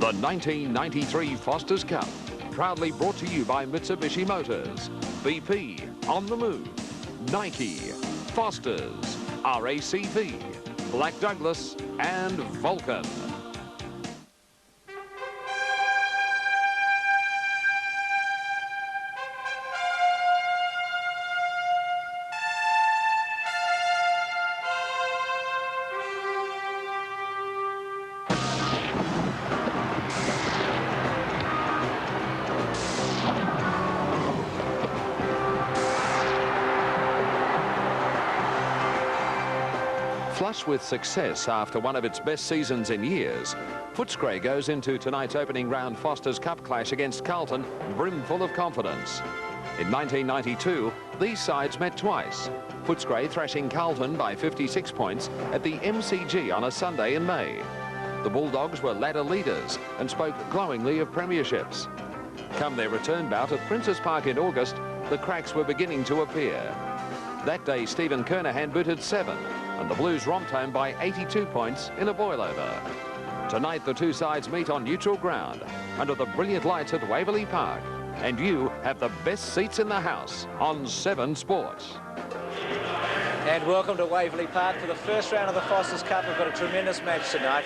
The 1993 Foster's Cup, proudly brought to you by Mitsubishi Motors, BP, On the Move, Nike, Foster's, RACV, Black Douglas and Vulcan. Flush with success after one of its best seasons in years, Footscray goes into tonight's opening round Foster's Cup clash against Carlton brimful of confidence. In 1992, these sides met twice, Footscray thrashing Carlton by 56 points at the MCG on a Sunday in May. The Bulldogs were ladder leaders and spoke glowingly of premierships. Come their return bout at Princes Park in August, the cracks were beginning to appear. That day, Stephen Kernahan booted 7, and the Blues romped home by 82 points in a boil-over. Tonight, the two sides meet on neutral ground under the brilliant lights at Waverley Park, and you have the best seats in the house on 7 Sports. And welcome to Waverley Park for the first round of the Foster's Cup. We've got a tremendous match tonight.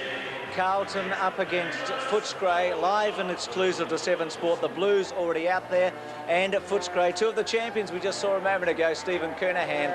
Carlton up against Footscray, live and exclusive to 7 Sport. The Blues already out there, and at Footscray, two of the champions we just saw a moment ago, Stephen Kernahan,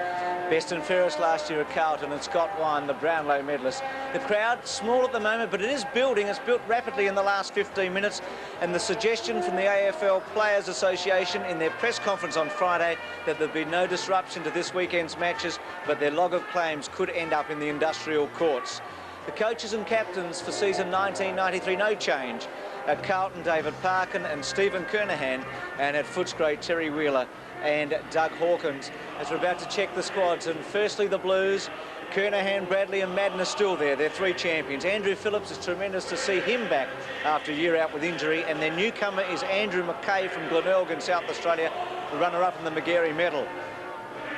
best and fairest last year at Carlton, and Scott Wine, the Brownlow medalist. The crowd, small at the moment, but it is building. It's built rapidly in the last 15 minutes, and the suggestion from the AFL Players Association in their press conference on Friday that there'd be no disruption to this weekend's matches, but their log of claims could end up in the industrial courts. The coaches and captains for season 1993, no change. At Carlton, David Parkin and Stephen Kernahan, and at Footscray, Terry Wheeler and Doug Hawkins, as we're about to check the squads. And firstly, the Blues, Kernahan, Bradley and Madden are still there. They're 3 champions. Andrew Phillips, is tremendous to see him back after a year out with injury. And their newcomer is Andrew McKay from Glenelg in South Australia, the runner-up in the Magarey medal.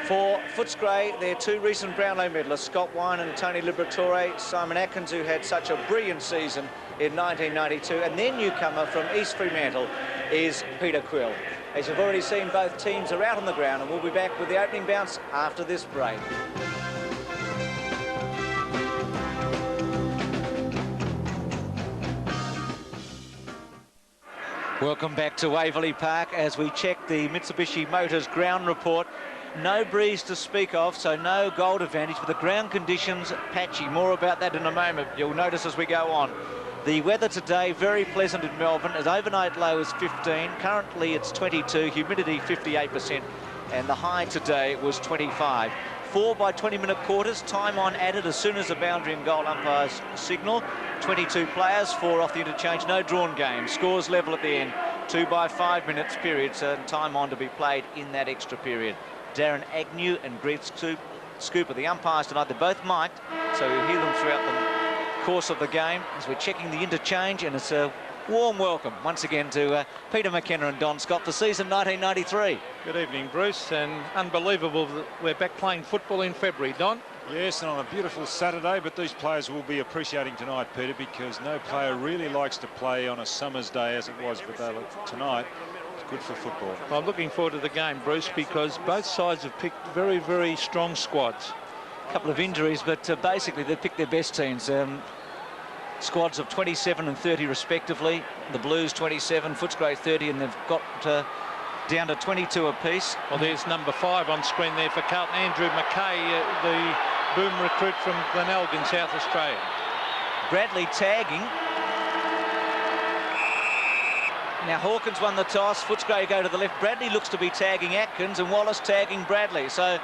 For Footscray, their 2 recent Brownlow medalists, Scott Wine and Tony Liberatore, Simon Atkins, who had such a brilliant season in 1992, and their newcomer from East Fremantle is Peter Quill. As you've already seen, both teams are out on the ground, and we'll be back with the opening bounce after this break. Welcome back to Waverley Park as we check the Mitsubishi Motors ground report. No breeze to speak of, so no gold advantage, but the ground conditions patchy. More about that in a moment. You'll notice as we go on. The weather today, very pleasant in Melbourne. Its overnight low is 15. Currently it's 22, humidity 58%, and the high today was 25. 4 by 20-minute quarters, time on added as soon as the boundary and goal umpires signal. 22 players, 4 off the interchange, no drawn game. Scores level at the end, 2 by 5 minutes periods, and time on to be played in that extra period. Darren Agnew and Greg Scoop are the umpires tonight. They're both mic'd, so we'll hear them throughout the course of the game as we're checking the interchange, and it's a warm welcome once again to Peter McKenna and Don Scott for season 1993. Good evening, Bruce, and unbelievable that we're back playing football in February, Don. Yes, and on a beautiful Saturday, but these players will be appreciating tonight, Peter, because no player really likes to play on a summer's day as it was, but tonight it's good for football. I'm looking forward to the game, Bruce, because both sides have picked very, very strong squads. A couple of injuries, but basically they've picked their best teams. Squads of 27 and 30 respectively. The Blues 27, Footscray 30, and they've got down to 22 apiece. Well, there's number 5 on screen there for Carlton, Andrew McKay, the boom recruit from Glenelg in South Australia. Bradley tagging. Now Hawkins won the toss, Footscray go to the left. Bradley looks to be tagging Atkins and Wallace tagging Bradley. So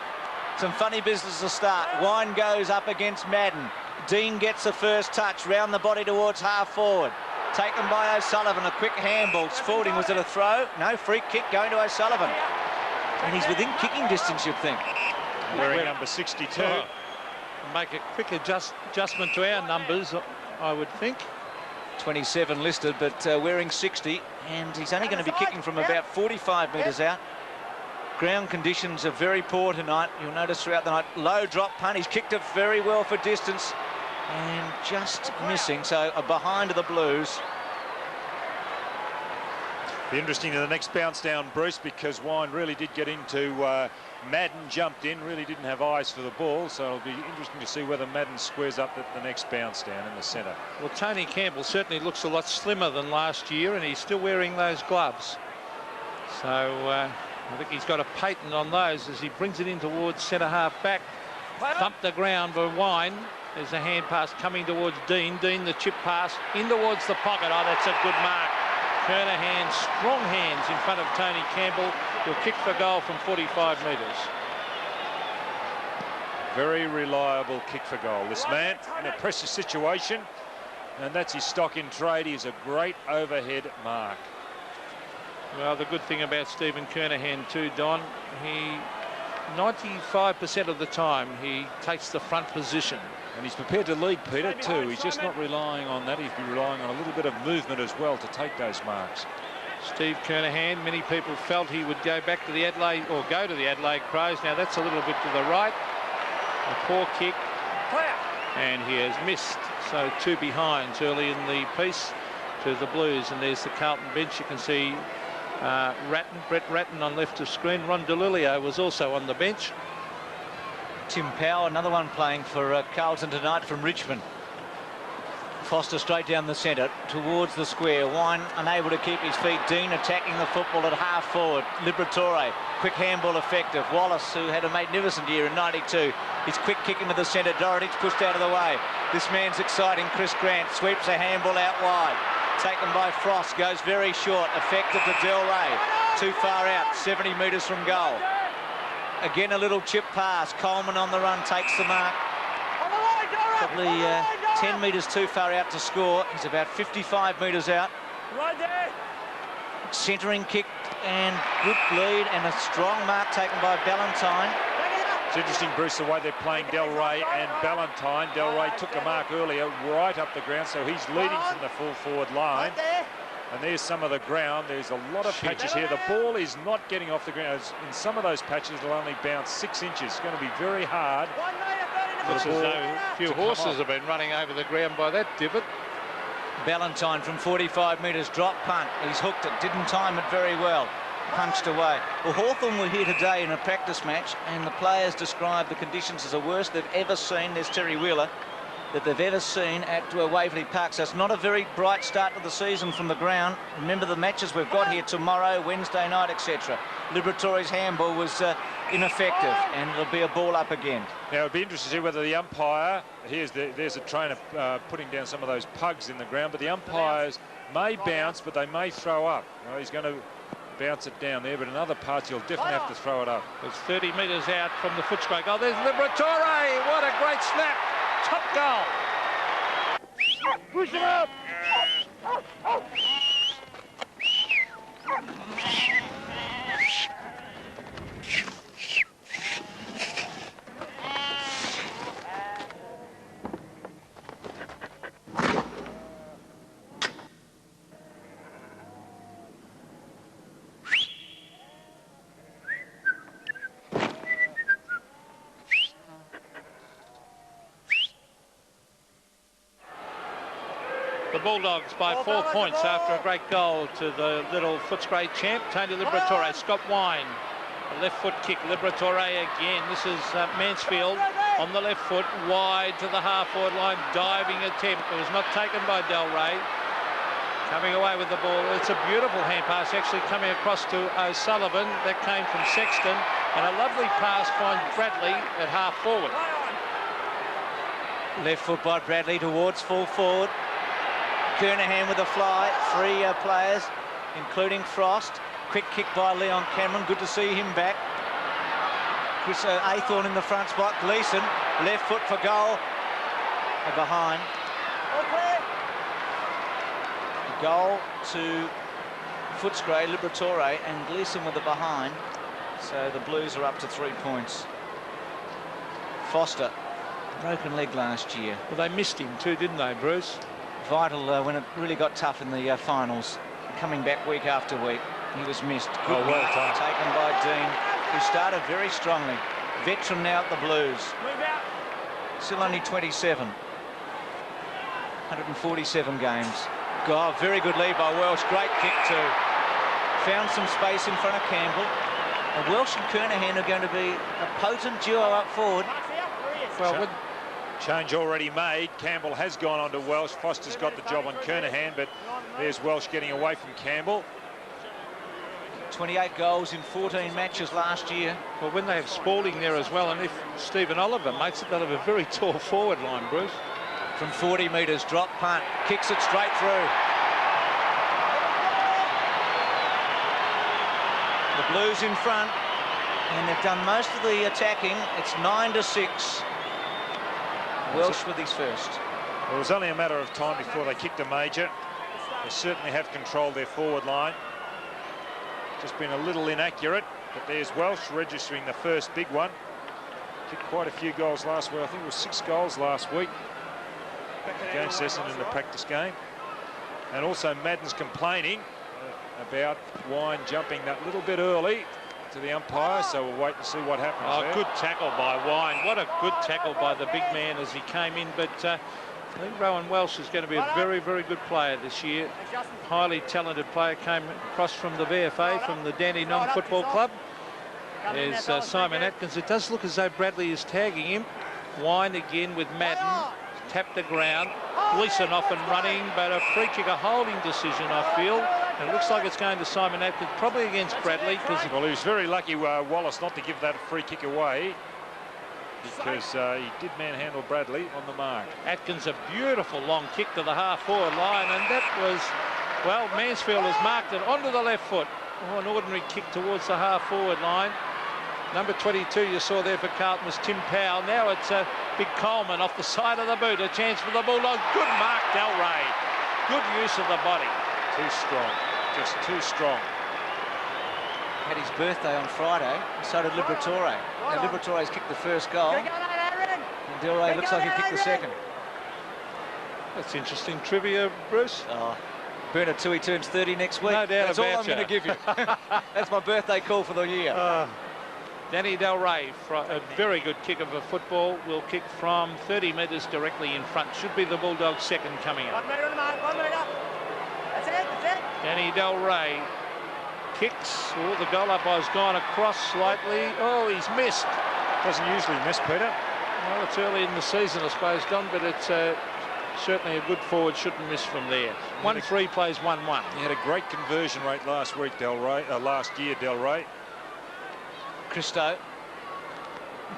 some funny business to start. Wine goes up against Madden. Dean gets the first touch, round the body towards half forward. Taken by O'Sullivan, a quick handball. Fielding, was it a throw? No, free kick going to O'Sullivan. And he's within kicking distance, you'd think. Wearing number 62. Make a quick adjustment to our numbers, I would think. 27 listed, but wearing 60, and he's only going to be kicking from about 45 metres out. Ground conditions are very poor tonight. You'll notice throughout the night, low drop punt. He's kicked it very well for distance and just missing. So behind the Blues, Be interesting in the next bounce down, Bruce, because Wine really did get into Madden, jumped in, really didn't have eyes for the ball, so it'll be interesting to see whether Madden squares up at the next bounce down in the centre. Well, Tony Campbell certainly looks a lot slimmer than last year, and he's still wearing those gloves. So I think he's got a patent on those as he brings it in towards centre half back. Thumped the ground by Wine. There's a hand pass coming towards Dean. Dean, the chip pass in towards the pocket. Oh, that's a good mark. Kernahan, strong hands in front of Tony Campbell. He'll kick for goal from 45 metres. Very reliable kick for goal. This man in a pressure situation, and that's his stock in trade. He's a great overhead mark. Well, the good thing about Stephen Kernahan too, Don, he 95% of the time he takes the front position. And he's prepared to lead, Peter, too. He's just not relying on that. He's been relying on a little bit of movement as well to take those marks. Steve Kernahan, many people felt he would go back to the Adelaide, or go to the Adelaide Crows. Now that's a little bit to the right. A poor kick. And he has missed. So 2 behinds early in the piece to the Blues. And there's the Carlton bench. You can see Brett Ratton on left of screen. Ron DeLilio was also on the bench. Tim Powell, another one playing for Carlton tonight from Richmond. Foster straight down the centre towards the square. Wine unable to keep his feet. Dean attacking the football at half forward. Liberatore, quick handball effective. Wallace, who had a magnificent year in '92. His quick kick into the centre. Dorotich pushed out of the way. This man's exciting. Chris Grant sweeps a handball out wide. Taken by Frost, goes very short. Effective to Del Rey. Too far out, 70 metres from goal. Again, a little chip pass. Coleman on the run, takes the mark. Probably 10 metres too far out to score. He's about 55 metres out. Centering kick and good lead and a strong mark taken by Ballantyne. It's interesting, Bruce, the way they're playing Del Rey and Ballantyne. Del Rey took a mark earlier right up the ground, so he's leading from the full forward line. And there's some of the ground. There's a lot of patches here. The ball is not getting off the ground. In some of those patches, it'll only bounce 6 inches. It's going to be very hard. Looks as though a few horses have been running over the ground by that divot. Ballantyne from 45 metres, drop punt. He's hooked it, didn't time it very well. Punched away. Well, Hawthorn were here today in a practice match, and the players described the conditions as the worst they've ever seen. There's Terry Wheeler. That they've ever seen at Waverley Park. So it's not a very bright start to the season from the ground. Remember the matches we've got here tomorrow, Wednesday night, etc. Liberatore's handball was ineffective, and it'll be a ball up again. Now it'd be interesting to see whether the umpire, there's a trainer putting down some of those pugs in the ground, but the umpires may bounce, but they may throw up. You know, he's going to bounce it down there, but in other parts you'll definitely have to throw it up. It's 30 metres out from the Footscray goal. There's Liberatore. What a great snap. Top goal. Push it up. The Bulldogs by 4 points after a great goal to the little Footscray champ, Tony Liberatore. Scott Wine, a left foot kick. Liberatore again. This is Mansfield on the left foot, wide to the half-forward line, diving attempt. It was not taken by Del Rey. Coming away with the ball. It's a beautiful hand pass actually coming across to O'Sullivan. That came from Sexton. And a lovely pass finds Bradley at half-forward. Left foot by Bradley towards full forward. Kernahan with a fly, 3 players, including Frost. Quick kick by Leon Cameron, good to see him back. Chris Aythorne in the front spot. Gleeson, left foot for goal. Behind. Goal to Footscray, Liberatore, and Gleeson with the behind. So the Blues are up to 3 points. Foster, broken leg last year. Well, they missed him too, didn't they, Bruce? Vital when it really got tough in the finals. Coming back week after week, he was missed. Good well done. Taken by Dean, who started very strongly. Veteran now at the Blues. Still only 27. 147 games. God, very good lead by Welsh. Great kick too. found some space in front of Campbell. And Welsh and Kernahan are going to be a potent duo up forward. Well, change already made. Campbell has gone on to Welsh. Foster's got the job on Kernahan, but there's Welsh getting away from Campbell. 28 goals in 14 matches last year. well, when they have Spalding there as well, and if Stephen Oliver makes it, they'll have a very tall forward line, Bruce. From 40 metres, drop punt, kicks it straight through. The Blues in front, and they've done most of the attacking. It's 9-6. Welsh with his first. Well, it was only a matter of time before they kicked a major. They certainly have controlled their forward line. Just been a little inaccurate, but there's Welsh registering the first big one. Kicked quite a few goals last week. I think it was 6 goals last week against Essendon in the practice game. And also Madden's complaining about Wine jumping that little bit early to the umpire, so we'll wait and see what happens. Oh, there. good tackle by Wine. What a good tackle by the big man as he came in. But I think Rowan Welsh is going to be a very, very good player this year. Highly talented player, came across from the VFA, from the Dandenong Football Club. There's Simon Atkins. It does look as though Bradley is tagging him. Wine again with Madden. Tapped the ground. Gleeson off and running, but a free kick, a holding decision, I feel. And it looks like it's going to Simon Atkins, probably against Bradley. Well, he was very lucky, Wallace, not to give that free kick away, because he did manhandle Bradley on the mark. Atkins, a beautiful long kick to the half-forward line, and that was, well, Mansfield has marked it onto the left foot. Oh, an ordinary kick towards the half-forward line. Number 22 you saw there for Carlton was Tim Powell. Now it's Big Coleman off the side of the boot. A chance for the Bulldogs. Good mark, Del Rey. Good use of the body. Too strong. Just too strong. Had his birthday on Friday, and so did Liberatore. Now Liberatore's kicked the first goal, and Del Rey looks like he kicked the second. That's interesting trivia, Bruce. Oh, Bernard Tui turns 30 next week. No doubt That's all about I'm going to give you. That's my birthday call for the year. Danny Del Rey, a very good kick of a football, will kick from 30 metres directly in front. Should be the Bulldogs' second coming up. 1 minute on the mark, 1 minute up. That's it. Danny Del Rey kicks. Oh, the goal umpire's gone across slightly. Oh, he's missed. Doesn't usually miss, Peter. Well, it's early in the season, I suppose, Don, but it's certainly a good forward, shouldn't miss from there. 1-3 plays 1-1. He had a great conversion rate last week, last year, Del Rey. Christo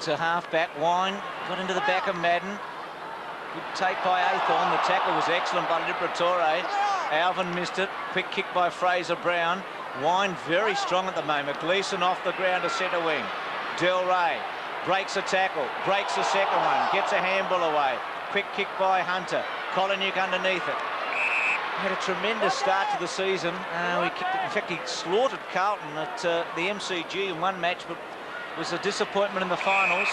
to half-back. Wine got into the back of Madden. Good take by Athorn. The tackle was excellent by Liberatore. Alvin missed it. Quick kick by Fraser Brown. Wine very strong at the moment. Gleeson off the ground to centre wing. Del Rey breaks a tackle, breaks the second one, gets a handball away. Quick kick by Hunter. Koliniuk underneath it. Had a tremendous start to the season. In fact, he slaughtered Carlton at the MCG in one match, but was a disappointment in the finals.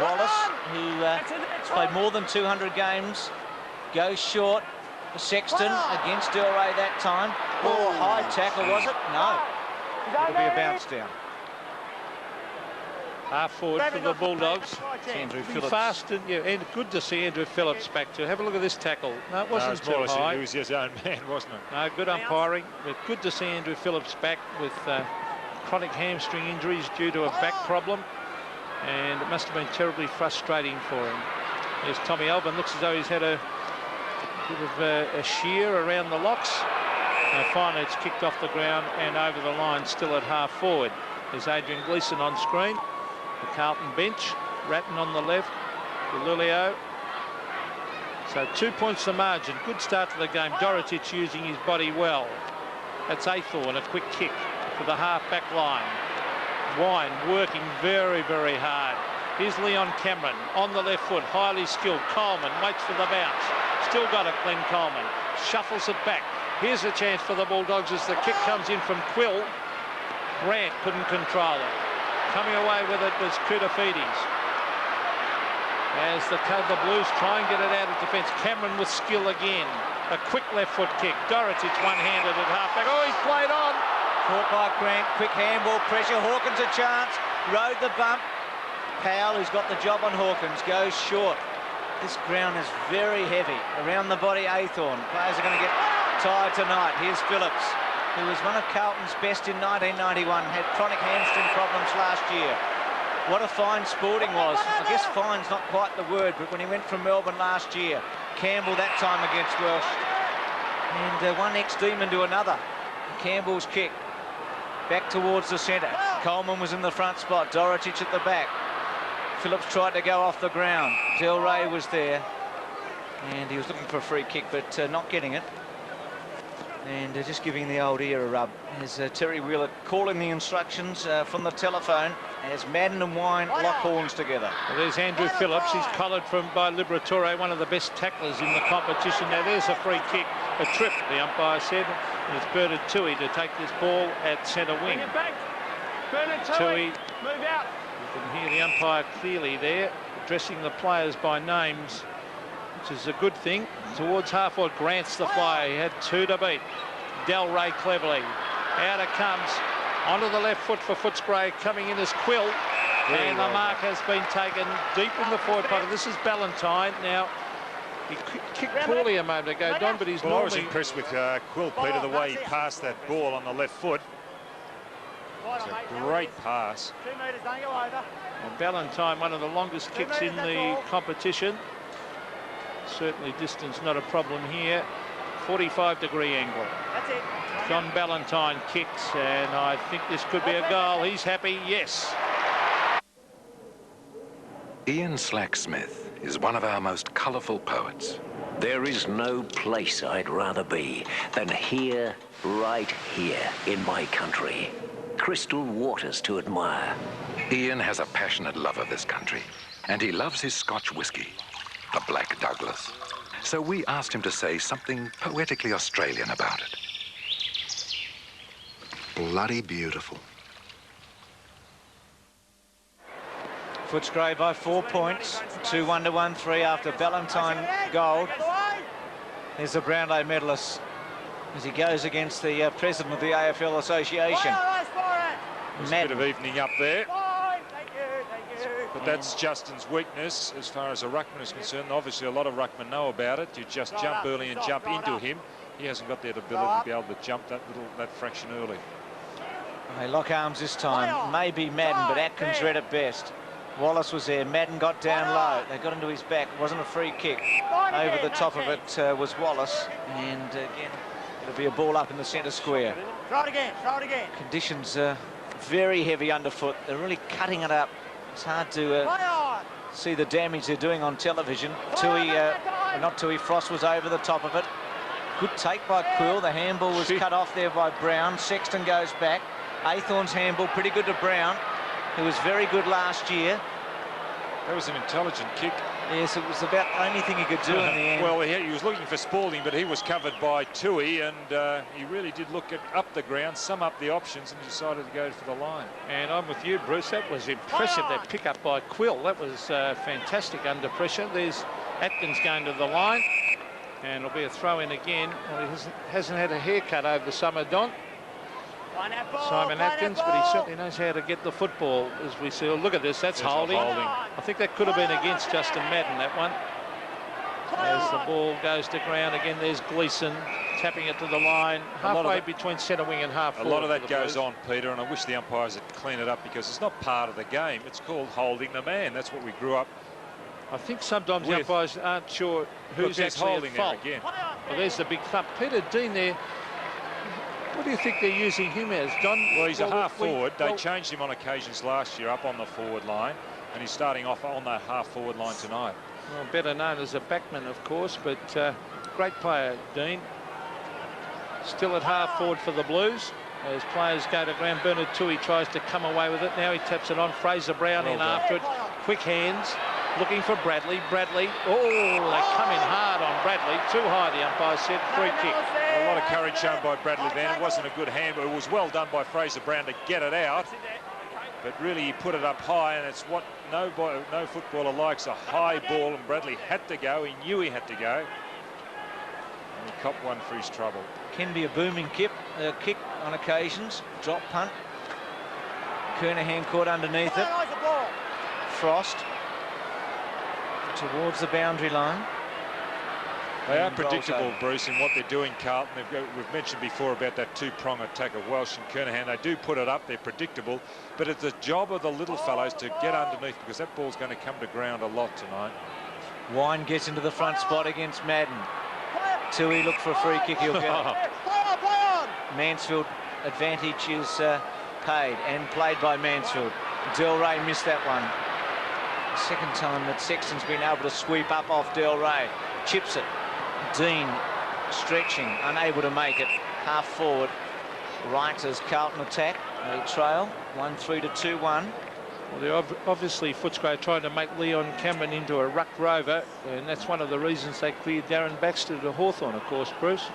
Wallace, who has played more than 200 games, goes short. Sexton against Del Rey that time. Oh, high tackle, was it? No. It'll be a bounce down. Half forward for the Bulldogs. Andrew Phillips. Fast and good to see Andrew Phillips back to. Have a look at this tackle. No, it wasn't too high. It was his own man, wasn't it? No, good umpiring, but good to see Andrew Phillips back with chronic hamstring injuries due to a back problem, and it must have been terribly frustrating for him. There's Tommy Alban. Looks as though he's had a bit of a shear around the locks. Now finally it's kicked off the ground and over the line, still at half forward. There's Adrian Gleeson on screen. The Carlton bench. Ratton on the left. Lulio. So 2 points the margin. Good start to the game. Dorotic using his body well. That's Athorn, a quick kick for the half-back line. Wine working very, very hard. Here's Leon Cameron on the left foot, highly skilled. Coleman waits for the bounce. Still got it, Glenn Coleman. Shuffles it back. Here's a chance for the Bulldogs as the kick comes in from Quill. Grant couldn't control it. Coming away with it was Koutafidis. As the Blues try and get it out of defence. Cameron with skill again. A quick left foot kick. Dorotic one-handed at half-back. Oh, he's played on. Caught by Grant. Quick handball pressure. Hawkins a chance. Rode the bump. Powell, who's got the job on Hawkins, goes short. This ground is very heavy. Around the body, Athorn. Players are going to get tired tonight. Here's Phillips. who was one of Carlton's best in 1991, had chronic hamstring problems last year. What a fine Sporting was. I guess fine's not quite the word, but when he went from Melbourne last year, Campbell that time against Welsh, and one ex-demon to another. Campbell's kick back towards the centre. Coleman was in the front spot, Dorotich at the back. Phillips tried to go off the ground. Del Rey was there, and he was looking for a free kick, but not getting it. And just giving the old ear a rub. There's Terry Wheeler calling the instructions from the telephone as Madden and Wine lock horns together. Well, there's Andrew Phillips. He's collared by Liberatore, one of the best tacklers in the competition. Now there's a free kick, a trip, the umpire said, and it's Bernard Toohey to take this ball at centre wing. Toohey, move out. you can hear the umpire clearly there, addressing the players by names, which is a good thing. Towards half-forward, Grant's the flyer. He had 2 to beat. Del Rey cleverly. Out it comes. Onto the left foot for Footscray, coming in as Quill. And the mark has been taken deep in the forward pocket. This is Ballantyne. Now, he kicked poorly a moment ago, Don, but he's Well, normally... I was impressed with Quill, Peter, the way he passed that ball on the left foot. It's a great pass. 2 metres, don't go over. And Ballantyne, one of the longest kicks in the competition. Certainly distance not a problem here. 45-degree angle. That's it. John Ballantyne kicks, and I think this could be a goal. He's happy, yes. Ian Slack-Smith is one of our most colourful poets. There is no place I'd rather be than here, right here in my country. Crystal waters to admire. Ian has a passionate love of this country, and he loves his Scotch whisky, the Black Douglas. So we asked him to say something poetically Australian about it. Bloody beautiful. Footscray by 4 points. 2-1 to 1-3 after Ballantyne gold. There's the Brownlow medalist as he goes against the president of the AFL Association. There's a bit of evening up there. Thank you. But that's Justin's weakness as far as a ruckman is concerned. Obviously, a lot of ruckmen know about it. You just jump early and jump into him. He hasn't got that ability to be able to jump that fraction early. They lock arms this time. Maybe Madden, but Atkins read it best. Wallace was there. Madden got down low. They got into his back. It wasn't a free kick. Over the top of it was Wallace. And again, it'll be a ball up in the centre square. Throw it again. Conditions very heavy underfoot. They're really cutting it up. It's hard to see the damage they're doing on television. Frost was over the top of it. Good take by Quill. The handball was cut off there by Brown. Sexton goes back. Aythorne's handball pretty good to Brown, who was very good last year. That was an intelligent kick. Yes, it was about the only thing he could do in the end. Well, he was looking for Spalding, but he was covered by Toohey, and he really did look up the ground, sum up the options, and decided to go for the line. And I'm with you, Bruce. That was impressive, that pick up by Quill. That was fantastic under pressure. There's Atkins going to the line, and it'll be a throw in again. Well, he hasn't had a haircut over the summer, Don. Simon Atkins, but he certainly knows how to get the football, as we see. Oh, look at this, that's holding. I think that could have been against Justin Madden, that one. As the ball goes to ground again, there's Gleeson tapping it to the line, halfway between centre wing and half forward. A lot of that goes on, Peter, and I wish the umpires had cleaned it up, because it's not part of the game. It's called holding the man. That's what we grew up. I think sometimes the umpires aren't sure who's actually holding at fault. there again. Well, there's the big thump. Peter Dean there. What do you think they're using him as, Don? Well, he's a half forward. They changed him on occasions last year up on the forward line, and he's starting off on that half forward line tonight. Well, better known as a backman, of course, but great player, Dean. Still at half forward for the Blues. As players go to ground, Bernard Toohey tries to come away with it. Now he taps it on. Fraser Brown in after it. Quick hands. Looking for Bradley. Bradley. Oh, they come in hard on Bradley. Too high, the umpire said. Free kick. A lot of courage shown by Bradley then. It wasn't a good hand, but it was well done by Fraser Brown to get it out. But really, he put it up high, and it's what no footballer likes, a high ball, and Bradley had to go. He knew he had to go. And he copped one for his trouble. Can be a booming kick on occasions. Drop punt. Kernahan caught underneath it. Frost towards the boundary line. They are predictable, Bruce, in what they're doing, Carlton. We've mentioned before about that two-prong attack of Welsh and Kernahan. They do put it up, they're predictable, but it's the job of the little fellows to get underneath, because that ball's going to come to ground a lot tonight. Wine gets into the front spot against Madden. Tui look for a free kick, he'll get it. Mansfield advantage is paid and played by Mansfield. Del Rey missed that one. The second time that Sexton's been able to sweep up off Del Rey. Chips it. Dean stretching, unable to make it. Half forward. Right as Carlton attack. They trail 1-3 to 2-1. Well, they're obviously Footscray trying to make Leon Cameron into a ruck rover, and that's one of the reasons they cleared Darren Baxter to Hawthorn, of course, Bruce.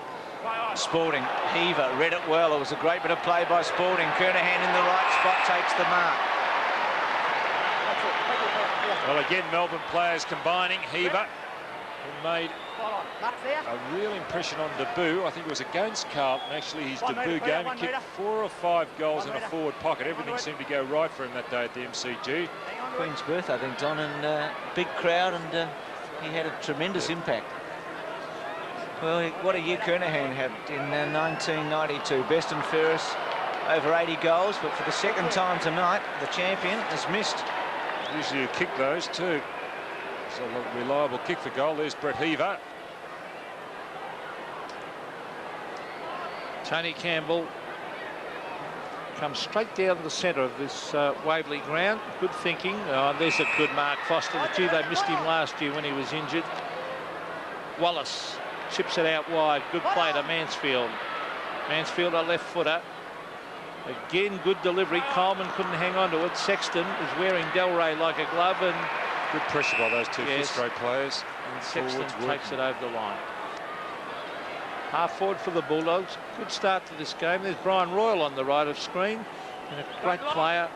Sporting, Heaver read it well. It was a great bit of play by Sporting. Kernahan in the right spot takes the mark. Well, again, Melbourne players combining. Heaver, who made a real impression on debut. I think it was against Carlton, actually, his debut game. He kicked 4 or 5 goals in a forward pocket. Everything seemed to go right for him that day at the MCG. Queen's birth, I think, Don, and big crowd, and he had a tremendous impact. Well, what a year Kernahan had in 1992. Best and fairest, over 80 goals, but for the second time tonight, the champion has missed. Usually you kick those too. It's a reliable kick for goal. There's Brett Heaver. Tony Campbell comes straight down the centre of this Waverley ground. Good thinking. Oh, there's a good mark, Foster. Gee, they missed him last year when he was injured. Wallace chips it out wide. Good play to Mansfield. Mansfield, a left footer. Again, good delivery. Coleman couldn't hang on to it. Sexton is wearing Del Rey like a glove, and good pressure by those two Footscray players. And Sexton takes it over the line. Half forward for the Bulldogs. Good start to this game. There's Brian Royal on the right of screen, and a great player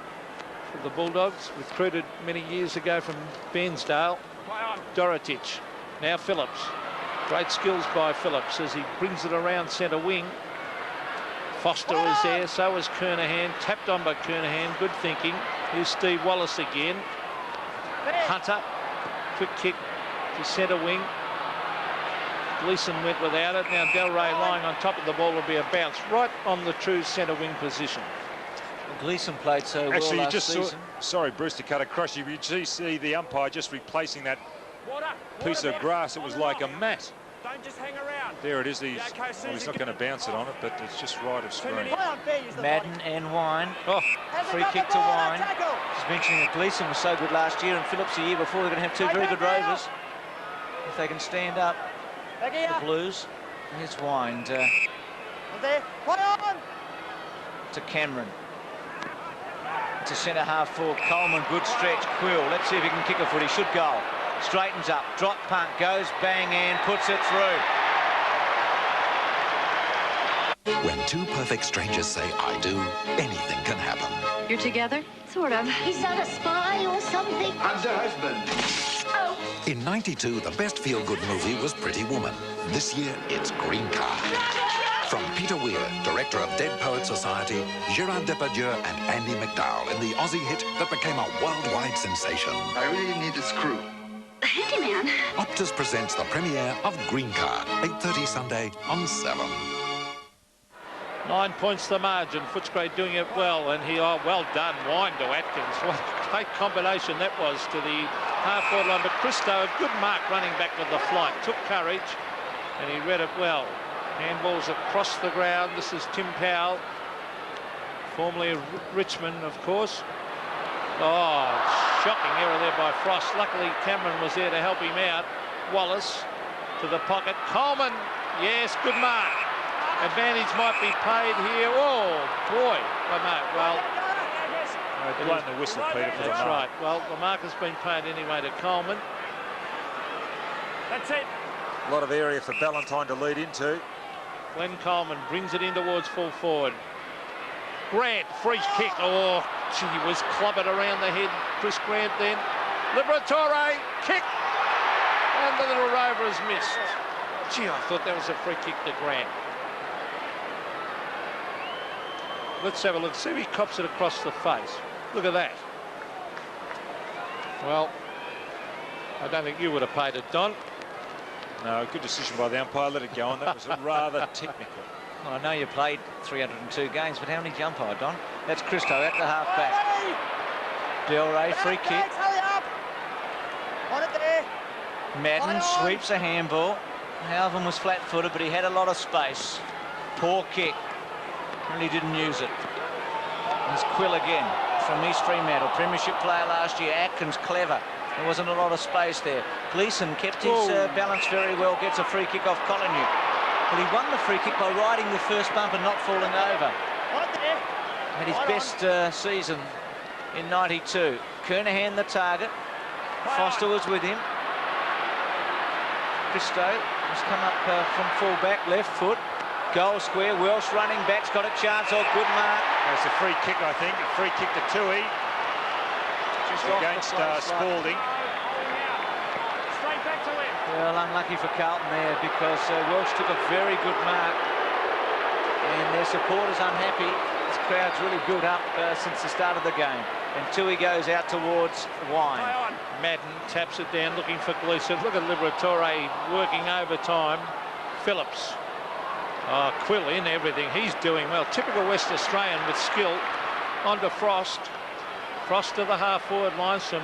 for the Bulldogs, recruited many years ago from Bairnsdale. Dorotich, now Phillips. Great skills by Phillips as he brings it around centre wing. Foster is there, so is Kernahan. Tapped on by Kernahan, good thinking. Here's Steve Wallace again. Hunter, quick kick to centre wing. Gleeson went without it. Now Del Rey lying on top of the ball will be a bounce right on the true centre wing position. Gleeson played so well actually, last you just season. Sorry, Bruce, to cut across you. You see the umpire just replacing that piece of grass. It was like a mat. Don't just hang around. There it is. He's not going to bounce it on it, but it's just right of screen. Madden and Wine. Oh, free kick to Wine. Just mentioning that Gleeson was so good last year, and Phillips the year before. They're going to have two very good rovers if they can stand up. The Blues. Here's Wine to Cameron. To centre half forward. Coleman, good stretch. Quill. Let's see if he can kick a foot. He should goal. Straightens up, drop punt, goes bang and puts it through. When two perfect strangers say I do, anything can happen. You're together? Sort of. He's not a spy or something. I'm the husband. Oh. In '92, the best feel-good movie was Pretty Woman. This year, it's Green Car. From Peter Weir, director of Dead Poets Society, Gerard Depardieu and Andy McDowell in the Aussie hit that became a worldwide sensation. I really need a screw. Handyman. Optus presents the premiere of Green Car, 8:30 Sunday on 7. 9 points the margin. Footscray doing it well, and well done, Wine to Atkins. What a great combination that was to the half-forward line. But Christo, a good mark running back with the flight. Took courage, and he read it well. Handballs across the ground. This is Tim Powell, formerly of Richmond, of course. Oh, shocking error there by Frost. Luckily, Cameron was there to help him out. Wallace to the pocket. Coleman, yes, good mark. Advantage might be paid here. Oh, boy. Well, they've blown the whistle, Peter, for the mark. That's right. Well, the mark has been paid anyway to Coleman. That's it. A lot of area for Ballantyne to lead into. Glenn Coleman brings it in towards full forward. Grant, free kick. Oh, gee, was clobbered around the head. Chris Grant then. Liberatore, kick. And the little rover has missed. Gee, I thought that was a free kick to Grant. Let's have a look. See if he cops it across the face. Look at that. Well, I don't think you would have paid it, Don. No, good decision by the umpire. Let it go on. That was rather technical. Well, I know you played 302 games, but how many jump I, Don? That's Christo at the half-back. Del Rey, free kick. Madden sweeps a handball. Halvin was flat-footed, but he had a lot of space. Poor kick. Really didn't use it. There's Quill again from East Fremantle. Premiership player last year. Atkins, clever. There wasn't a lot of space there. Gleeson kept his balance very well. Gets a free kick off Collingwood. But he won the free kick by riding the first bump and not falling over. Had his best season in '92. Kernahan the target. Foster was with him. Christo has come up from full back, left foot. Goal square. Welsh running back's got a chance. Oh, good mark. That's a free kick, I think. A free kick to Tui. Just against Spalding. Well, unlucky for Carlton there because Welsh took a very good mark and their supporters unhappy. This crowd's really built up since the start of the game. And Tui goes out towards Wine. Madden taps it down looking for Gleeson. Look at Liberatore working overtime. Phillips. Quill in everything. He's doing well. Typical West Australian with skill. On to Frost. Frost to the half-forward line. Some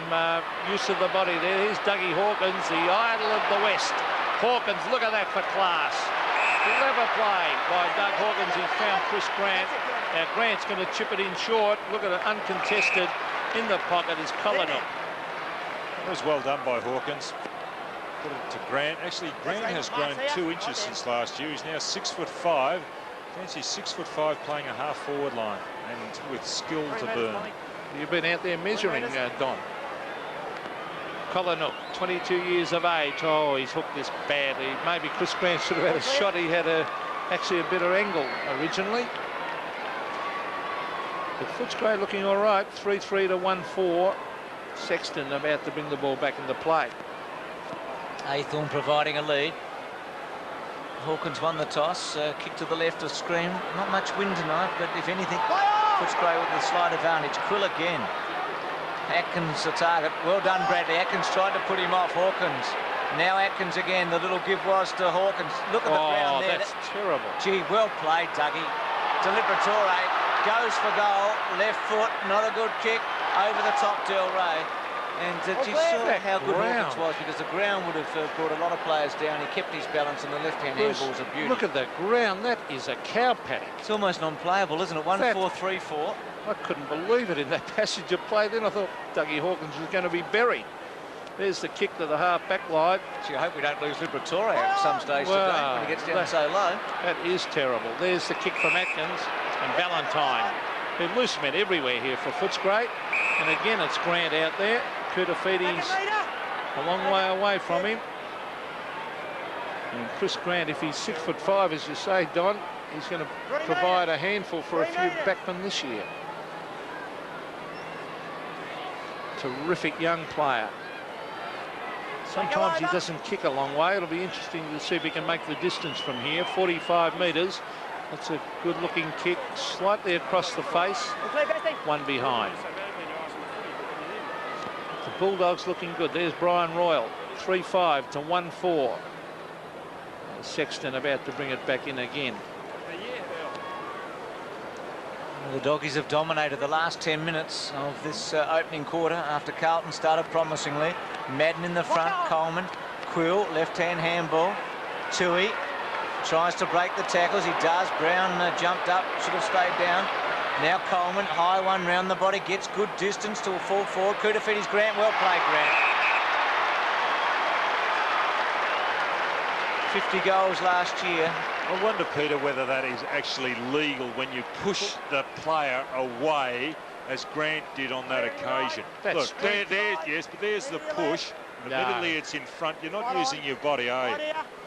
use of the body there. Here's Dougie Hawkins, the idol of the West. Hawkins, look at that for class. Clever play by Doug Hawkins. He found Chris Grant. Now Grant's going to chip it in short. Look at it, uncontested. In the pocket is Colin. That was well done by Hawkins. Put it to Grant. Actually, Grant has grown 2 inches since last year. He's now 6'5". Fancy 6'5" playing a half-forward line and with skill to burn. You've been out there measuring, Don. Colin, 22 years of age. Oh, he's hooked this badly. Maybe Chris Grant should have had a shot. He had actually a better angle originally. But Footscray looking all right. 3-3 to 1-4. Sexton about to bring the ball back into play. Aythorne providing a lead. Hawkins won the toss. Kick to the left of screen. Not much wind tonight, but if anything, Footscray with the slight advantage. Quill again. Atkins the target. Well done, Bradley. Atkins tried to put him off. Hawkins. Now Atkins again. The little give was to Hawkins. Look at the ground there. That's terrible. Gee, well played, Dougie. To Liberatore. Goes for goal. Left foot. Not a good kick. Over the top, Del Rey. And you saw how good Hawkins was because the ground would have brought a lot of players down. He kept his balance and the left-hand handball's a beauty. Look at the ground. That is a cow paddock. It's almost non-playable, isn't it? 1-4-3-4. I couldn't believe it in that passage of play. Then I thought Dougie Hawkins was going to be buried. There's the kick to the half-back line. Gee, I hope we don't lose Liberatore at some stage today when he gets down so low. That is terrible. There's the kick from Atkins and Valentine. They're loose men everywhere here for Footscray. And again, it's Grant out there. Kutafiti's a long way away from him. And Chris Grant, if he's 6'5", as you say, Don, he's going to provide a handful for a few backmen this year. Terrific young player. Sometimes he doesn't kick a long way. It'll be interesting to see if he can make the distance from here. 45 metres. That's a good-looking kick, slightly across the face. One behind. The Bulldogs looking good. There's Brian Royal. 3-5 to 1-4. Sexton about to bring it back in again. The Doggies have dominated the last 10 minutes of this opening quarter after Carlton started promisingly. Madden in the front, Coleman, Quill, left-hand handball. Tui tries to break the tackles. He does. Brown jumped up, should have stayed down. Now Coleman, high one round the body, gets good distance to a full forward. Kutafiti's Grant, well played, Grant. 50 goals last year. I wonder, Peter, whether that is actually legal when you push the player away, as Grant did on that occasion. Look, yes, but there's the push. Immediately it's in front. You're not using your body, are you?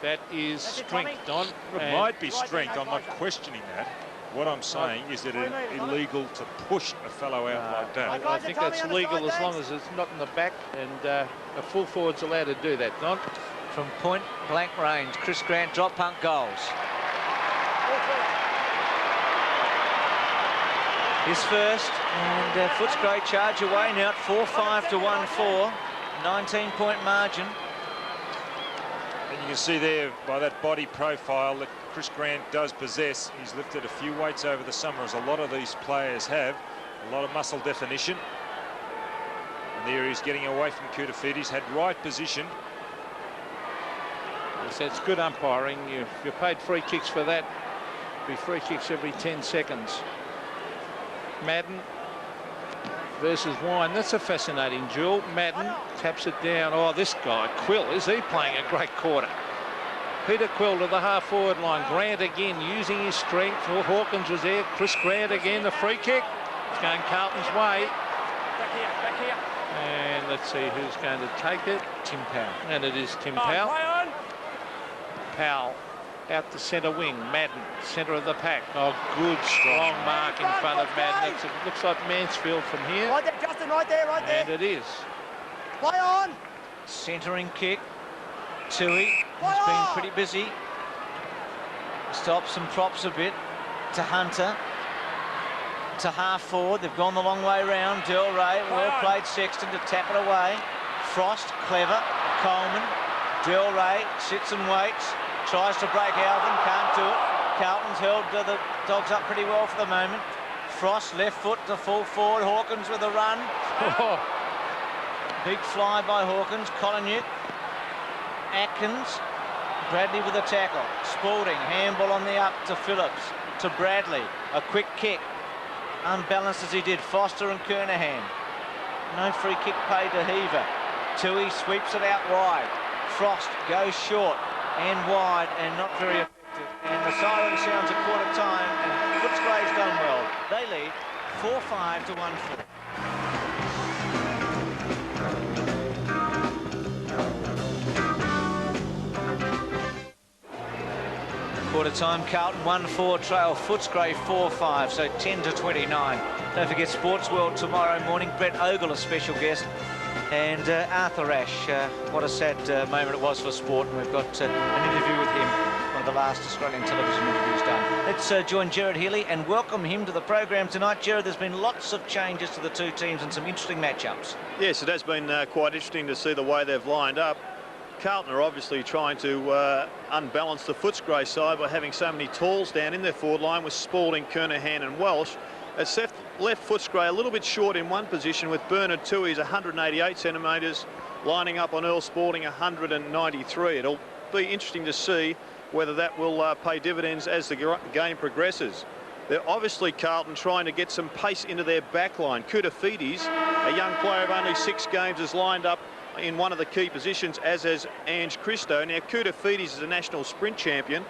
That is strength, Don. It might be strength. I'm not questioning that. What I'm saying is that it's illegal to push a fellow out like that. I think that's legal as long as it's not in the back, and a full forward's allowed to do that, Don. From point blank range, Chris Grant drop punt goals. His first, and Footscray charge away now at 4-5 to 1-4. 19-point margin. And you can see there by that body profile that Chris Grant does possess. He's lifted a few weights over the summer, as a lot of these players have. A lot of muscle definition. And there he's getting away from Koutafidis, had right position. So it's good umpiring. You're paid free kicks for that. Be free kicks every 10 seconds. Madden versus Wine. That's a fascinating duel. Madden taps it down. Oh, this guy, Quill, is he playing a great quarter? Peter Quill to the half-forward line. Grant again using his strength. Oh, Hawkins was there. Chris Grant again, the free kick. It's going Carlton's way. Back here. And let's see who's going to take it. Tim Powell. And it is Tim Powell. Powell out the centre wing. Madden, centre of the pack. Oh, good, strong mark in front of Madden. It looks like Mansfield from here. Right there, Justin, right there. And it is. Play on. Centering kick. Tui has been pretty busy. Stops and props a bit to Hunter. To half forward. They've gone the long way round. Del Rey, well played Sexton to tap it away. Frost, clever. Coleman. Del Rey sits and waits. Tries to break Alvin, can't do it. Carlton's held the Dogs up pretty well for the moment. Frost, left foot to full forward. Hawkins with a run. Big fly by Hawkins. Collingham. Atkins. Bradley with a tackle. Spalding, handball on the up to Phillips. To Bradley. A quick kick. Unbalanced as he did. Foster and Kernahan. No free kick paid to Heaver. Tui sweeps it out wide. Frost goes short and wide and not very effective. And the siren sounds a quarter time, and Footscray's done well. They lead 4-5 to 1-4. Quarter time, Carlton 1-4, trail Footscray 4-5, so 10 to 29. Don't forget Sports World tomorrow morning. Brett Ogle, a special guest, and Arthur Ashe. What a sad moment it was for sport, and we've got an interview with him, one of the last Australian television interviews done. Let's join Gerard Healy and welcome him to the program tonight. Gerard, there's been lots of changes to the two teams and some interesting matchups. Yes, it has been quite interesting to see the way they've lined up. Carlton are obviously trying to unbalance the Footscray side by having so many talls down in their forward line with Spalding, Kernahan and Welsh. It's left Footscray a little bit short in one position, with Bernard Tui's 188 centimetres lining up on Earl Spalding 193. It'll be interesting to see whether that will pay dividends as the game progresses. They're obviously, Carlton, trying to get some pace into their back line. Koutafidis, a young player of only 6 games, is lined up in one of the key positions, as is Ange Christo. Now, Koutafidis is a national sprint champion,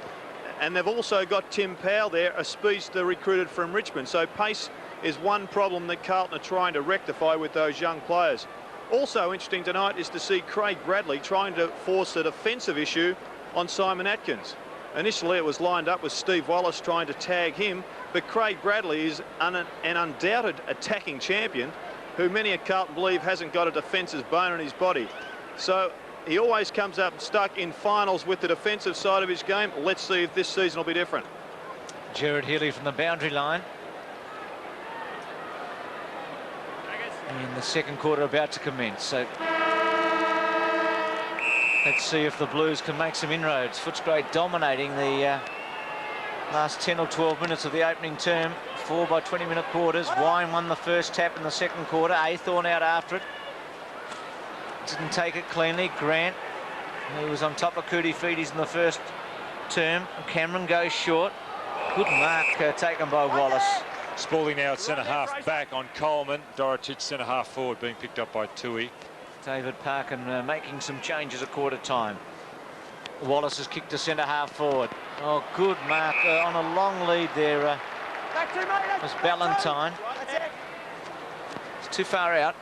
and they've also got Tim Powell there, a speedster recruited from Richmond. So pace is one problem that Carlton are trying to rectify with those young players. Also interesting tonight is to see Craig Bradley trying to force a defensive issue on Simon Atkins. Initially it was lined up with Steve Wallace trying to tag him, but Craig Bradley is an undoubted attacking champion who many at Carlton believe hasn't got a defensive bone in his body. So he always comes up stuck in finals with the defensive side of his game. Let's see if this season will be different. Gerard Healy from the boundary line. And the second quarter about to commence. So let's see if the Blues can make some inroads. Footscray dominating the last 10 or 12 minutes of the opening term. 4 by 20-minute quarters. Wine won the first tap in the second quarter. Athorn out after it. Didn't take it cleanly. Grant, who was on top of Koutafidis in the first term. Cameron goes short. Good mark taken by Wallace. Spalding now at centre-half back on Coleman. Dorotich centre-half forward being picked up by Tui. David Parkin making some changes at quarter time. Wallace has kicked to centre-half forward. Oh, good mark on a long lead there. Was Ballantyne. It's too far out.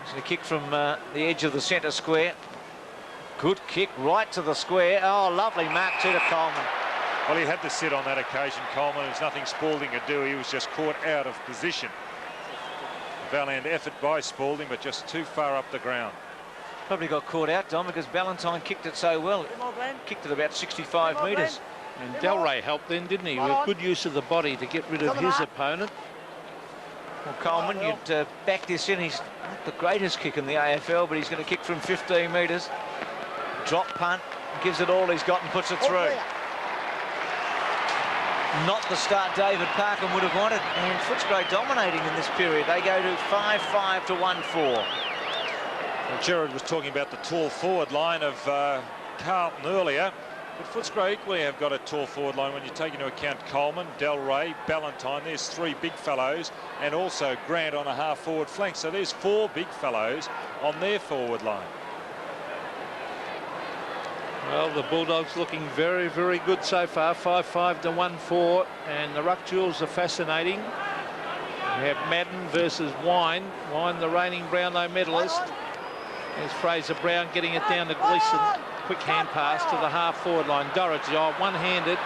He's going to kick from the edge of the centre square. Good kick right to the square. Oh, lovely mark too to Coleman. Well, he had to sit on that occasion, Coleman. There was nothing Spalding could do. He was just caught out of position. Valiant effort by Spalding, but just too far up the ground. Probably got caught out, Dom, because Ballantyne kicked it so well. Kicked it about 65 metres. And Del Rey helped then, didn't he? With good use of the body to get rid of his opponent. Well, Coleman, you'd back this in. He's not the greatest kick in the AFL, but he's going to kick from 15 metres. Drop punt. gives it all he's got and puts it through. Not the start David Parkin would have wanted, and Footscray dominating in this period. They go to 5-5 to 1-4. Well, Gerard was talking about the tall forward line of Carlton earlier, but Footscray equally have got a tall forward line when you take into account Coleman, Del Rey, Ballantyne. There's 3 big fellows, and also Grant on a half-forward flank. So there's 4 big fellows on their forward line. Well, the Bulldogs looking very, very good so far. 5-5 to 1-4, and the ruck duels are fascinating. We have Madden versus Wine. Wine, the reigning Brownlow medalist. There's Fraser Brown getting it down to Gleeson. Quick hand pass to the half-forward line. Dorothy, one-handed,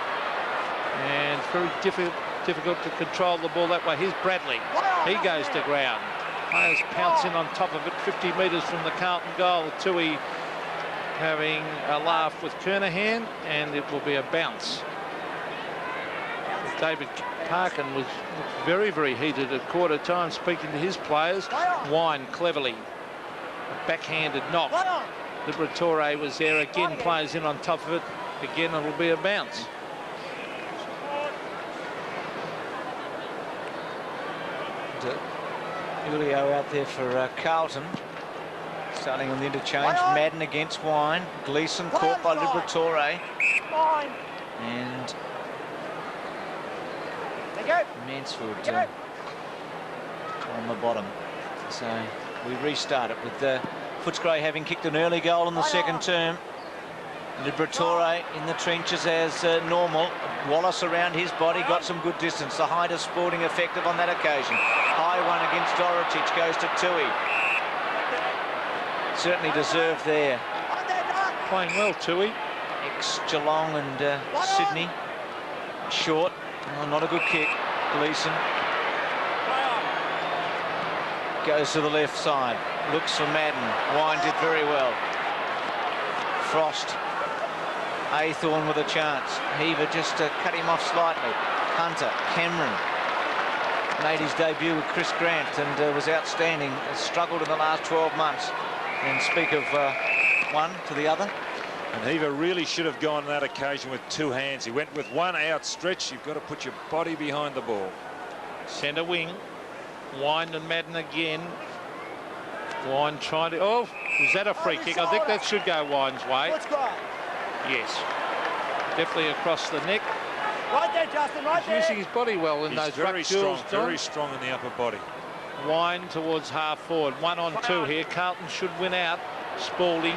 and very difficult to control the ball that way. Here's Bradley. He goes to ground. Players pounce in on top of it, 50 metres from the Carlton goal. Tui having a laugh with Kernahan, and it will be a bounce. David Parkin was very, very heated at quarter time, speaking to his players. Wine cleverly. A backhanded knock. Liberatore was there again, plays in on top of it. Again, it'll be a bounce. Julio out there for Carlton. Starting on the interchange. Madden against Wine. Gleeson caught by Liberatore. And Mansfield on the bottom. So we restart it with Footscray having kicked an early goal in the second term. Liberatore in the trenches as normal. Wallace around his body, got some good distance. The height of sporting effective on that occasion. High one against Dorotich, goes to Tui. Certainly deserved there. Playing well, Tui. Ex-Geelong and Sydney. Short. Oh, not a good kick. Gleeson. Goes to the left side. Looks for Madden. Wine did very well. Frost. Aythorne with a chance. Heaver just cut him off slightly. Hunter. Cameron. Made his debut with Chris Grant and was outstanding. Has struggled in the last 12 months. And speak of one to the other. And Heaver really should have gone on that occasion with 2 hands. He went with one outstretched. You've got to put your body behind the ball. Centre wing. Wine and Madden again. Wine trying to... Oh, is that a free kick? I think that should go Wine's way. Yes. Definitely across the neck. Right there, Justin, right there. He's using his body well in those ruck duels. Very strong in the upper body. Wine towards half forward. 1-on-2 here. Carlton should win out. Spalding.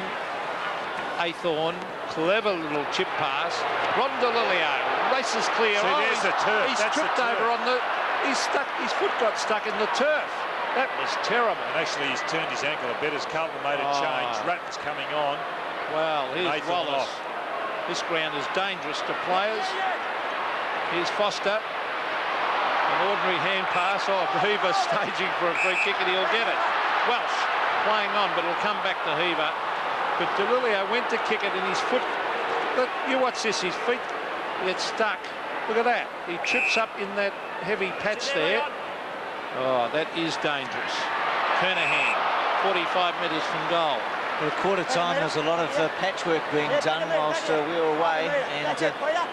Aythorne. Clever little chip pass. Rondolilio races clear. See, there's the turf. He's That's tripped the turf. over on the... He's stuck. His foot got stuck in the turf. That was terrible. And actually, he's turned his ankle a bit as Carlton made a change. Ratton's coming on. Well, here's Nathan Wallace. off. This ground is dangerous to players. Here's Foster. An ordinary hand pass. Oh, Heaver staging for a free kick and he'll get it. Welsh playing on, but it'll come back to Heaver. But DeLilio went to kick it and his foot... Look, you watch this. His feet get stuck. Look at that. He trips up in that heavy patch there. Oh, that is dangerous. Kernahan, 45 metres from goal. Well, at quarter time, there was a lot of patchwork being done whilst we were away, and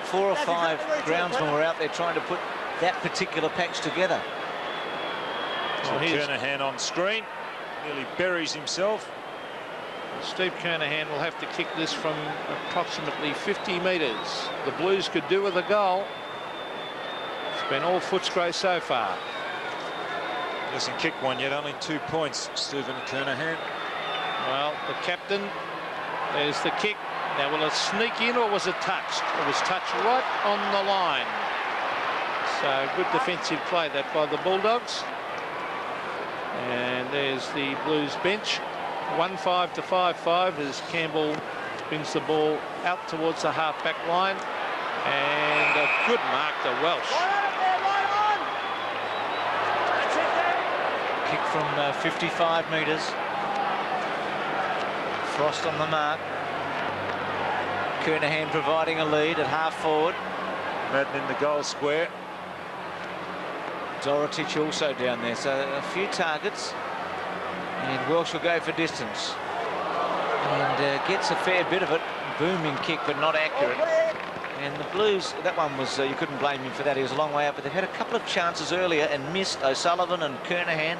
4 or 5 groundsmen were out there trying to put that particular patch together. So Kernahan on screen, nearly buries himself. Steve Kernahan will have to kick this from approximately 50 metres. The Blues could do with a goal. It's been all Footscray so far. Doesn't kick one yet, only 2 points, Stephen Kernahan. Well, the captain, there's the kick. Now, will it sneak in or was it touched? It was touched right on the line. So, good defensive play that by the Bulldogs. And there's the Blues bench. 1-5 to 5-5 as Campbell brings the ball out towards the half-back line. And a good mark to Welsh. Kick from 55 metres. Frost on the mark. Kernahan providing a lead at half forward. Madden in the goal square. Dorotich also down there, so a few targets. And Welsh will go for distance. And gets a fair bit of it. booming kick, but not accurate. And the Blues, that one was, you couldn't blame him for that. He was a long way up, but they've had a couple of chances earlier and missed, O'Sullivan and Kernahan.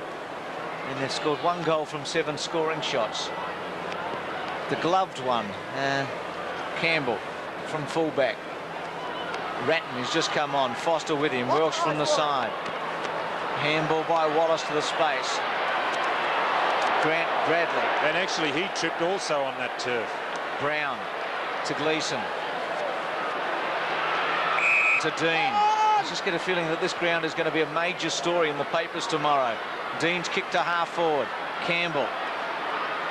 And they've scored 1 goal from 7 scoring shots. The gloved one, Campbell from fullback. Ratton has just come on. Foster with him. Welsh from the side. Handball by Wallace to the space. Grant Bradley. And actually he tripped also on that turf. Brown to Gleeson. To Dean. I just get a feeling that this ground is going to be a major story in the papers tomorrow. Dean's kick to half forward. Campbell.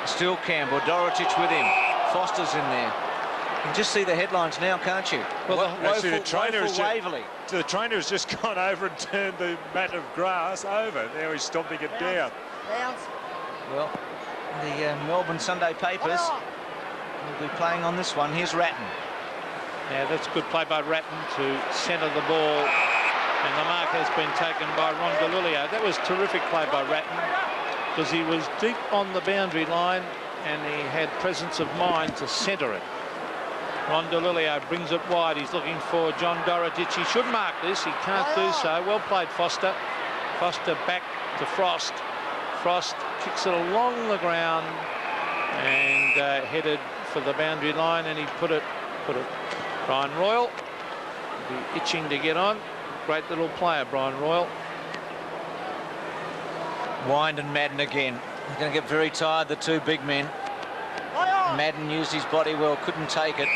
Still Campbell. Dorotic with him. Foster's in there. You can just see the headlines now, can't you? Well, actually, the trainer has just gone over and turned the mat of grass over. Now he's stomping it down. Well, the Melbourne Sunday papers will be playing on this one. Here's Ratton. Yeah, that's good play by Ratton to centre the ball. And the mark has been taken by Ron DeLilio. That was terrific play by Ratton because he was deep on the boundary line and he had presence of mind to centre it. Ron DeLilio brings it wide. He's looking for John Dorotic. He should mark this. He can't do so. Well played, Foster. Foster back to Frost. Frost kicks it along the ground and headed for the boundary line, and he put it. Brian Royal will be itching to get on. Great little player, Brian Royal. Wind and Madden again. He's going to get very tired, the two big men. Madden used his body well, couldn't take it.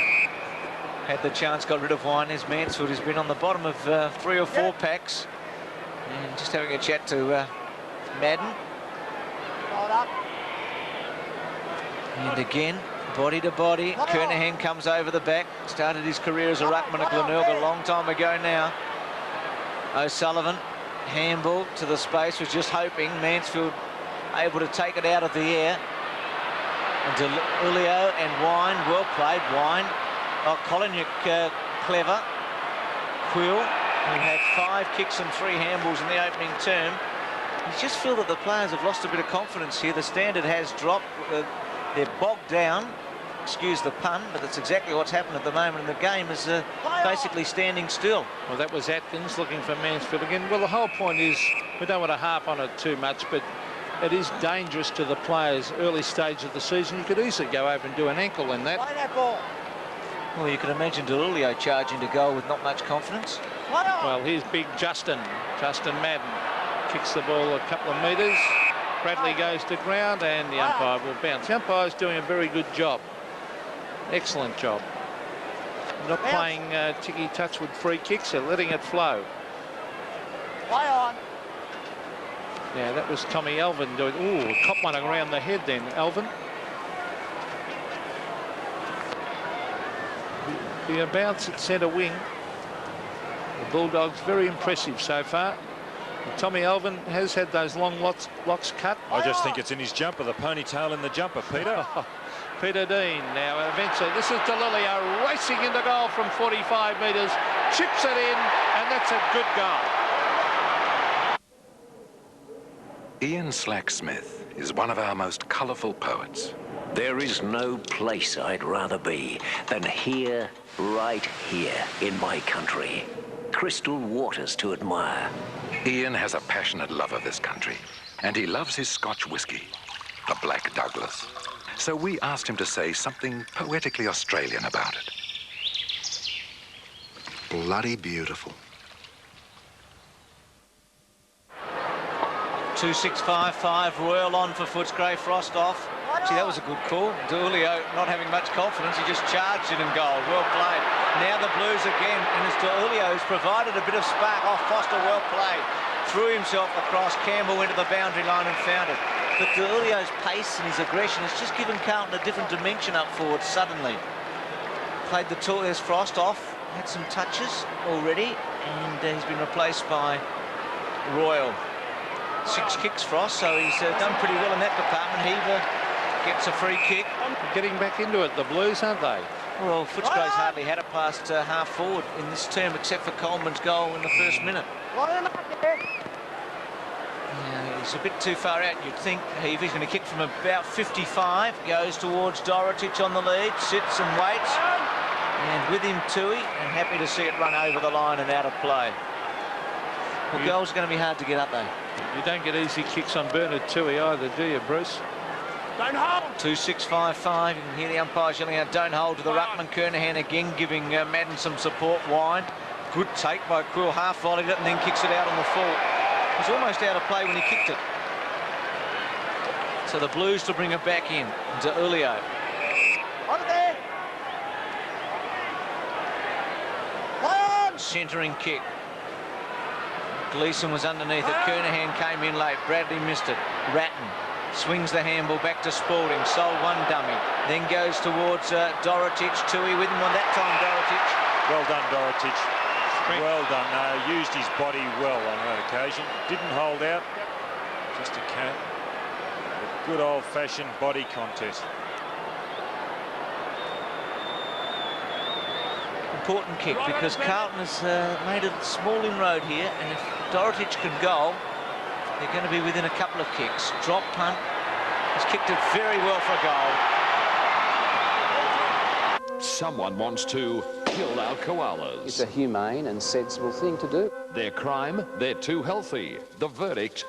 Had the chance, got rid of Wine. As Mansfield has been on the bottom of 3 or 4 packs. And just having a chat to Madden. And again, body to body. Kernahan comes over the back. Started his career as a ruckman at Glenelg a long time ago now. O'Sullivan, handball to the space, was just hoping. Mansfield able to take it out of the air. And DeLilio and Wine, well played, Wine. Oh, Colinic clever. Quill, who had 5 kicks and 3 handballs in the opening term. You just feel that the players have lost a bit of confidence here. The standard has dropped. They're bogged down. Excuse the pun, but that's exactly what's happened at the moment, and the game is basically standing still. Well, that was Atkins looking for Mansfield again. Well, the whole point is we don't want to harp on it too much, but it is dangerous to the players early stage of the season. You could easily go over and do an ankle in that. Well, you can imagine DeLilio charging to goal with not much confidence. Well, here's big Justin Madden. Kicks the ball a couple of metres. Bradley goes to ground and the umpire will bounce. The umpire's doing a very good job. Excellent job. Not playing ticky-touch with free kicks. They're letting it flow. Play on. Yeah, that was Tommy Elvin doing. Ooh, cop one around the head then, Elvin. The bounce at centre wing. The Bulldogs very impressive so far. Tommy Elvin has had those long locks cut. I just think it's in his jumper, the ponytail in the jumper, Peter. Peter Dean now eventually. This is DeLilio racing into goal from 45 metres. Chips it in, and that's a good goal. Ian Slack-Smith is one of our most colourful poets. There is no place I'd rather be than here, right here in my country. Crystal waters to admire. Ian has a passionate love of this country, and he loves his Scotch whisky, the Black Douglas. So we asked him to say something poetically Australian about it. Bloody beautiful. 2-6-5-5, Royal on for Footscray, Frost off. Gee, that was a good call. DeLilio not having much confidence. He just charged it in goal. Well played. Now the Blues again, and it's DeLilio who's provided a bit of spark. Oh, Foster well played. Threw himself across. Campbell into the boundary line and found it. But DeLilio's pace and his aggression has just given Carlton a different dimension up forward suddenly. Played the tour. There's Frost off. Had some touches already, and he's been replaced by Royal. 6 kicks, Frost, so he's done pretty well in that department. Heaver gets a free kick. Getting back into it, the Blues, aren't they? Well, Footscray's hardly had it past half forward in this term, except for Coleman's goal in the first minute. Yeah, He's a bit too far out, you'd think. He's going to kick from about 55. Goes towards Dorotich on the lead. Sits and waits. And with him, Tui. And happy to see it run over the line and out of play. Well, goals are going to be hard to get up, though. You don't get easy kicks on Bernard Tui either, do you, Bruce? Don't hold. 2-6-5-5. You can hear the umpires yelling out, don't hold to the ruckman. Kernahan again giving Madden some support. Wine. Good take by Quill. Half volleyed it and then kicks it out on the full. It was almost out of play when he kicked it. So the Blues to bring it back in to Ulio. On there. Centering kick. Gleeson was underneath it. Kernahan came in late. Bradley missed it. Ratton swings the handball back to Spalding. Sold one dummy. Then goes towards Dorotich. Tui with him on that time, Dorotich. Well done, Dorotich. Well done. Used his body well on that occasion. Didn't hold out. Just a good old-fashioned body contest. Important kick because Carlton has made a small inroad here, and if Dorotich can goal, they're going to be within a couple of kicks. Drop punt. He's kicked it very well for goal. Someone wants to kill our koalas. It's a humane and sensible thing to do. Their crime, they're too healthy. The verdict,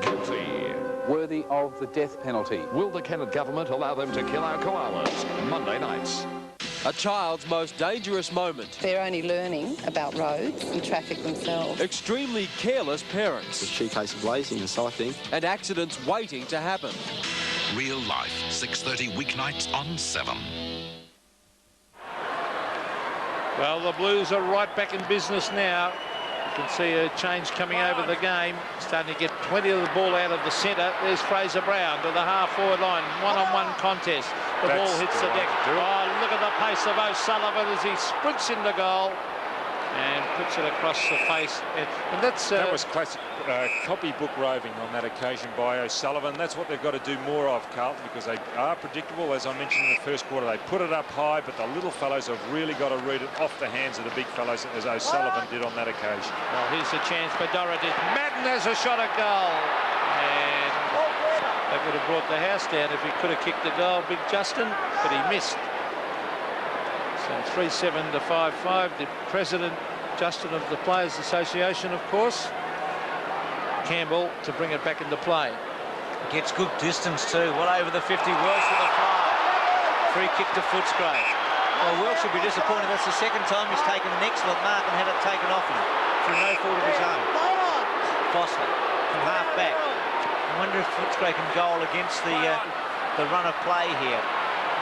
guilty. Worthy of the death penalty. Will the Kennett government allow them to kill our koalas? Monday nights. A child's most dangerous moment. They're only learning about roads and traffic themselves. Extremely careless parents. The showcase of laziness, I think. And accidents waiting to happen. Real Life, 6:30 weeknights on 7. Well, the Blues are right back in business now. You can see a change coming over the game. Starting to get plenty of the ball out of the centre. There's Fraser Brown to the half-forward line. One-on-one contest. The ball hits the deck. Oh, look at the pace of O'Sullivan as he sprints into goal and puts it across the face. And that's that was classic copybook roving on that occasion by O'Sullivan. That's what they've got to do more of, Carlton, because they are predictable. As I mentioned in the first quarter, they put it up high, but the little fellows have really got to read it off the hands of the big fellows, as O'Sullivan did on that occasion. Well, here's a chance for Dorotich. Madden has a shot at goal. And that would have brought the house down if he could have kicked the goal, Big Justin, but he missed. So 3-7 to 5-5. The president, Justin, of the Players Association, of course, Campbell, to bring it back into play. Gets good distance too. Well over the 50. Welsh with a fly. Free kick to Footscray. Well, Welsh should be disappointed. That's the second time he's taken an excellent mark and had it taken off him through no fault of his own. Foster from half back. I wonder if Footscray can goal against the run of play here.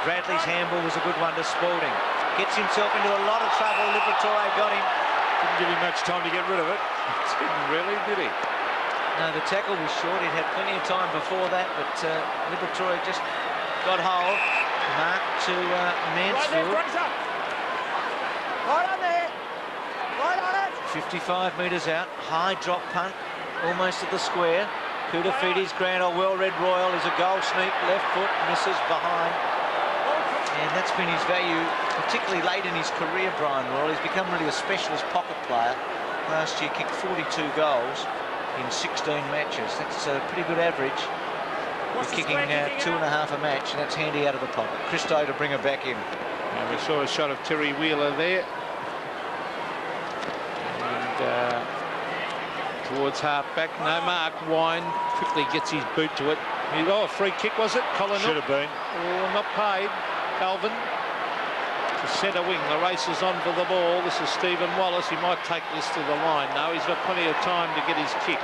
Bradley's handball was a good one to Spalding. Gets himself into a lot of trouble. Liberatore got him. Didn't give him much time to get rid of it. Didn't really, did he? No, the tackle was short. He'd had plenty of time before that, but Liberatore just got hold. Mark to Mansfield. Right on there. Right on it. 55 metres out. High drop punt. Almost at the square. Kudafiti's Grand Old Well-Red Royal is a goal sneak. Left foot misses behind. And that's been his value, particularly late in his career, Brian Royal. He's become really a specialist pocket player. Last year kicked 42 goals in 16 matches. That's a pretty good average. We're kicking 2.5 a match, and that's handy out of the pocket. Christo to bring her back in. And we saw a shot of Terry Wheeler there. And towards half-back. No mark. Wine quickly gets his boot to it. Oh, a free kick, was it? Colin should have been. Oh, not paid. Calvin to centre wing. The race is on for the ball. This is Stephen Wallace. He might take this to the line. No, he's got plenty of time to get his kick.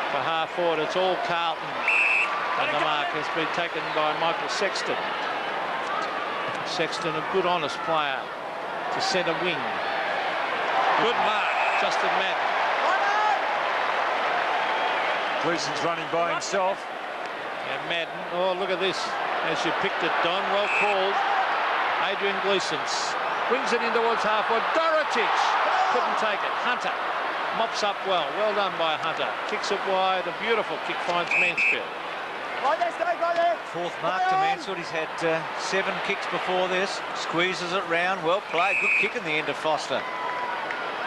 For half-forward, it's all Carlton. And the mark has been taken by Michael Sexton. Sexton, a good, honest player to centre wing. Good mark, Justin Madden. Gleeson's running by himself. And Madden, oh, look at this. As you picked it, Don, well called. Adrian Gleeson brings it in towards half-forward. Dorotich couldn't take it. Hunter mops up well. Well done by Hunter. Kicks it wide. A beautiful kick finds Mansfield. Right there, Steve, right there. Fourth mark to Mansfield. He's had 7 kicks before this. Squeezes it round. Well played. Good kick in the end of Foster.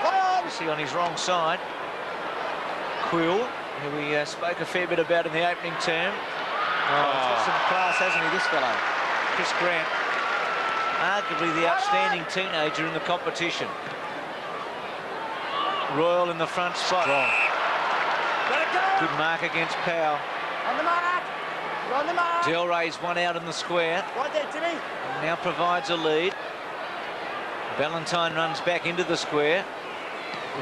Obviously on his wrong side. Quill who we spoke a fair bit about in the opening term. He's got some class, hasn't he, this fellow? Chris Grant. Arguably the outstanding teenager in the competition. Royal in the front spot. Strong. Good mark against Powell. On the mark. On the mark. Del Rey's one out in the square. Right there, Timmy. And now provides a lead. Ballantyne runs back into the square.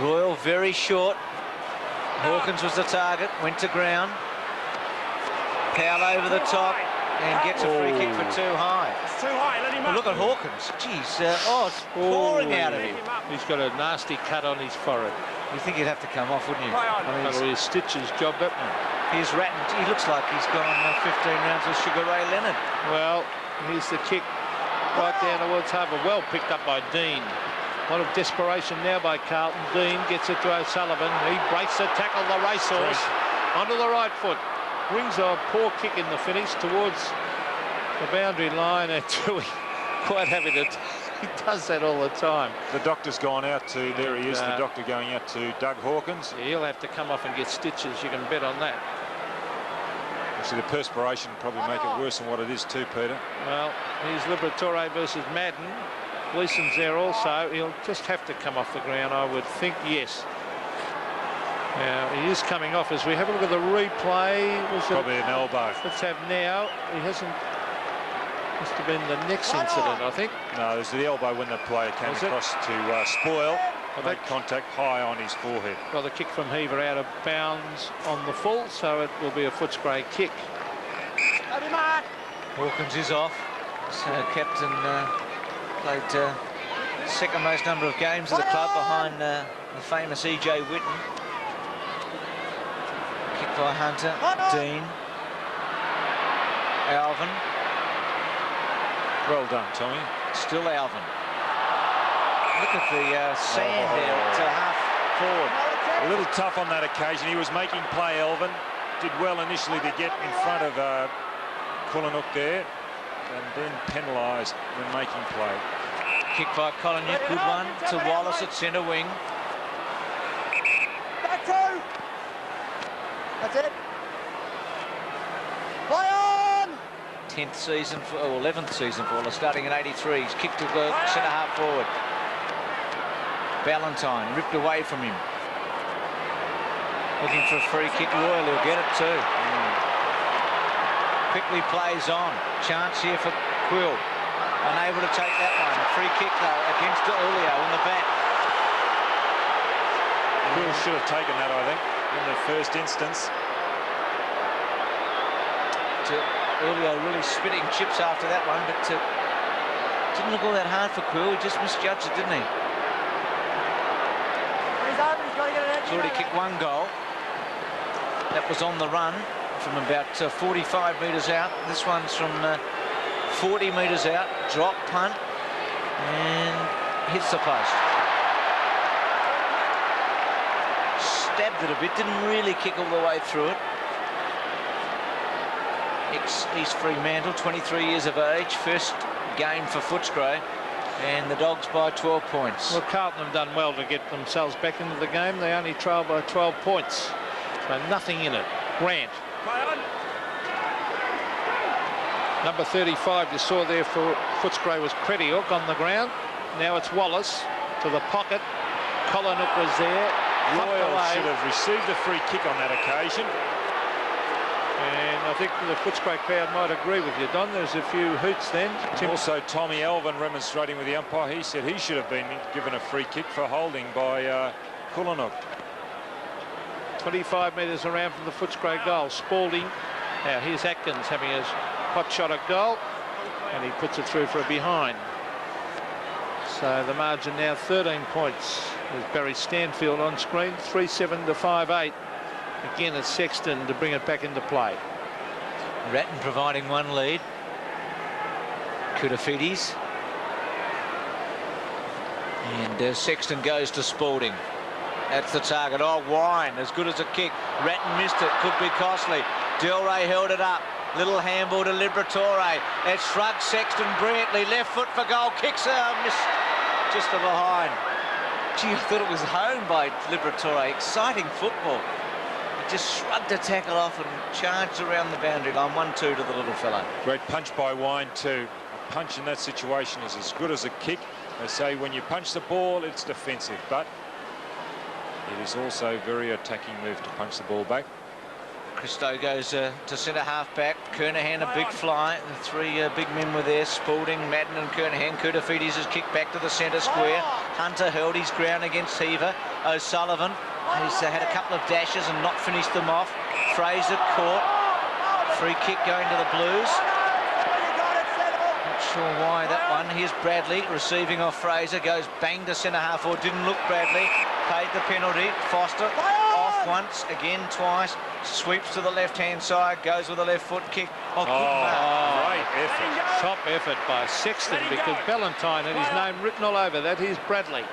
Royal very short. Hawkins was the target, went to ground. Powell over the top and gets a free kick for too high. It's too high, let him up. Look at Hawkins. Jeez, it's pouring out of him. He's got a nasty cut on his forehead. You think he'd have to come off, wouldn't you? I mean, that'll be a Stitch's job, that one. Here's Ratton. He looks like he's gone 15 rounds with Sugar Ray Leonard. Well, here's the kick right down towards Harbour. Well picked up by Dean. A lot of desperation now by Carlton. Dean gets it to O'Sullivan. He breaks the tackle, the racehorse, onto the right foot. Brings a poor kick in the finish towards the boundary line. And Tui quite happy to... He does that all the time. The doctor's gone out to... There he is, the doctor going out to Doug Hawkins. Yeah, he'll have to come off and get stitches. You can bet on that. Actually, the perspiration probably make it worse than what it is too, Peter. Well, here's Liberatore versus Madden. Gleason's there also. He'll just have to come off the ground, I would think. Yes. Now, he is coming off as we have a look at the replay. Probably an elbow. Let's have now. He hasn't... Must have been the next incident, I think. No, there's the elbow when the player came across to Spoil. Made contact high on his forehead. Well, the kick from Heaver out of bounds on the full, so it will be a Footscray kick. Hawkins is off. So captain played second most number of games at the club behind the famous E.J. Whitten. Kick by Hunter. Dean. Alvin. Well done, Tommy. Still Alvin. Look at the sand there at half forward. A little tough on that occasion. He was making play, Alvin. Did well initially to get in front of Kulinook there, and then penalised when making play. Kick by Collinette, good one to Wallace at centre wing. Back two. That's it. Play on. 10th season for, or 11th season for Wallace, starting in '83. He's kicked to the centre half forward. Ballantyne ripped away from him. Looking for a free kick. Royal, he'll get it too. Quickly plays on. Chance here for Quill. Unable to take that one. Free kick though against Julio in the back. Quill should have taken that, I think, in the first instance. Julio really spitting chips after that one, but didn't look all that hard for Quill. He just misjudged it, didn't he? He's already kicked one goal. That was on the run from about 45 metres out. This one's from 40 metres out. Drop punt and hits the post. Stabbed it a bit, didn't really kick all the way through it. East Fremantle, 23 years of age, first game for Footscray, and the Dogs by 12 points. Well, Carlton have done well to get themselves back into the game. They only trail by 12 points, so nothing in it. Grant. Number 35 you saw there for Footscray was Credihook on the ground. Now it's Wallace to the pocket. Colinook was there. Royal should have received a free kick on that occasion. And I think the Footscray crowd might agree with you, Don. There's a few hoots then. Also, Tommy Alvin remonstrating with the umpire. He said he should have been given a free kick for holding by Kulinook. 25 metres around from the Footscray goal. Spalding. Now here's Atkins having his hot shot at goal, and he puts it through for a behind. So the margin now 13 points. There's Barry Stanfield on screen, 3-7 to 5-8. Again, it's Sexton to bring it back into play. Ratton providing one lead. Koutafidis. And Sexton goes to Spalding. That's the target. Oh, Wine, as good as a kick. Ratton missed it. Could be costly. Del Rey held it up. Little handball to Liberatore. It's shrugged Sexton brilliantly. Left foot for goal. Kicks out. Missed just to behind. Gee, I thought it was home by Liberatore. Exciting football. just shrugged the tackle off and charged around the boundary line. 1-2 to the little fellow. Great punch by Wine too. A punch in that situation is as good as a kick. They say when you punch the ball, it's defensive, but it is also a very attacking move to punch the ball back. Christo goes to centre half back. Kernahan a big fly. The three big men were there. Spalding, Madden and Kernahan. Koutafidis has kicked back to the centre square. Hunter held his ground against Heaver. O'Sullivan has had a couple of dashes and not finished them off. Fraser caught. Free kick going to the Blues. Not sure why that one. Here's Bradley receiving off Fraser. Goes bang to centre half forward. Didn't look Bradley. Paid the penalty. Foster off once, again twice. Sweeps to the left-hand side. Goes with a left foot kick. Great effort. Top effort by Sexton, because Ballantyne had his name written all over that. Here's Bradley.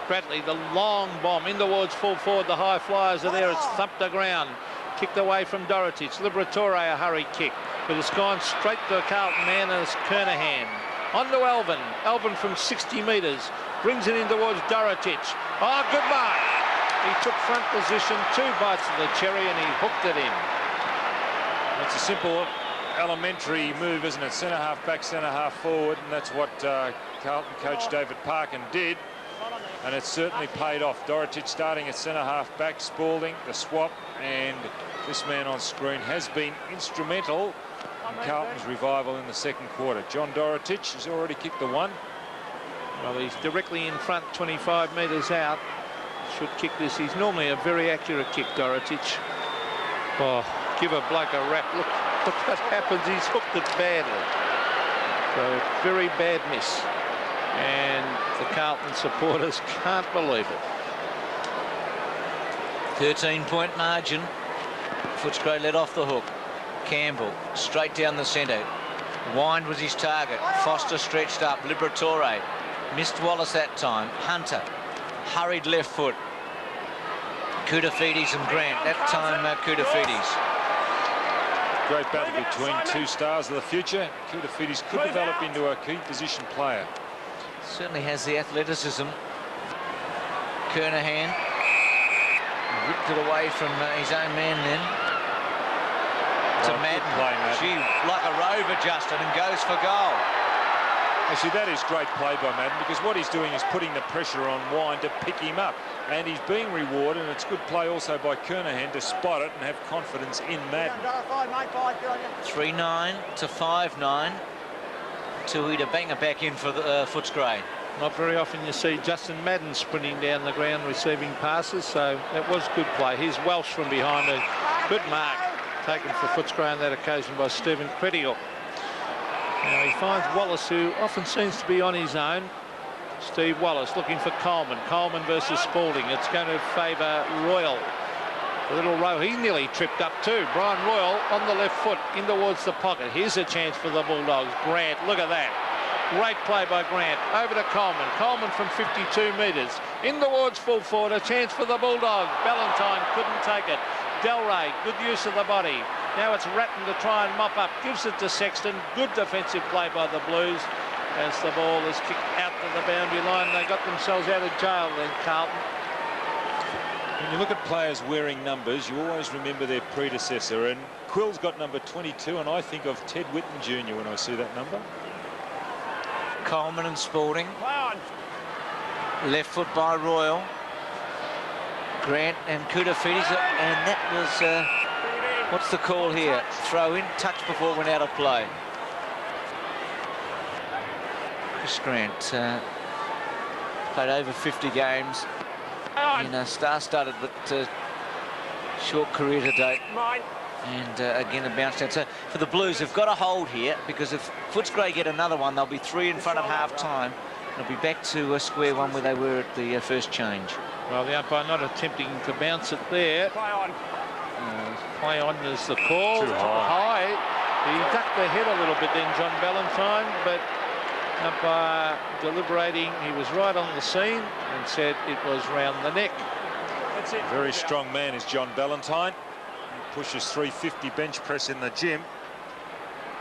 Bradley, the long bomb in towards full forward. The high flyers are there. It's thumped the ground. Kicked away from Dorotic. Liberatore, a hurry kick. But it's gone straight to a Carlton man, and it's Kernahan. On to Alvin. Alvin from 60 metres. Brings it in towards Dorotic. Oh, good mark. He took front position, 2 bites of the cherry, and he hooked it in. It's a simple, elementary move, isn't it? Centre half back, centre half forward, and that's what Carlton coach David Parkin did. And it certainly paid off. Dorotic starting at centre half back, Spalding, the swap, and this man on screen has been instrumental in Carlton's revival in the second quarter. John Dorotic has already kicked the one. Well, he's directly in front, 25 metres out. Should kick this. He's normally a very accurate kick, Dorotic. Oh, give a bloke a rap. Look what happens. He's hooked it badly. So, very bad miss. And the Carlton supporters can't believe it. 13-point margin. Footscray let off the hook. Campbell straight down the centre. Wind was his target. Foster stretched up. Liberatore missed Wallace that time. Hunter hurried left foot. Koutafidis and Grant. That time Koutafidis. Great battle between two stars of the future. Koutafidis could develop into a key position player. Certainly has the athleticism. Kernahan ripped it away from his own man then. To Madden. Gee, like a rover, Justin, and goes for goal. Actually, that is great play by Madden, because what he's doing is putting the pressure on Wine to pick him up, and he's being rewarded, and it's good play also by Kernahan to spot it and have confidence in Madden. 3-9 to 5-9. Tui to bang it back in for the Footscray. Not very often you see Justin Madden sprinting down the ground receiving passes, so that was good play. Here's Welsh from behind. A good mark taken for Footscray on that occasion by Stephen Credial. Now he finds Wallace, who often seems to be on his own. Steve Wallace looking for Coleman. Coleman versus Spalding. It's going to favour Royal. The little row, he nearly tripped up too. Brian Royal on the left foot in towards the pocket. Here's a chance for the Bulldogs. Grant, look at that. Great play by Grant. Over to Coleman. Coleman from 52 metres. In towards full forward. A chance for the Bulldogs. Ballantyne couldn't take it. Delray, good use of the body. Now it's Ratton to try and mop up. Gives it to Sexton. Good defensive play by the Blues as the ball is kicked out to the boundary line. They got themselves out of jail then, Carlton. When you look at players wearing numbers, you always remember their predecessor, and Quill's got number 22, and I think of Ted Whitten Jr. when I see that number. Coleman and Spalding. Left foot by Royal. Grant and Koutafidis, and that was what's the call here? Throw in, touch before it went out of play. Chris Grant played over 50 games in a star-studded but short career to date. And again a bounce down. So for the Blues, they've got a hold here, because if Footscray get another one, they'll be 3 in front of half-time. They'll be back to square one where they were at the first change. Well, the umpire not attempting to bounce it there. Play on is the call. Too high. He ducked the head a little bit then, John Ballantyne, but umpire deliberating. He was right on the scene and said it was round the neck. That's it. Very strong man is John Ballantyne. He pushes 350 bench press in the gym.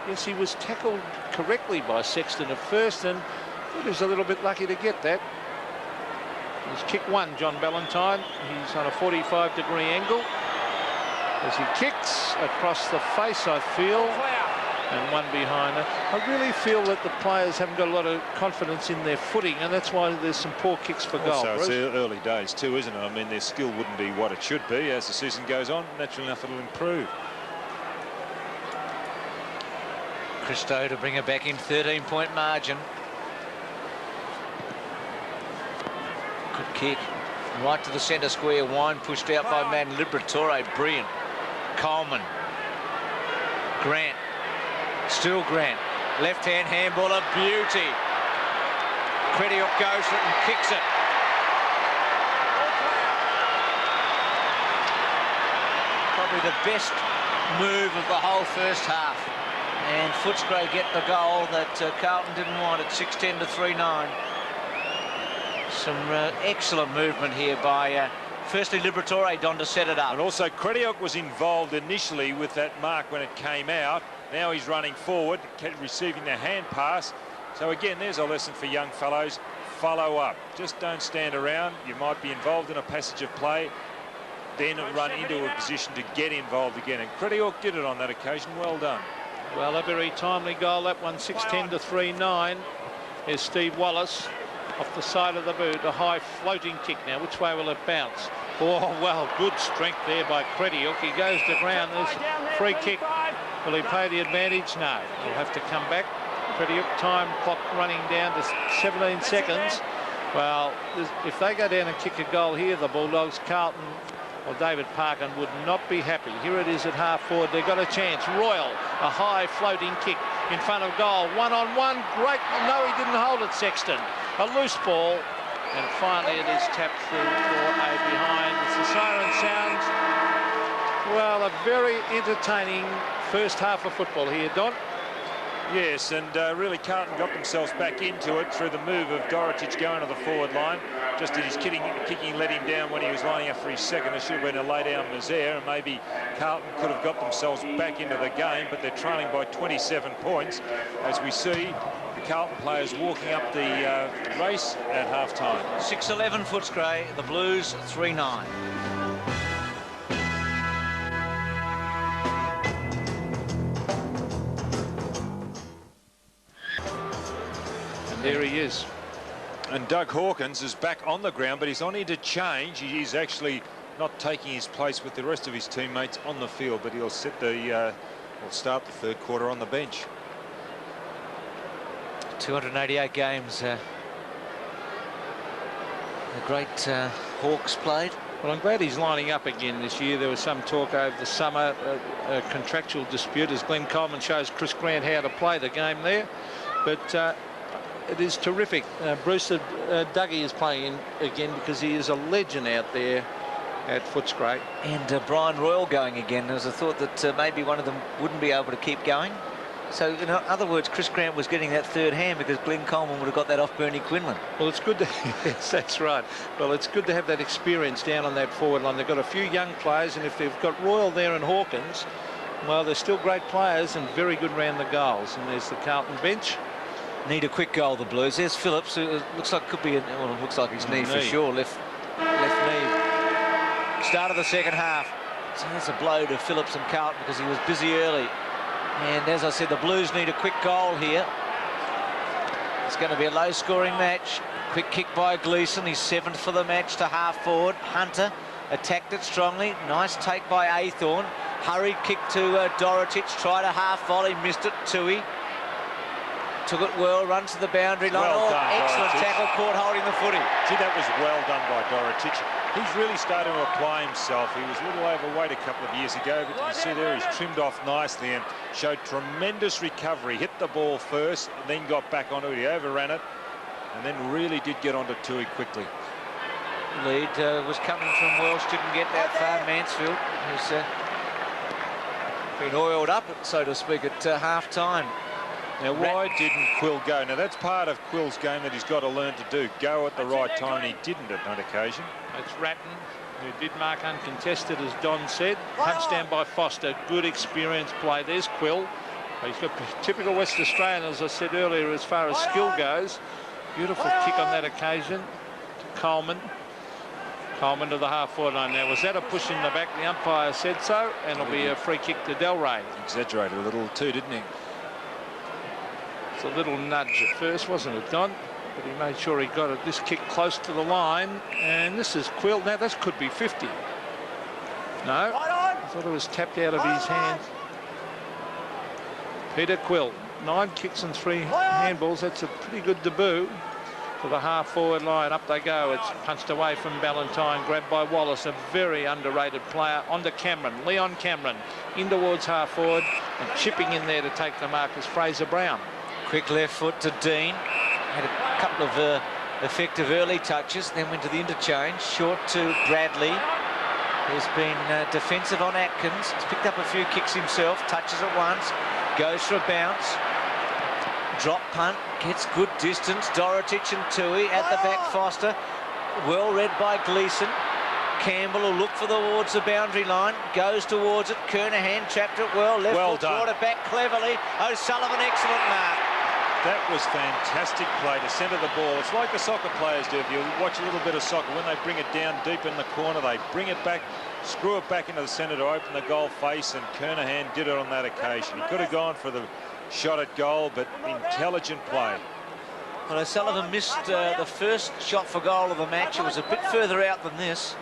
Yes, he was tackled correctly by Sexton at first, and he was a little bit lucky to get that. He's kick one, John Ballantyne. He's on a 45-degree angle. as he kicks across the face, I feel, and one behind her. I really feel that the players haven't got a lot of confidence in their footing, and that's why there's some poor kicks for goal. So it's early days too, isn't it? I mean, their skill wouldn't be what it should be. As the season goes on, naturally enough, it'll improve. Christo to bring her back in, 13-point margin. Good kick. Right to the centre square. Wine pushed out by Man Liberatore. Brilliant. Coleman. Grant. Still Grant. Left-hand handball, a beauty. Crediuk goes for it and kicks it. Probably the best move of the whole first half. And Footscray get the goal that Carlton didn't want at 6-10 to 3-9. Some excellent movement here by, firstly, Liberatore, Don, to set it up. And also, Crediuk was involved initially with that mark when it came out. Now he's running forward, receiving the hand pass. So again, there's a lesson for young fellows. Follow up. Just don't stand around. You might be involved in a passage of play, then run into a position to get involved again. And Crediuk did it on that occasion. Well done. Well, a very timely goal, that one, 6-10 to 3-9. Here's Steve Wallace off the side of the boot, a high floating kick now. Which way will it bounce? Oh, well, good strength there by Crediuk. He goes to ground. There's free kick. Will he pay the advantage? No. He'll have to come back. Crediuk, time clock running down to 17 seconds. Well, if they go down and kick a goal here, the Bulldogs, Carlton or David Parkin would not be happy. Here it is at half forward. They've got a chance. Royal, a high floating kick in front of goal. One-on-one. Great. No, he didn't hold it, Sexton. A loose ball. And finally it is tapped through for a behind. As the siren sounds. Well, a very entertaining first half of football here, Don. Yes, and really Carlton got themselves back into it through the move of Dorotic going to the forward line. Just as his kicking let him down when he was lining up for his second. It should have been a lay-down Mazaire, and maybe Carlton could have got themselves back into the game, but they're trailing by 27 points, as we see the Carlton players walking up the race at half-time. 6-11 Footscray, the Blues 3-9. There he is. And Doug Hawkins is back on the ground, but he's on interchange. He's actually not taking his place with the rest of his teammates on the field, but he'll set the will start the third quarter on the bench. 288 games. The great Hawks played. Well, I'm glad he's lining up again this year. There was some talk over the summer, a contractual dispute, as Glenn Coleman shows Chris Grant how to play the game there. But it is terrific. Brewster Dougie is playing again because he is a legend out there at Footscray. And Brian Royal going again. There was a thought that maybe one of them wouldn't be able to keep going. So, in other words, Chris Grant was getting that third hand because Glenn Coleman would have got that off Bernie Quinlan. Well, it's good to... yes, that's right. Well, it's good to have that experience down on that forward line. They've got a few young players, and if they've got Royal there and Hawkins, well, they're still great players and very good round the goals. And there's the Carlton bench. Need a quick goal, the Blues. There's Phillips, who looks like could be, well, it looks like his knee for sure. Left knee. Start of the second half. So that's a blow to Phillips and Carlton because he was busy early. And as I said, the Blues need a quick goal here. It's going to be a low-scoring match. Quick kick by Gleeson. He's 7th for the match to half forward. Hunter attacked it strongly. Nice take by Aythorne. Hurried kick to Dorotic. Tried a half volley, missed it. Tui took it well, runs to the boundary line. Well done, excellent Dorotic. tackle, caught holding the footy. See, that was well done by Dorotic. He's really starting to apply himself. He was a little overweight a couple of years ago, but you can see there he's trimmed off nicely and showed tremendous recovery. Hit the ball first and then got back onto it. He overran it and then really did get onto Tui quickly. Lead was coming from Welsh, didn't get that far. Mansfield has been oiled up, so to speak, at half-time. Now, why didn't Quill go? Now, that's part of Quill's game that he's got to learn to do. Go at the right time, and he didn't at that occasion. It's Ratton, who did mark uncontested, as Don said. Punched down by Foster. Good experience play. There's Quill. He's got typical West Australian, as I said earlier, as far as skill goes. Beautiful kick on that occasion to Coleman. Coleman to the half-forward line. Now, was that a push in the back? The umpire said so, and it'll be a free kick to Delray. Exaggerated a little too, didn't he? It's a little nudge at first, wasn't it, Don? But he made sure he got this kick close to the line. And this is Quill. Now, this could be 50. No, I thought it was tapped out of his hands. Peter Quill, 9 kicks and 3 handballs. That's a pretty good debut. To the half-forward line, up they go. It's punched away from Ballantyne, grabbed by Wallace, a very underrated player. On to Cameron, Leon Cameron, in towards half-forward, and chipping in there to take the mark is Fraser Brown. Quick left foot to Dean. Had a couple of effective early touches, then went to the interchange. Short to Bradley, who's been defensive on Atkins. He's picked up a few kicks himself, touches it once, goes for a bounce. Drop punt, gets good distance. Dorotich and Tui at the back. Foster, well read by Gleeson. Campbell will look towards the boundary line, goes towards it. Kernahan trapped it well. Left foot, brought it back cleverly. O'Sullivan, excellent mark. That was fantastic play to centre the ball. It's like the soccer players do. If you watch a little bit of soccer, when they bring it down deep in the corner, they bring it back, screw it back into the centre to open the goal face, and Kernahan did it on that occasion. He could have gone for the shot at goal, but intelligent play. Well, O'Sullivan missed the first shot for goal of the match. It was a bit further out than this.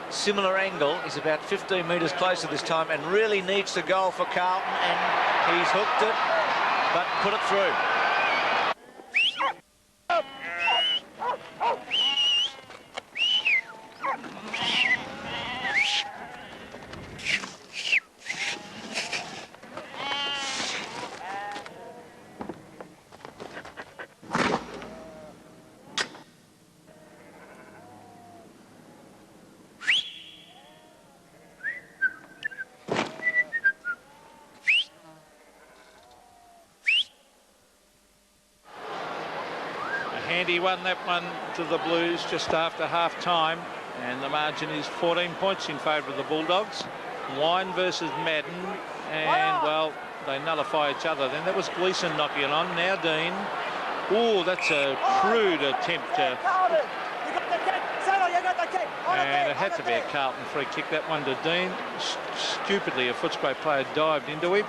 Similar angle. He's about 15 metres closer this time and really needs to goal for Carlton, and he's hooked it, but put it through. He won that one to the Blues just after half-time, and the margin is 14 points in favour of the Bulldogs. Wine versus Madden, and, well, they nullify each other. Then that was Gleeson knocking it on. Now Dean. Oh, that's a crude attempt. And it had to be a Carlton free kick, that one to Dean. Stupidly, a Footscray player dived into him.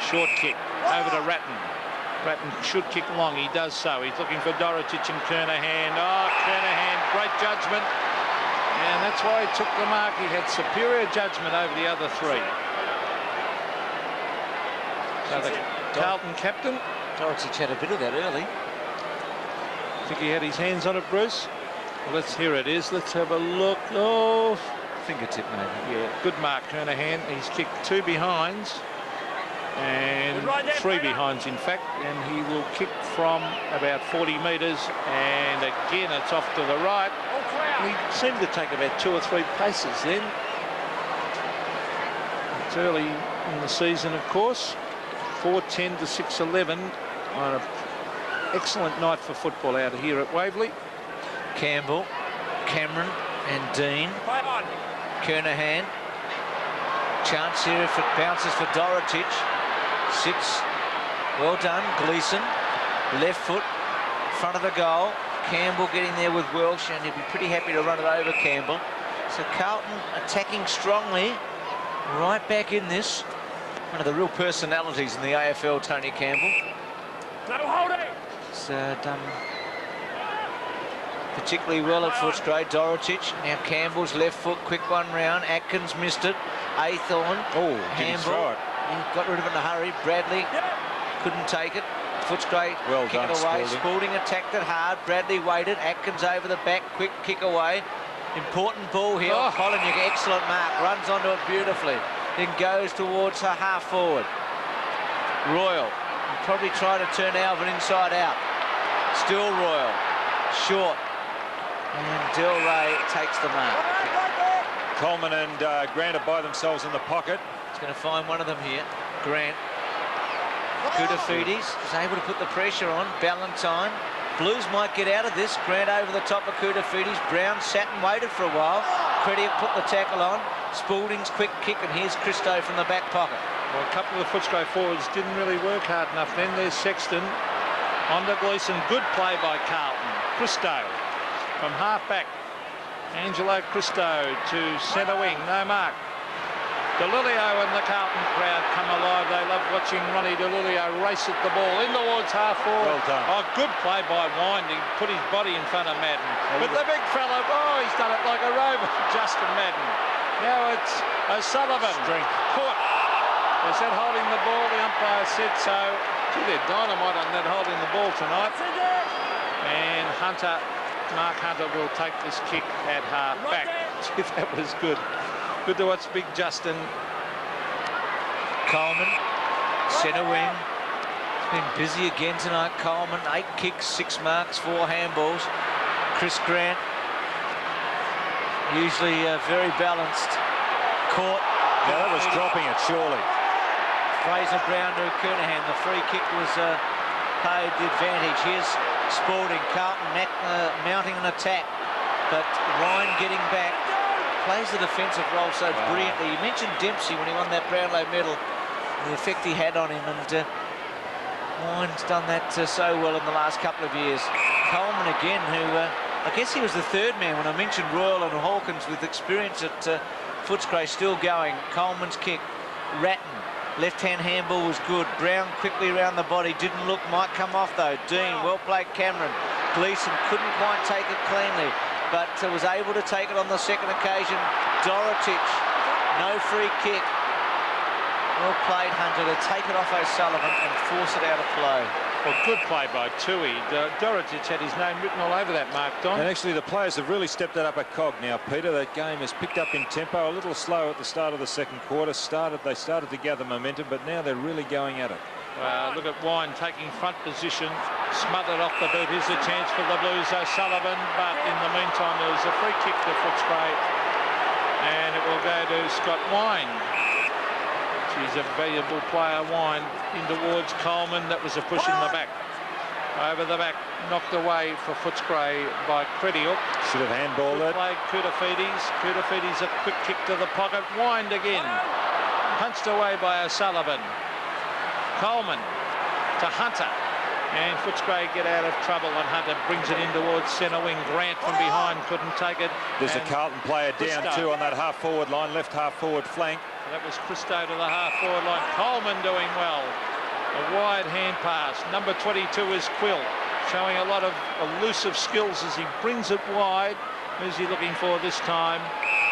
Short kick over to Ratton. Ratton should kick long. He does so. He's looking for Dorotich and Kernahan. Oh, Kernahan, great judgment. And that's why he took the mark. He had superior judgment over the other three. So the Carlton captain. Dorotich had a bit of that early. I think he had his hands on it, Bruce. Well, here it is. Let's have a look. Oh, fingertip maybe. Yeah, good mark, Kernahan. He's kicked 2 behinds. And 3 behinds, in fact, and he will kick from about 40 metres, and again it's off to the right. He seemed to take about 2 or 3 paces then. It's early in the season, of course. 4-10 to 6-11 on an excellent night for football out here at Waverley. Campbell, Cameron and Dean. Kernahan. Chance here if it bounces for Dorotich. Sits. Well done. Gleeson. Left foot. Front of the goal. Campbell getting there with Welsh, and he'll be pretty happy to run it over Campbell. So Carlton attacking strongly. Right back in this. One of the real personalities in the AFL, Tony Campbell. No holding. It's done particularly well at Footscray. Dorotich. Now Campbell's left foot. Quick one round. Atkins missed it. Aythorn. Oh, Campbell. He got rid of it in a hurry. Bradley couldn't take it. Footscray well kick done, it away. Spalding. Spalding attacked it hard. Bradley waited. Atkins over the back. Quick kick away. Important ball here. Oh. Hollinger, excellent mark. Runs onto it beautifully. Then goes towards her half forward. Royal. He'll probably try to turn Alvin inside out. Still Royal. Short. And Delray takes the mark. Coleman and Grant are by themselves in the pocket. He's going to find one of them here. Grant. Koutafidis is able to put the pressure on. Ballantyne. Blues might get out of this. Grant over the top of Koutafidis. Brown sat and waited for a while. Credier put the tackle on. Spalding's quick kick, and here's Christo from the back pocket. Well, a couple of Footscray forwards didn't really work hard enough then. There's Sexton. On to Gleeson. Good play by Carlton. Christo from half back. Angelo Cristo to centre wing, no mark. DeLilio and the Carlton crowd come alive. They love watching Ronnie DeLilio race at the ball in towards half forward. Well done. Oh, good play by Wind. He put his body in front of Madden. But the big fella, oh, he's done it like a rover, Justin Madden. Now it's O'Sullivan. Strength. Caught. Is that holding the ball? The umpire said so. Gee, they're dynamite on that holding the ball tonight. And Hunter, Mark Hunter will take this kick at half back. Gee, that was good. Good to watch big Justin. Coleman, centre wing. It's been busy again tonight, Coleman. 8 kicks, 6 marks, 4 handballs. Chris Grant, usually very balanced. Caught. Yeah, that was dropping it, surely. Fraser Brown to Kernahan. The free kick was paid the advantage. Here's Spalding. Carlton mounting an attack, but Ryan getting back. Plays the defensive role so brilliantly. You mentioned Dempsey when he won that Brownlow medal, the effect he had on him, and Wine's done that so well in the last couple of years. Coleman again, who I guess he was the third man when I mentioned Royal and Hawkins with experience at Footscray still going. Coleman's kick, Ratton. Left-hand handball was good. Brown quickly around the body, didn't look, might come off though. Dean, well played Cameron. Gleeson couldn't quite take it cleanly, but was able to take it on the second occasion. Dorotich, no free kick. Well played, Hunter, to take it off O'Sullivan and force it out of play. Well, good play by Tui. Dorotich had his name written all over that mark, Don. And actually, the players have really stepped it up a cog now, Peter. That game has picked up in tempo, a little slow at the start of the second quarter. They started to gather momentum, but now they're really going at it. Look at Wine taking front position, smothered off the boot. Here's a chance for the Blues, O'Sullivan, but in the meantime there's a free kick to Footscray, and it will go to Scott Wine. He's a valuable player, Wine, in towards Coleman. That was a push in the back. Over the back, knocked away for Footscray by Crediuk. Should have handballed it. Played Koutafidis. Koutafidis a quick kick to the pocket. Wind again. Punched away by O'Sullivan. Coleman to Hunter, and Footscray get out of trouble, and Hunter brings it in towards centre wing. Grant from behind couldn't take it. There's a Carlton player down too on that half forward line, left half forward flank. That was Christo to the half forward line. Coleman doing well. A wide hand pass. Number 22 is Quill, showing a lot of elusive skills as he brings it wide. Who's he looking for this time?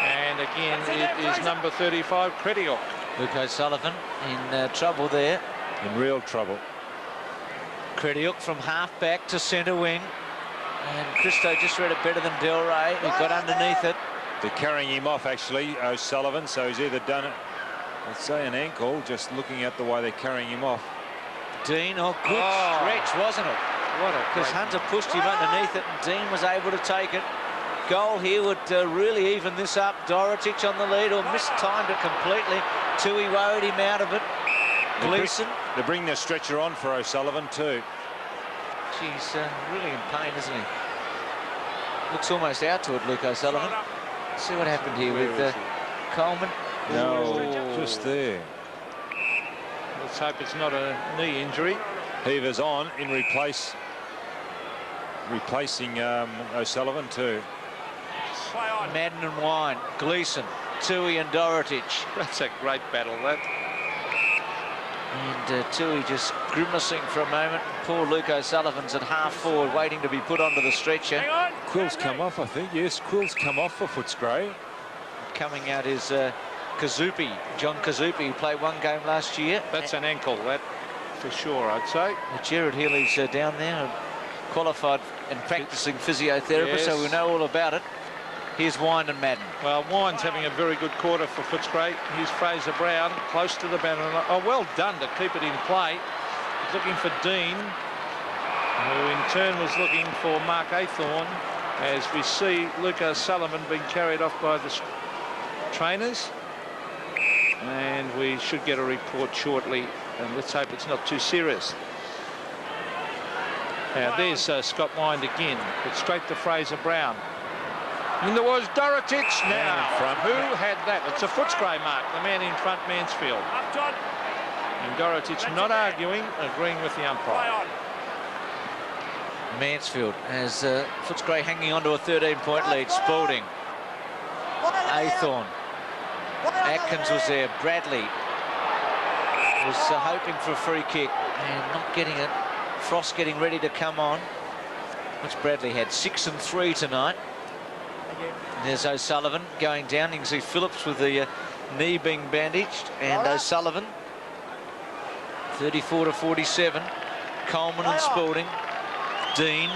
And again, it is number 35, Crediuk. Luke O'Sullivan in trouble there. In real trouble. Crediuk from half back to centre wing, and Christo just read it better than Del Rey, who got underneath it. They're carrying him off, actually, O'Sullivan, so he's either done it, let's say an ankle, just looking at the way they're carrying him off. Dean, good stretch, wasn't it? What a because Hunter pushed him underneath it, and Dean was able to take it. Goal here would really even this up. Dorotich on the lead, or mistimed it completely. Tui worried him out of it. Gleeson. They bring their stretcher on for O'Sullivan too. He's really in pain, isn't he? Looks almost out to it, Luke O'Sullivan. Let's see what happened here with Coleman. No, just there. Let's hope it's not a knee injury. Heavers on in replacing O'Sullivan too. Madden and Wine, Gleeson, Tui and Dorotich. That's a great battle, that. And Tui just grimacing for a moment. Poor Luke O'Sullivan's at half forward, waiting to be put onto the stretcher. Quill's come off, I think. Yes, Quill's come off for Footscray. Coming out is Kazupi, John Kazupi, who played one game last year. That's an ankle, that, for sure, I'd say. Jared Healy's down there, qualified and practicing physiotherapist, yes. So we know all about it. Here's Wine and Madden. Well, Wine's having a very good quarter for Footscray. Here's Fraser Brown, close to the banner. Oh, well done to keep it in play. He's looking for Dean, who in turn was looking for Mark Aythorne, as we see Luke O'Sullivan being carried off by the trainers. And we should get a report shortly, and let's hope it's not too serious. Now, there's Scott Wind again, but straight to Fraser Brown. And there was Dorotich now. Who had that? It's a Footscray mark, the man in front, Mansfield. And Dorotich not arguing, agreeing with the umpire. Mansfield has Footscray hanging on to a 13-point lead. Spalding Athorn. Atkins was there. Bradley was hoping for a free kick and not getting it. Frost getting ready to come on. Which Bradley had 6 and 3 tonight. And there's O'Sullivan going down. You can see Phillips with the knee being bandaged, and O'Sullivan 34 to 47. Coleman and Spalding. Dean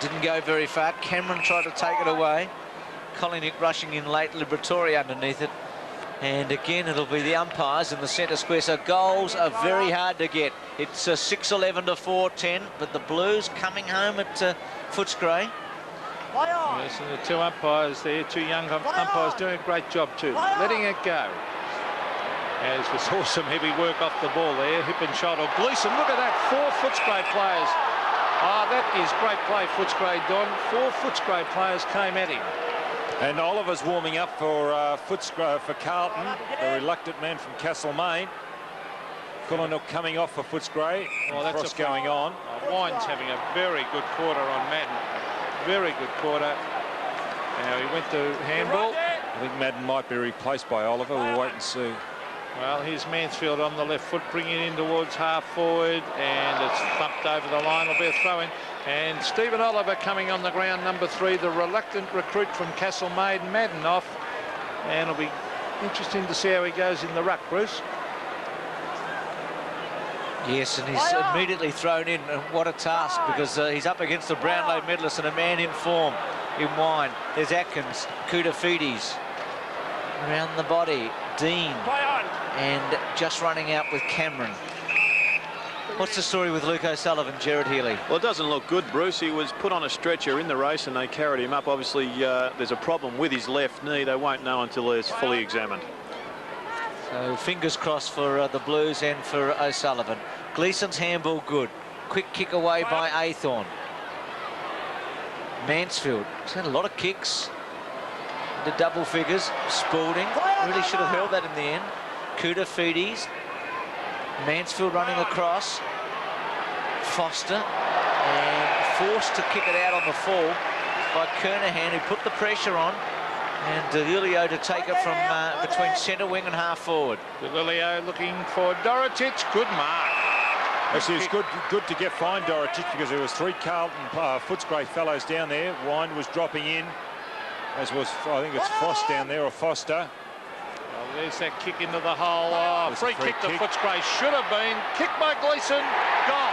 didn't go very far. Cameron tried to take it away. Colinick rushing in late. Liberatore underneath it. And again, it'll be the umpires in the centre square. So goals are very hard to get. It's 6-11 to 4-10, but the Blues coming home at Footscray. Yes, and the two umpires there, two young umpires doing a great job too, letting it go. As we saw some heavy work off the ball there, hip and shoulder. Gleeson, look at that, 4 Footscray players. Ah, that is great play, Footscray, Don. 4 Footscray players came at him. And Oliver's warming up for Footscray, for Carlton, the reluctant man from Castlemaine. Cullinell coming off for Footscray. Well, that's Frost going on. Wine's having a very good quarter on Madden. Very good quarter. Now he went to handball. I think Madden might be replaced by Oliver. We'll wait and see. Well, here's Mansfield on the left foot, bringing it in towards half forward, and it's thumped over the line. It'll be a throw in. And Stephen Oliver coming on the ground, number 3, the reluctant recruit from Castlemaine. Madden off, and it'll be interesting to see how he goes in the ruck, Bruce. Yes, and he's immediately thrown in. What a task, because he's up against the Brownlow medalist and a man in form in Wine. There's Atkins, Koutafidis around the body, Dean, and just running out with Cameron. What's the story with Luke O'Sullivan, Gerard Healy? Well, it doesn't look good, Bruce. He was put on a stretcher in the race and they carried him up. Obviously, there's a problem with his left knee. They won't know until it's fully examined. So fingers crossed for the Blues and for O'Sullivan. Gleeson's handball good. Quick kick away by Athorn. Mansfield. He's had a lot of kicks. The double figures. Spalding really should have held that in the end. Koutafidis. Mansfield running across. Foster. And forced to kick it out on the fall by Kernahan, who put the pressure on. And DeLilio to take it from between centre wing and half forward. DeLilio looking for Dorotic. Good mark. Actually, it's good to get fined Dorotic, because there was 3 Carlton Footscray fellows down there. Wine was dropping in, as was, I think it's Frost down there, or Foster. Well, there's that kick into the hole. Oh, free kick to Footscray. Should have been. Kick by Gleeson. Goal.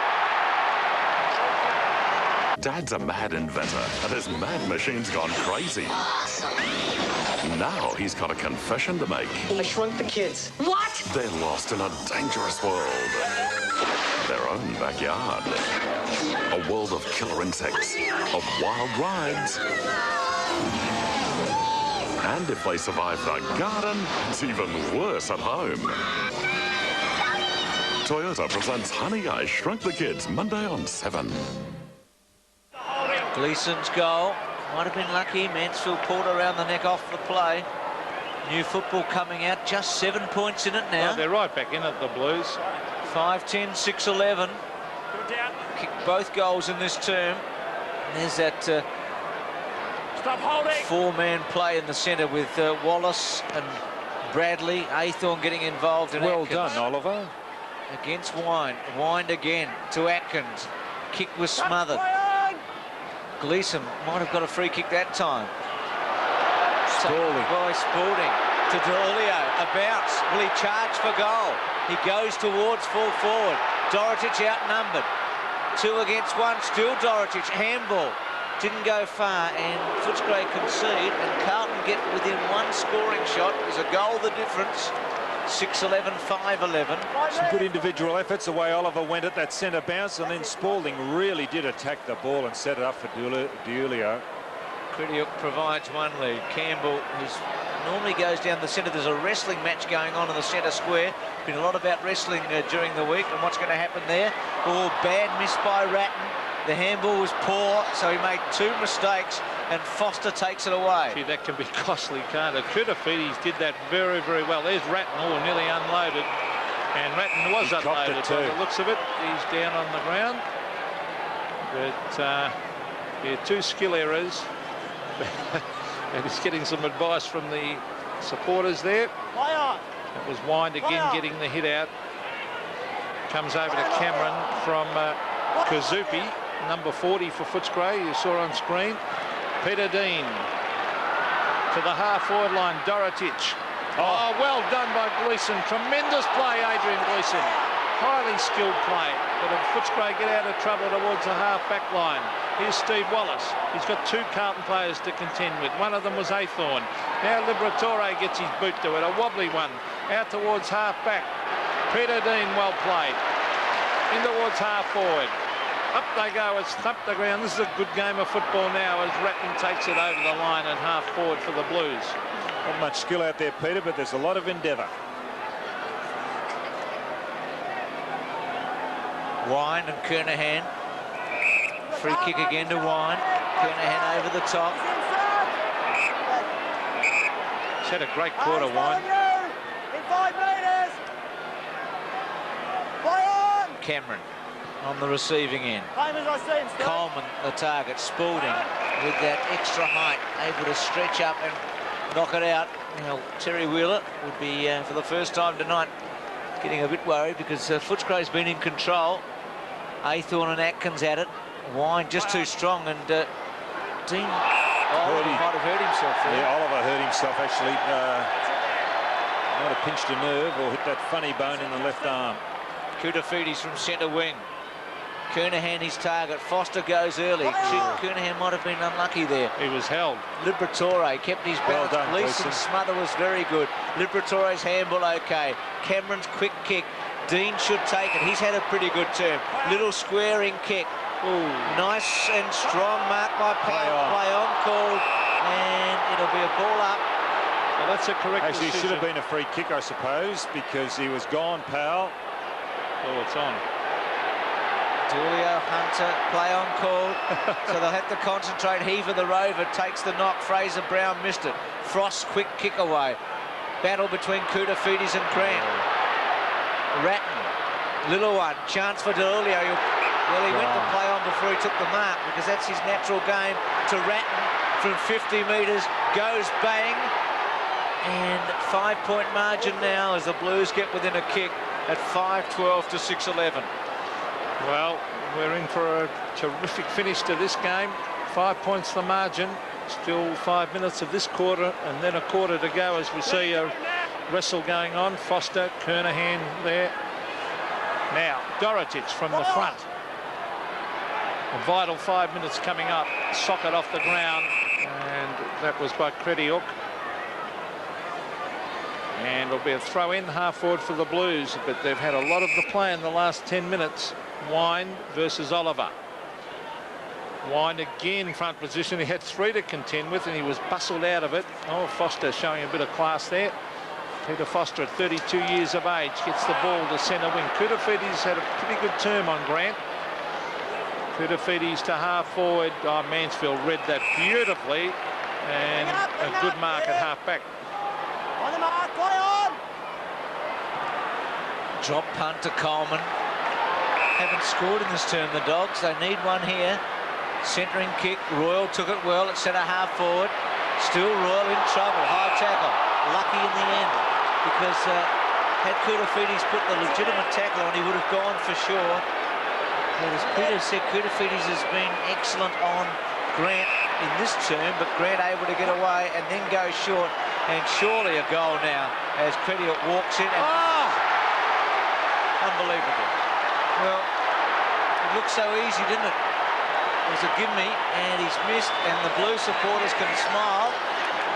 Dad's a mad inventor, and his mad machine's gone crazy. Now he's got a confession to make. I shrunk the kids. What? They're lost in a dangerous world. Their own backyard. A world of killer insects, of wild rides. And if they survive the garden, it's even worse at home. Toyota presents Honey, I Shrunk the Kids, Monday on 7. Gleeson's goal. Might have been lucky. Mansfield pulled around the neck off the play. New football coming out. Just 7 points in it now. Well, they're right back in it, the Blues. 5-10, 6-11. Kicked both goals in this term. And there's that 4-man play in the centre with Wallace and Bradley. Athorn getting involved. In Well Atkins. done, Oliver. Against Wine. Wine again to Atkins. Kick was smothered. Gleeson might have got a free kick that time. Spalding. By Spalding to DeLilio. A bounce. Will he charge for goal? He goes towards full forward. Dorotic outnumbered. 2 against 1. Still Dorotic. Handball. Didn't go far, and Footscray concede, and Carlton get within 1 scoring shot. There's a goal the difference. 6-11, 5-11. Some good individual efforts, the way Oliver went at that centre bounce, and then Spalding really did attack the ball and set it up for Diulio. Critiuk provides 1 lead. Campbell, who normally goes down the centre. There's a wrestling match going on in the centre square. Been a lot about wrestling during the week, and what's going to happen there? Oh, bad miss by Ratton. The handball was poor, so he made 2 mistakes, and Foster takes it away. Gee, that can be costly, can't it? Koutafidis did that very, very well. There's Ratton, nearly unloaded. And Ratton was unloaded by the looks of it. He's down on the ground. But, yeah, 2 skill errors. And he's getting some advice from the supporters there. It was Wind again getting the hit out. Comes over to Cameron from Kazupi, number 40 for Footscray, you saw on screen. Peter Dean to the half-forward line, Dorotic. Oh, well done by Gleeson. Tremendous play, Adrian Gleeson. Highly skilled play. But if Footscray get out of trouble towards the half-back line. Here's Steve Wallace. He's got two Carlton players to contend with. One of them was Aythorne. Now Liberatore gets his boot to it, a wobbly one. Out towards half-back. Peter Dean, well played. In towards half-forward. Up they go, it's thumped the ground. This is a good game of football now as Ratton takes it over the line and half-forward for the Blues. Not much skill out there, Peter, but there's a lot of endeavour. Wine and Kernahan. Free kick again to Wine. Kernahan over the top. He's had a great quarter, Wine. In 5 metres. Cameron on the receiving end. Coleman the target. Spalding with that extra height, able to stretch up and knock it out. Now, Terry Wheeler would be, for the first time tonight, getting a bit worried because Footscray's been in control. Aythorne and Atkins at it. Wine just too strong, and Dean Oliver might have hurt himself there. Yeah, Oliver hurt himself actually. Might have pinched a nerve or hit that funny bone in the left arm. Koutafidis from centre wing. Kernahan his target. Foster goes early. Kernahan might have been unlucky there. He was held. Liberatore kept his balance. Well done, Gleeson's smother was very good. Liberatore's handball okay. Cameron's quick kick. Dean should take it. He's had a pretty good term. Little squaring kick. Ooh, nice and strong mark by Powell. Play on called, and it'll be a ball up. Well, that's a correct Actually, decision. it should have been a free kick, I suppose, because he was gone, Powell. Oh, it's on. Julio Hunter, play on call. So they'll have to concentrate. Heaver the Rover takes the knock. Fraser Brown missed it. Frost quick kick away. Battle between Koutafidis and Grant. Ratton, little one, chance for Julio. Well, he went to play on before he took the mark because that's his natural game. To Ratton from 50 metres, goes bang. And 5-point margin now as the Blues get within a kick at 5-12 to 6-11. Well, we're in for a terrific finish to this game. 5 points the margin. Still 5 minutes of this quarter and then a quarter to go as we see a wrestle going on. Foster, Kernahan there. Now, Dorotic from the front. A vital 5 minutes coming up. Socket off the ground, and that was by Krediuk. And it'll be a throw in half forward for the Blues, but they've had a lot of the play in the last 10 minutes. Wine versus Oliver. Wine again front position. He had 3 to contend with and he was bustled out of it. Oh, Foster showing a bit of class there. Peter Foster at 32 years of age gets the ball to centre wing. Koutafidis had a pretty good term on Grant. Koutafidis to half forward. Oh, Mansfield read that beautifully, and a good mark at half back. On the mark, play on! Drop punt to Coleman. Haven't scored in this term, the Dogs. They need one here. Centering kick. Royal took it well at centre half forward. Still Royal in trouble. High tackle. Lucky in the end because had Koutafidis put the legitimate tackle on, he would have gone for sure. But as Peter said, Koutafidis has been excellent on Grant in this term, but Grant able to get away and then go short. And surely a goal now as Krediuk walks in. And unbelievable. Well, it looked so easy, didn't it? It was a gimme, and he's missed, and the Blue supporters can smile.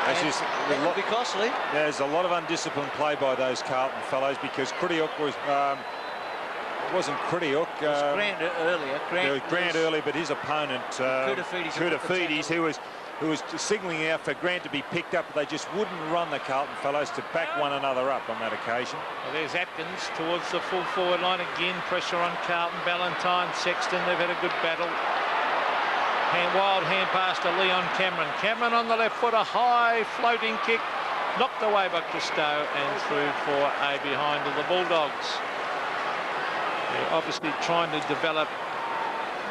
It will be costly. There's a lot of undisciplined play by those Carlton fellows because Krediuk was... it wasn't Krediuk. It was Grant earlier. Grant earlier, but his opponent, Koutafidis, who was signalling out for Grant to be picked up, but they just wouldn't run the Carlton fellows to back one another up on that occasion. Well, there's Atkins towards the full forward line again. Pressure on Carlton. Ballantyne, Sexton, they've had a good battle. Wild hand pass to Leon Cameron. Cameron on the left foot, a high floating kick. Knocked away by Christo and through for a behind of the Bulldogs. They're obviously trying to develop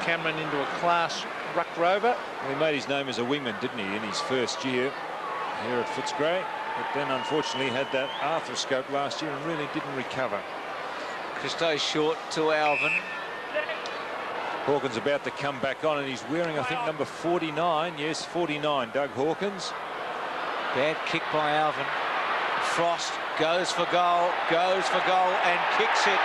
Cameron into a class ruck rover. Well, he made his name as a wingman, didn't he, in his first year? here at Footscray, but then unfortunately had that arthroscope last year and really didn't recover. Christo's short to Alvin. Hawkins about to come back on, and he's wearing, I think, number 49. Yes, 49, Doug Hawkins. Bad kick by Alvin. Frost goes for goal, and kicks it.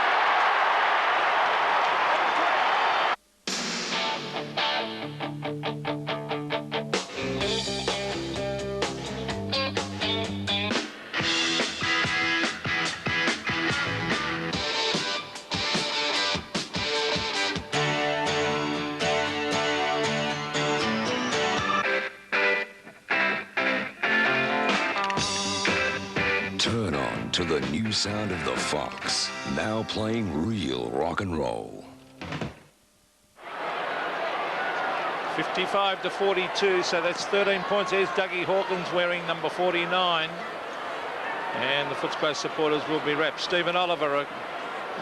Turn on to the new sound of the Fox, now playing real rock and roll. 55-42, so that's 13 points. There's Dougie Hawkins wearing number 49. And the Footscray supporters will be wrapped. Stephen Oliver, a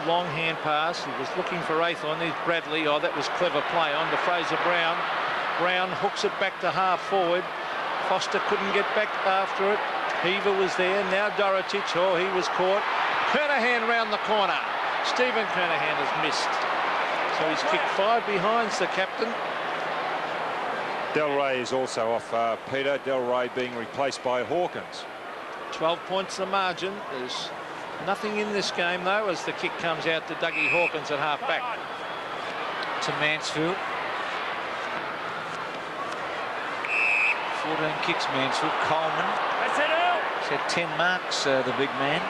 long hand pass. He was looking for Athon. There's Bradley. Oh, that was clever play on to Fraser Brown. Brown hooks it back to half forward. Foster couldn't get back after it. Heaver was there. Now Dorotich. Oh, he was caught. Kernahan round the corner. Stephen Kernahan has missed. So he's kicked 5 behinds the captain. Del Rey is also off, Peter. Del Rey being replaced by Hawkins. 12 points the margin. There's nothing in this game, though, as the kick comes out to Dougie Hawkins at half back. To Mansfield. 14 kicks, Mansfield. Coleman. He's had 10 marks, the big man.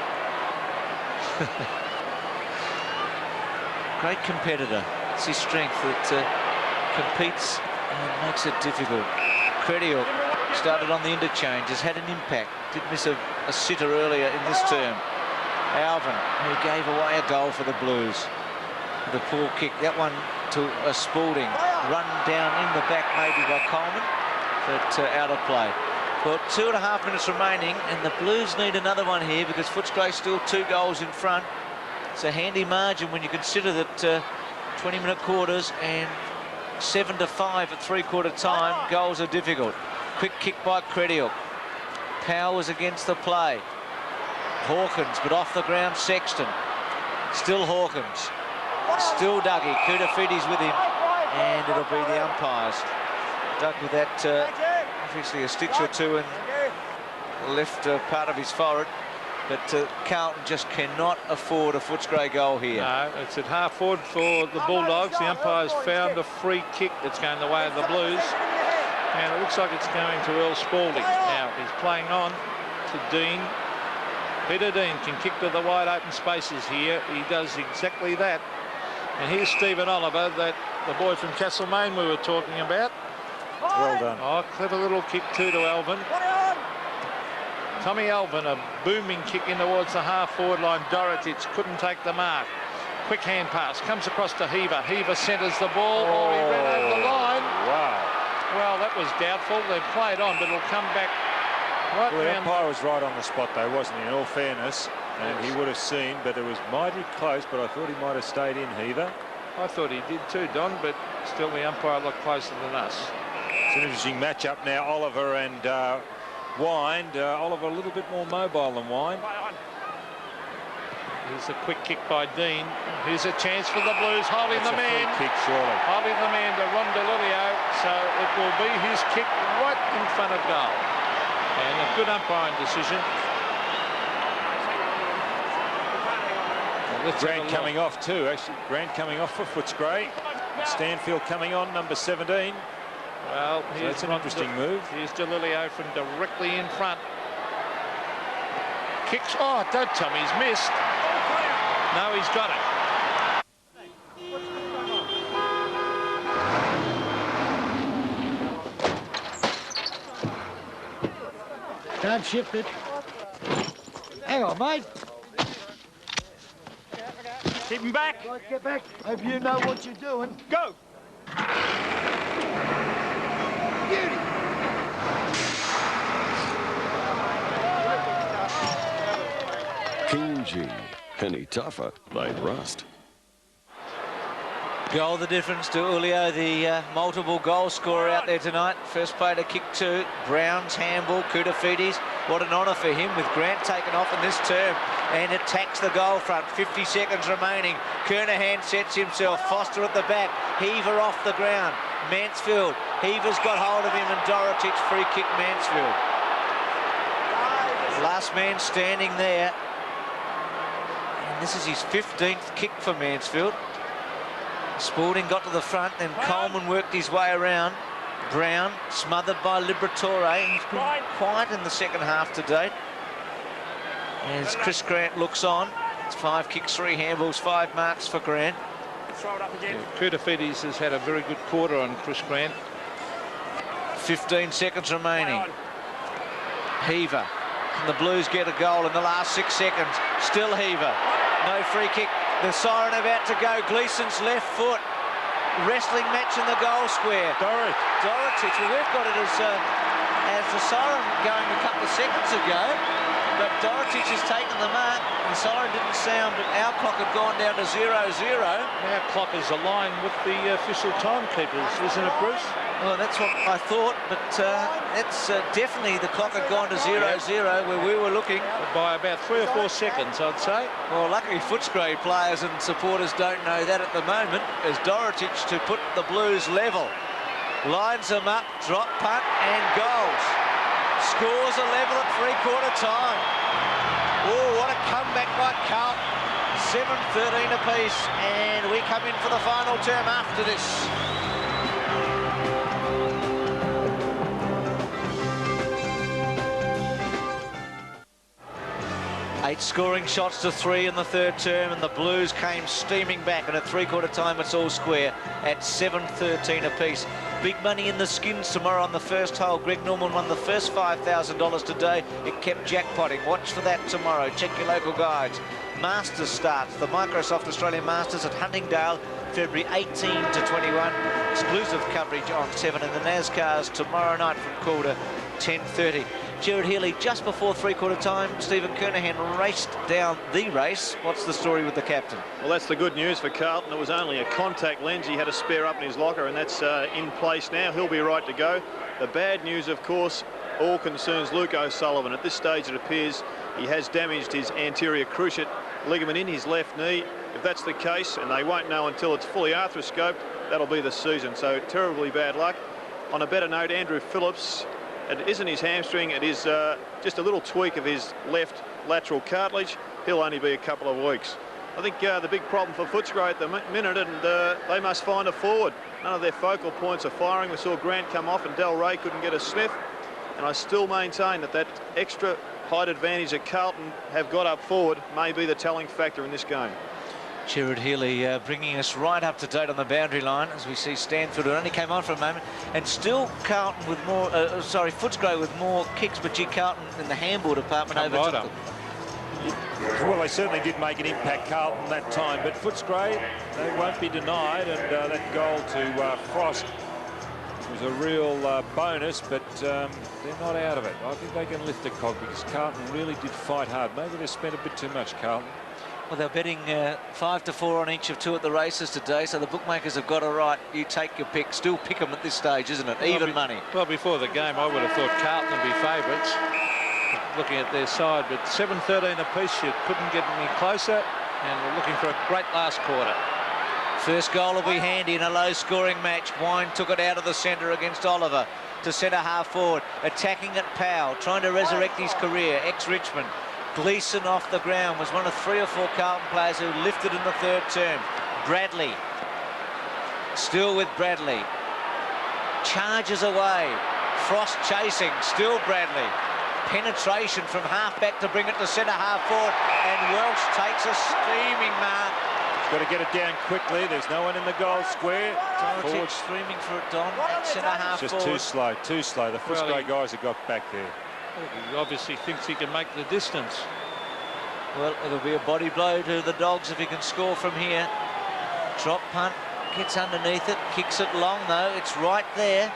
Great competitor. It's his strength that competes and makes it difficult. Credial started on the interchange, has had an impact. Did miss a sitter earlier in this term. Alvin, who gave away a goal for the Blues. The poor kick, that one to a Spalding. Run down in the back maybe by Coleman, but out of play. Well, 2.5 minutes remaining, and the Blues need another one here because Footscray's still 2 goals in front. It's a handy margin when you consider that 20-minute quarters and 7-5 at three-quarter time. Goals are difficult. Quick kick by Credial. Powers against the play. Hawkins, but off the ground, Sexton. Still Hawkins. Still Dougie. Kutafidi's with him, and it'll be the umpires. Doug with that. Obviously a stitch or two in the left part of his forehead, but Carlton just cannot afford a Footscray goal here. No, it's at half forward for the Bulldogs. The umpires found a free kick that's going the way of the Blues, and it looks like it's going to Earl Spalding. Now he's playing on to Dean. Peter Dean can kick to the wide open spaces here. He does exactly that. And here's Stephen Oliver, that the boy from Castlemaine we were talking about. Well done. Oh, clever little kick too to Alvin. Tommy Alvin, a booming kick in towards the half-forward line. Dorotich couldn't take the mark. Quick hand pass, comes across to Heaver. Heaver centres the ball, or he ran over the line. Wow. Well, that was doubtful. They've played on, but it'll come back right Well, the round. umpire was right on the spot, though, wasn't he, in all fairness? And he would have seen, but it was mighty close, but I thought he might have stayed in, Heaver. I thought he did too, Don, but still the umpire looked closer than us. It's an interesting matchup now, Oliver and Wind. Oliver a little bit more mobile than Wind. Here's a quick kick by Dean. Here's a chance for the Blues, holding That's the a man. free kick, surely. Holding the man to Ron DeLilio, so it will be his kick right in front of goal. And a good umpiring decision. Grant coming off too, actually. Grant coming off for Footscray. Stanfield coming on, number 17. Well, so that's an interesting move. Here's DeLilio from directly in front. Kicks. Oh, don't tell me he's missed. No, he's got it. Can't shift it. Hang on, mate. Keep him back. Get back. Hope you know what you're doing. Go. Beauty. King G. Any tougher, they'd rust. Goal the difference to Julio, the multiple goal scorer out there tonight. First play to kick 2. Brown's handball, Koutafidis. What an honour for him with Grant taken off in this term. And attacks the goal front. 50 seconds remaining. Kernahan sets himself. Foster at the back. Heaver off the ground. Mansfield. Heaver's got hold of him and Dorotic free kick Mansfield. Last man standing there. And this is his 15th kick for Mansfield. Spalding got to the front, then Coleman worked his way around. Brown smothered by Liberatore. He's been quiet in the second half to date. As Chris Grant looks on, it's 5 kicks, 3 handballs, 5 marks for Grant. Koutafidis has had a very good quarter on Chris Grant. 15 seconds remaining. Heaver. And the Blues get a goal in the last 6 seconds. Still Heaver. No free kick. The siren about to go. Gleeson's left foot. Wrestling match in the goal square. Dorotic. Well, we've got it as the siren going a couple of seconds ago. But Dorotic has taken the mark. The siren didn't sound, but our clock had gone down to 0-0. Our clock is aligned with the official timekeepers, isn't it, Bruce? Well, that's what I thought, but it's definitely the clock had gone to 0-0 where we were looking. By about 3 or 4 seconds, I'd say. Well, luckily Footscray players and supporters don't know that at the moment, as Dorotic to put the Blues level. Lines them up, drop punt and goals. Scores a level at 3/4 time. Oh, what a comeback by Carlton. 7-13 apiece, and we come in for the final term after this. Eight scoring shots to 3 in the third term, and the Blues came steaming back, and at 3/4 time it's all square at 7-13 apiece. Big money in the skins tomorrow on the first hole. Greg Norman won the first $5,000 today. It kept jackpotting. Watch for that tomorrow. Check your local guides. Masters starts. The Microsoft Australian Masters at Huntingdale, February 18 to 21. Exclusive coverage on 7, and the NASCARs tomorrow night from quarter 10:30. Gerard Healy, just before 3/4 time, Stephen Kernahan raced down the race. What's the story with the captain? Well, that's the good news for Carlton. It was only a contact lens. He had a spare up in his locker, and that's in place now. He'll be right to go. The bad news, of course, all concerns Luke O'Sullivan. At this stage, it appears he has damaged his anterior cruciate ligament in his left knee. If that's the case, and they won't know until it's fully arthroscoped, that'll be the season. So terribly bad luck. On a better note, Andrew Phillips, it isn't his hamstring, it is just a little tweak of his left lateral cartilage. He'll only be a couple of weeks. I think the big problem for Footscray at the minute, and they must find a forward. None of their focal points are firing. We saw Grant come off and Del Rey couldn't get a sniff. And I still maintain that that extra height advantage that Carlton have got up forward may be the telling factor in this game. Gerard Healy bringing us right up to date on the boundary line as we see Stanfield, who only came on for a moment, and still Carlton with more, Footscray with more kicks, but Carlton in the handball department overtook them. Well, they certainly did make an impact, Carlton, that time, but Footscray, they won't be denied, and that goal to Frost was a real bonus, but they're not out of it. I think they can lift a cog because Carlton really did fight hard. Maybe they spent a bit too much, Carlton. Well, they're betting 5-4 on each of 2 at the races today, so the bookmakers have got it right. You take your pick. Still pick them at this stage, isn't it? Even money. Well, before the game, I would have thought Carlton would be favourites, looking at their side, but 7-13 apiece, you couldn't get any closer, and we're looking for a great last quarter. First goal will be handy in a low-scoring match. Wine took it out of the centre against Oliver to centre half forward, attacking at Powell, trying to resurrect his career, ex-Richmond. Gleeson off the ground was one of 3 or 4 Carlton players who lifted in the third term. Bradley, still with Bradley, charges away. Frost chasing, still Bradley. Penetration from half-back to bring it to centre half forward, and Welsh takes a steaming mark. Got to get it down quickly. There's no one in the goal square. Forward streaming for it, Don. At centre half just forward. Too slow. The Footscray guys have got back there. He obviously thinks he can make the distance. Well, it'll be a body blow to the Dogs if he can score from here. Drop punt, gets underneath it, kicks it long though. It's right there.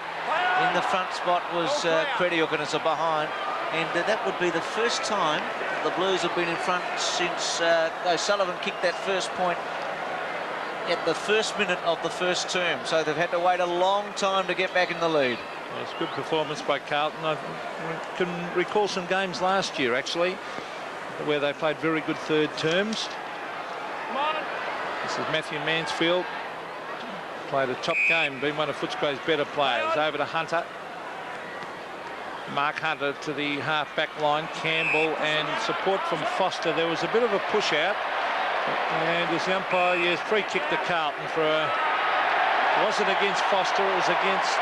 In the front spot was Crediuk, and it's a behind. And that would be the first time the Blues have been in front since O'Sullivan kicked that first point at the first minute of the first term, so they've had to wait a long time to get back in the lead. Well, it's a good performance by Carlton. I can recall some games last year, actually, where they played very good third terms. This is Matthew Mansfield. Played a top game, been one of Footscray's better players. Over to Hunter. Mark Hunter to the half-back line. Campbell and support from Foster. There was a bit of a push out. And as the umpire, yes, free kick to Carlton for a... It wasn't against Foster, it was against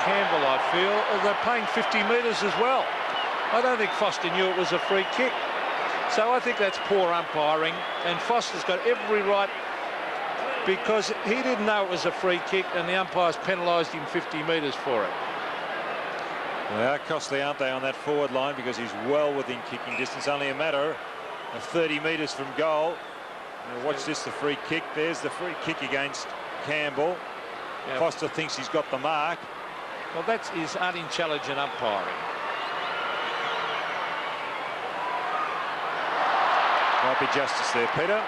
Campbell, I feel. They're playing 50 metres as well. I don't think Foster knew it was a free kick. So I think that's poor umpiring. And Foster's got every right, because he didn't know it was a free kick, and the umpires penalised him 50 metres for it. They are costly, aren't they, on that forward line, because he's well within kicking distance, only a matter of 30 metres from goal. Now watch this, the free kick. There's the free kick against Campbell. Yep. Foster thinks he's got the mark. Well, that is unintelligent umpiring. Might be justice there, Peter.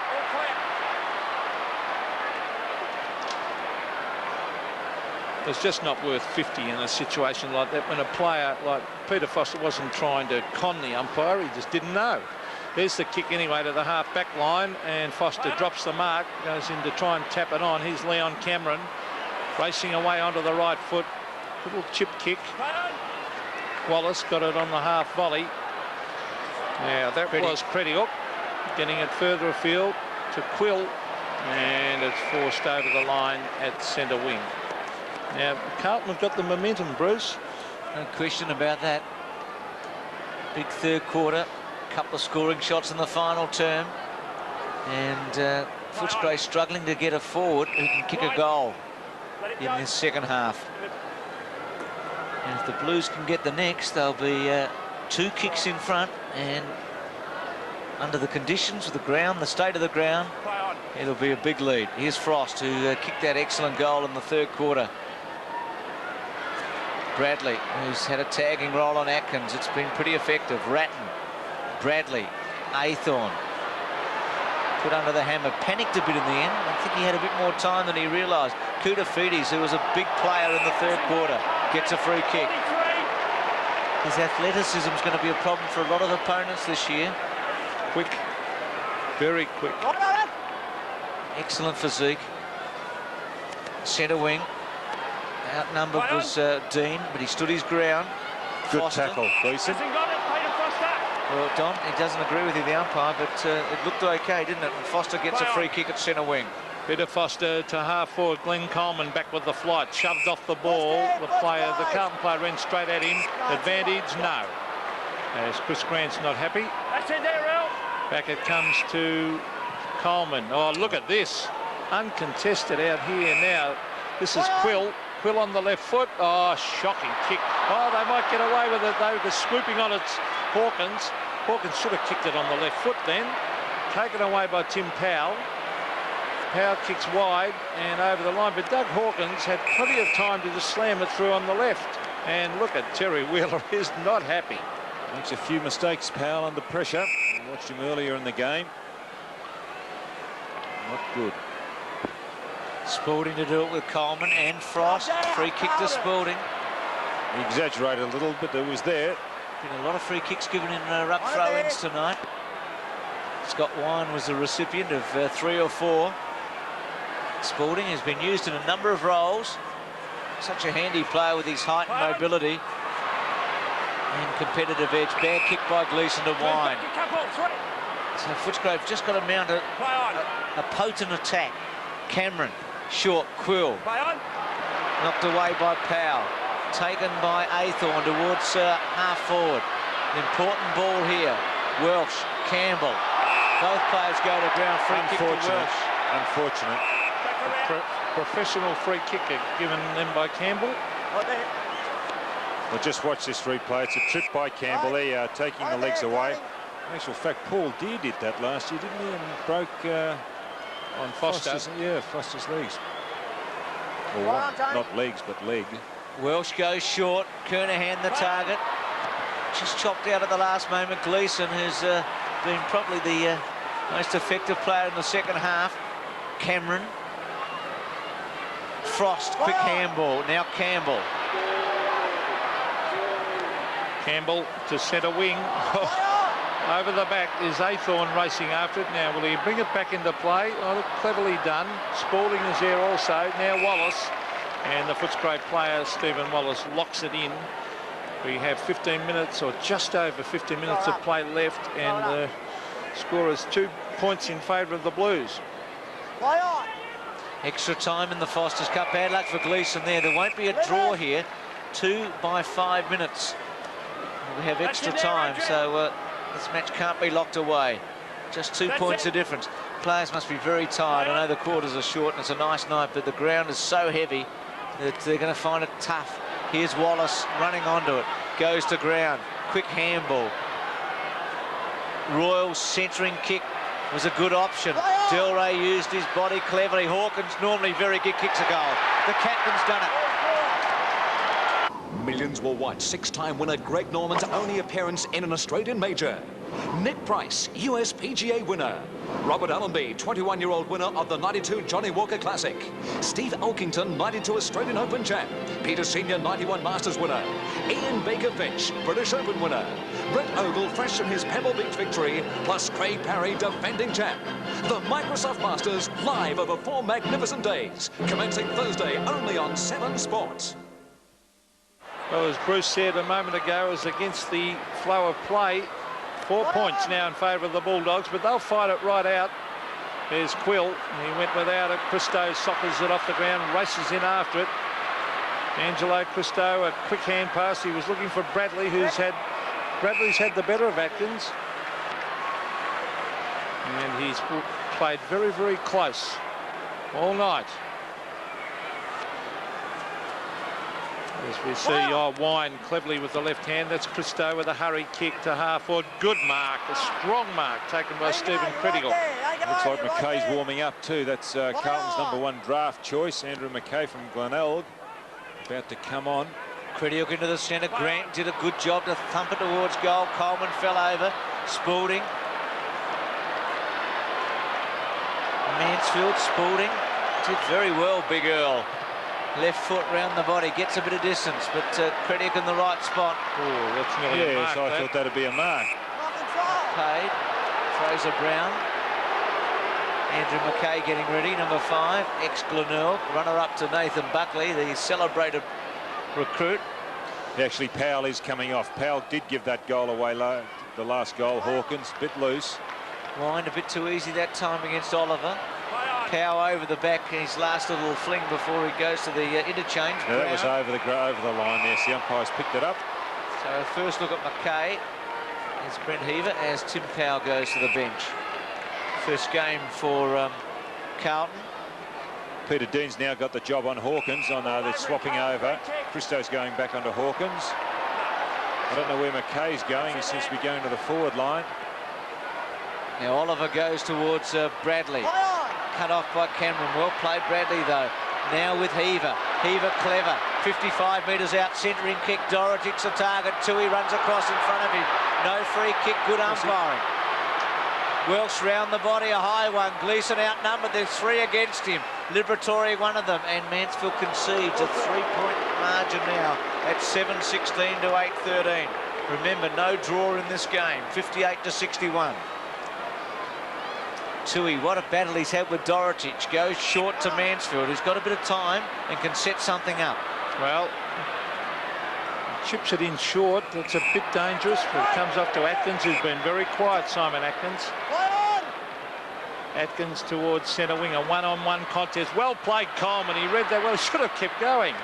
It's just not worth 50 in a situation like that, when a player like Peter Foster wasn't trying to con the umpire, he just didn't know. There's the kick anyway to the half-back line, and Foster drops the mark, goes in to try and tap it on. Here's Leon Cameron racing away onto the right foot. Little chip kick. Wallace got it on the half volley. Now that was Crediuk getting it further afield to Quill, and it's forced over the line at centre wing. Now Carlton have got the momentum, Bruce. No question about that. Big third quarter. Couple of scoring shots in the final term, and Footscray struggling to get a forward who can kick a goal in this second half. And if the Blues can get the next, they'll be 2 kicks in front, and under the conditions of the ground, the state of the ground, it'll be a big lead. Here's Frost, who kicked that excellent goal in the third quarter. Bradley, who's had a tagging role on Atkins. It's been pretty effective. Ratton, Bradley, Athorn put under the hammer, panicked a bit in the end. I think he had a bit more time than he realised. Koutafidis, who was a big player in the third quarter, gets a free kick. His athleticism is going to be a problem for a lot of opponents this year. Quick, very quick. Excellent physique. Centre wing. Outnumbered was Dean, but he stood his ground. Good Foster. tackle, Gleeson. Well, Don, he doesn't agree with you, the umpire, but it looked okay, didn't it? And Foster gets a free kick at centre wing. Peter Foster to half forward. Glenn Coleman back with the flight, shoved off the ball. The Carlton player ran straight at him. Advantage, no. As Chris Grant's not happy. Back it comes to Coleman. Oh, look at this. Uncontested out here now. This is Quill. Quill on the left foot. Oh, shocking kick. Oh, they might get away with it though. They're swooping on it. Hawkins. Hawkins should have kicked it on the left foot then. Taken away by Tim Powell. Powell kicks wide and over the line, but Doug Hawkins had plenty of time to just slam it through on the left. And look at Terry Wheeler, is not happy. Makes a few mistakes, Powell, under pressure. I watched him earlier in the game. Not good. Spalding to do it with Coleman and Frost. Free kick to Spalding. He exaggerated a little, but it was there. Been a lot of free kicks given in ruck throw-ins tonight. Scott Wine was the recipient of 3 or 4. Spalding has been used in a number of roles. Such a handy player with his height and mobility and competitive edge. Bad kick by Gleeson to Wine. So Footscray just got to mount a potent attack. Cameron, short, Quill. Knocked away by Powell. Taken by Athorn towards half forward. An important ball here. Welsh, Campbell. Both players go to ground. Free kick to Welsh. Unfortunate. Professional free kick given them by Campbell. Well, just watch this replay. It's a trip by Campbell. They are taking the legs away. In actual fact, Paul Deere did that last year, didn't he? And broke on Foster's legs. Well, not legs, but leg. Welsh goes short. Kernahan the target. Just chopped out at the last moment. Gleeson, who's been probably the most effective player in the second half. Cameron Frost, quick handball. Now Campbell. Campbell to centre wing. Over the back is Aythorne racing after it. Now, will he bring it back into play? Oh, look, cleverly done. Spalding is there also. Now Wallace. And the Footscray player, Stephen Wallace, locks it in. We have 15 minutes, or just over 15 minutes of play left, and the score is 2 points in favour of the Blues. Extra time in the Foster's Cup. Bad luck for Gleeson there. There won't be a draw here. 2 by 5 minutes. We have extra time, so this match can't be locked away. Just 2 points of difference. Players must be very tired. I know the quarters are short and it's a nice night, but the ground is so heavy that they're going to find it tough. Here's Wallace running onto it. Goes to ground. Quick handball. Royal's centering kick was a good option. Delray used his body cleverly. Hawkins, normally very good, kicks a goal. The captain's done it. Millions will watch 6-time winner Greg Norman's only appearance in an Australian major. Nick Price, US PGA winner. Robert Allenby, 21-year-old winner of the 92 Johnny Walker Classic. Steve Elkington, 92 Australian Open champ. Peter Senior, 91 Masters winner. Ian Baker Finch, British Open winner. Brett Ogle, fresh from his Pebble Beach victory, plus Craig Parry, defending champ. The Microsoft Masters, live over 4 magnificent days, commencing Thursday only on 7 Sports. Well, as Bruce said a moment ago, is against the flow of play. 4 points now in favour of the Bulldogs, but they'll fight it right out. There's Quill. He went without it. Christo sockers it off the ground, races in after it. Angelo Christo, a quick hand pass. He was looking for Bradley, Bradley's had the better of Atkins. And he's played very, very close all night. As we see, Wine cleverly with the left hand. That's Christo with a hurry kick to half forward. Good mark, a strong mark taken by Stephen Critical. Looks like McKay's warming up too. That's Carlton's #1 draft choice, Andrew McKay from Glenelg, about to come on. Critical into the centre. Grant did a good job to thump it towards goal. Coleman fell over. Spalding. Mansfield, Spalding did very well, Big Earl. Left foot round the body, gets a bit of distance, but Critical in the right spot. Oh, that's nearly a mark. Yes, I thought that'd be a mark. Paid. Fraser Brown. Andrew McKay getting ready, #5. Ex-Glenelg, runner-up to Nathan Buckley, the celebrated recruit. Actually, Powell is coming off. Powell did give that goal away, the last goal. Hawkins, a bit loose. Wind a bit too easy that time against Oliver. Cow over the back, his last little fling before he goes to the interchange. Now that was over the line there. The umpires picked it up. So first look at McKay as Brent Heaver, as Tim Powell goes to the bench. First game for Carlton. Peter Dean's now got the job on Hawkins. They're swapping over. Christo's going back onto Hawkins. I don't know where McKay's going. He seems to be going to the forward line. Now Oliver goes towards Bradley. Cut off by Cameron. Well played, Bradley, though. Now with Heaver. Heaver clever. 55 metres out, centering kick. Dorotic's the target. Tui runs across in front of him. No free kick, good umpiring. Welsh round the body, a high one. Gleeson outnumbered. There's 3 against him. Liberatore one of them, and Mansfield concedes a 3-point margin now at 7-16 to 8-13. Remember, no draw in this game. 58 to 61. Tui, what a battle he's had with Dorotic. Goes short to Mansfield, who's got a bit of time and can set something up. Well, chips it in short. That's a bit dangerous, but it comes off to Atkins, who's been very quiet, Simon Atkins. Atkins towards centre wing, a one-on-one contest. Well played, Coleman. He read that well. He should have kept going.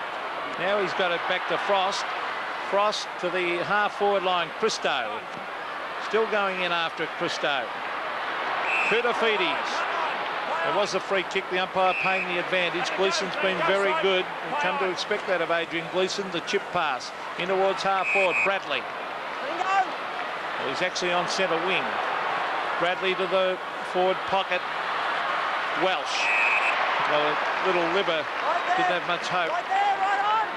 Now he's got it back to Frost. Frost to the half-forward line. Christo. Still going in after it, Christo. Kudafides. There was a free kick, the umpire paying the advantage. Gleeson's been very good. We've come to expect that of Adrian Gleeson. The chip pass in towards half-forward. Bradley. Well, he's actually on centre wing. Bradley to the forward pocket. Welsh. Well, little Libber didn't have much hope.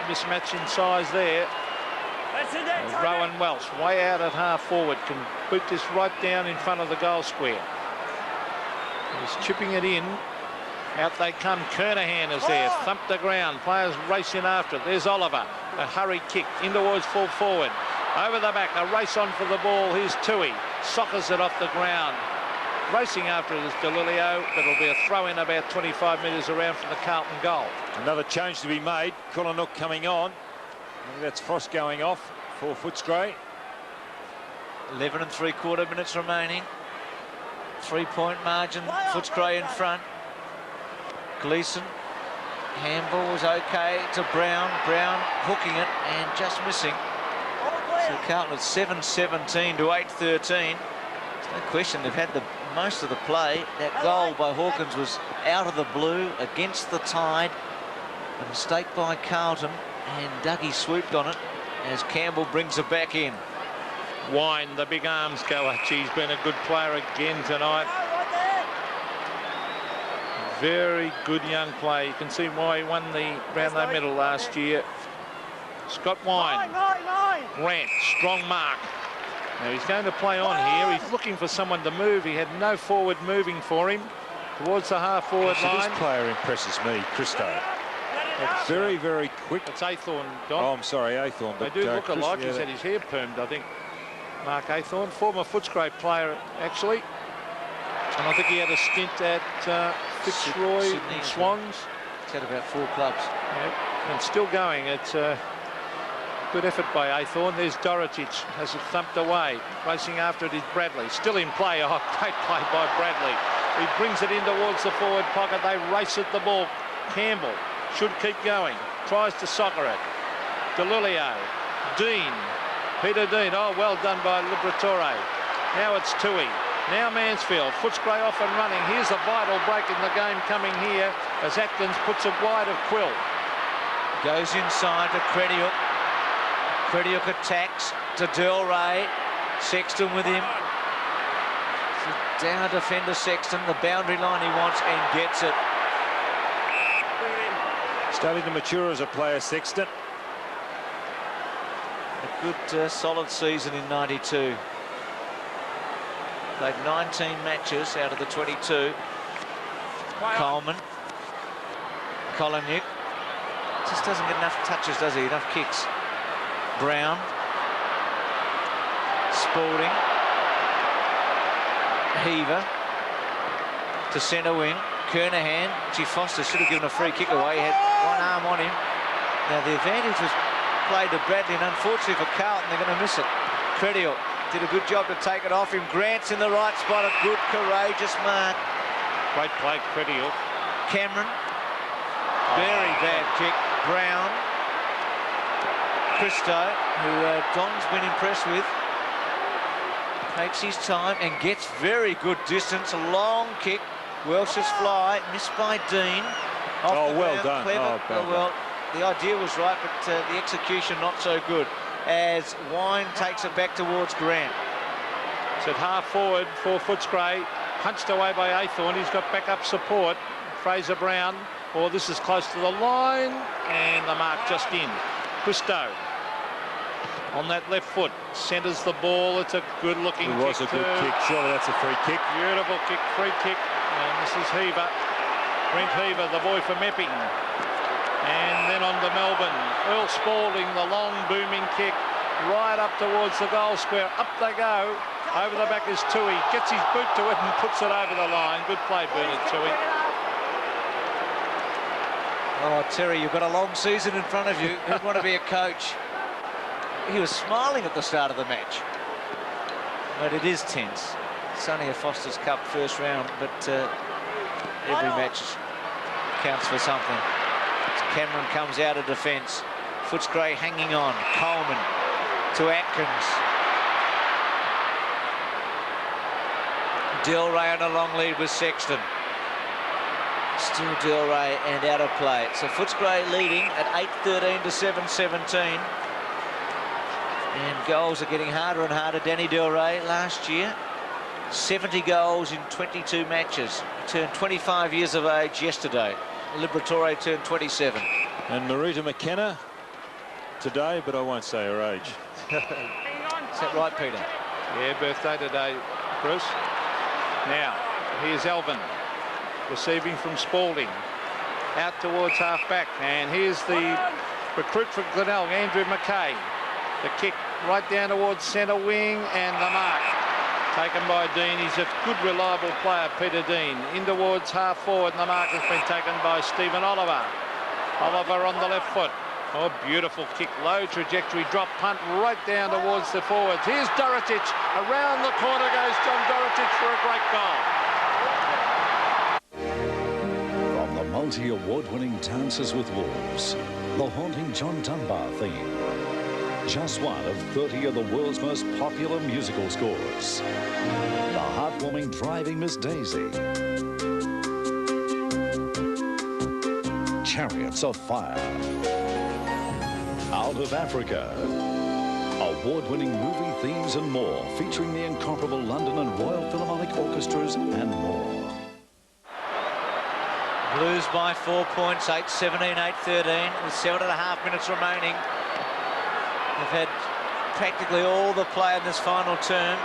Mismatch in size there. Rowan Welsh way out at half-forward. Can boot this right down in front of the goal square. He's chipping it in. Out they come. Kernahan is there. Thumped the ground. Players racing after it. There's Oliver. A hurried kick in towards full forward. Over the back. A race on for the ball. Here's Tui. Soccers it off the ground. Racing after it is DeLilio. That'll be a throw in about 25 metres around from the Carlton goal. Another change to be made. Kulinook coming on. That's Frost going off for Footscray. 11 3/4 minutes remaining. 3-point margin. Footscray in front. Gleeson. Handball was okay to Brown. Brown hooking it and just missing. So Carlton at 7-17 to 8-13. There's no question they've had the most of the play. That goal by Hawkins was out of the blue against the tide. A mistake by Carlton, and Dougie swooped on it as Campbell brings it back in. Wine, the big arms goer. He's been a good player again tonight. Very good young play. You can see why he won the Brownlow medal last year. Scott Wine. Grant, strong mark. Now he's going to play on here. He's looking for someone to move. He had no forward moving for him towards the half-forward line. This player impresses me, Christo. Very, very quick. It's Aythorne, Don. Oh, I'm sorry, Aythorne. They do look alike. He's had his hair permed, I think. Mark Aythorne, former Footscray player, actually. And I think he had a stint at Fitzroy and Swans. He's had about 4 clubs. Yep. And still going. It's a good effort by Aythorne. There's Dorotic, has it thumped away. Racing after it is Bradley. Still in play. Oh, great play by Bradley. He brings it in towards the forward pocket. They race at the ball. Campbell should keep going. Tries to soccer it. DeLilio. Dean. Peter Dean. Oh, well done by Liberatore. Now it's Tui. Now Mansfield. Footscray off and running. Here's a vital break in the game coming here as Atkins puts it wide of Quill. Goes inside to Crediuk. Crediuk attacks to Del Rey. Sexton with him. Down defender Sexton. The boundary line he wants and gets it. Starting to mature as a player, Sexton. A good solid season in 92. Played 19 matches out of the 22. Coleman. Koliniuk. Just doesn't get enough touches, does he? Enough kicks. Brown. Spalding. Heaver. To centre wing. Kernahan. Gee, Foster should have given a free kick away. He had one arm on him. Now the advantage was played to Bradley, and unfortunately for Carlton, they're going to miss it. Crediuk did a good job to take it off him. Grant's in the right spot. A good, courageous mark. Great play, Crediuk. Cameron. Very bad kick. Brown. Christo, who Don's been impressed with, takes his time and gets very good distance. A long kick. Welsh's fly. Missed by Dean. Oh, well done. Clever. Oh, well, the idea was right, but the execution not so good. As Wine takes it back towards Grant. It's at half forward for Footscray. Punched away by Aythorne. He's got backup support. Fraser Brown. Oh, this is close to the line. And the mark just in. Christo on that left foot. Centres the ball. It's a good-looking kick. It was a good kick. Surely that's a free kick. Beautiful kick. Free kick. And this is Heaver. Brent Heaver, the boy from Epping. And then on to Melbourne. Earl Spalding, the long booming kick right up towards the goal square. Up they go. Over the back is Tui. Gets his boot to it and puts it over the line. Good play, Bernard Tui. Oh, Terry, you've got a long season in front of you. Who'd want to be a coach? He was smiling at the start of the match. But it is tense. It's only a Foster's Cup first round, but every match counts for something. Cameron comes out of defence. Footscray hanging on. Coleman to Atkins. Del Rey on a long lead with Sexton. Still Del Rey and out of play. So Footscray leading at 8-13 to 7-17. And goals are getting harder and harder. Danny Del Rey last year, 70 goals in 22 matches. He turned 25 years of age yesterday. Liberatore turned 27. And Marita McKenna today, but I won't say her age. Is that right, Peter? Yeah, birthday today, Bruce. Now, here's Elvin. receiving from Spalding. Out towards half-back, and here's the recruit for Glenelg, Andrew McKay. The kick right down towards centre wing, and the mark taken by Dean. He's a good, reliable player, Peter Dean. In towards half-forward, and the mark has been taken by Stephen Oliver. Oliver on the left foot. Oh, beautiful kick, low trajectory, drop punt right down towards the forwards. Here's Dorotic. Around the corner goes John Dorotic for a great goal. From the multi-award-winning Dances with Wolves, the haunting John Dunbar theme. Just one of 30 of the world's most popular musical scores. The heartwarming Driving Miss Daisy. Chariots of Fire. Out of Africa. Award-winning movie themes and more, featuring the incomparable London and Royal Philharmonic Orchestras and more. Blues by 4 points, 8-17, 8-13, with 7.5 minutes remaining. They've had practically all the play in this final term.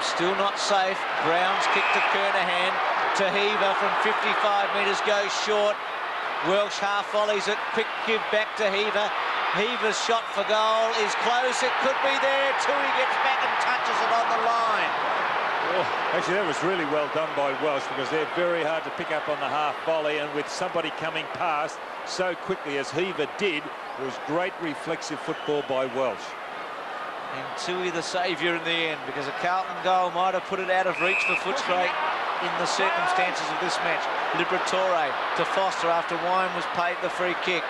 Still not safe. Brown's kick to Kernahan. Tahiva from 55 metres goes short. Welsh half volleys it. Quick give back to Heaver. Heaver's shot for goal is close. It could be there. Tui gets back and touches it on the line. Oh, actually, that was really well done by Welsh, because they're very hard to pick up on the half volley, and with somebody coming past so quickly as Heaver did, it was great reflexive football by Welsh. And Tui the saviour in the end, because a Carlton goal might have put it out of reach for Footscray in the circumstances of this match. Liberatore to Foster after Wine was paid the free kick.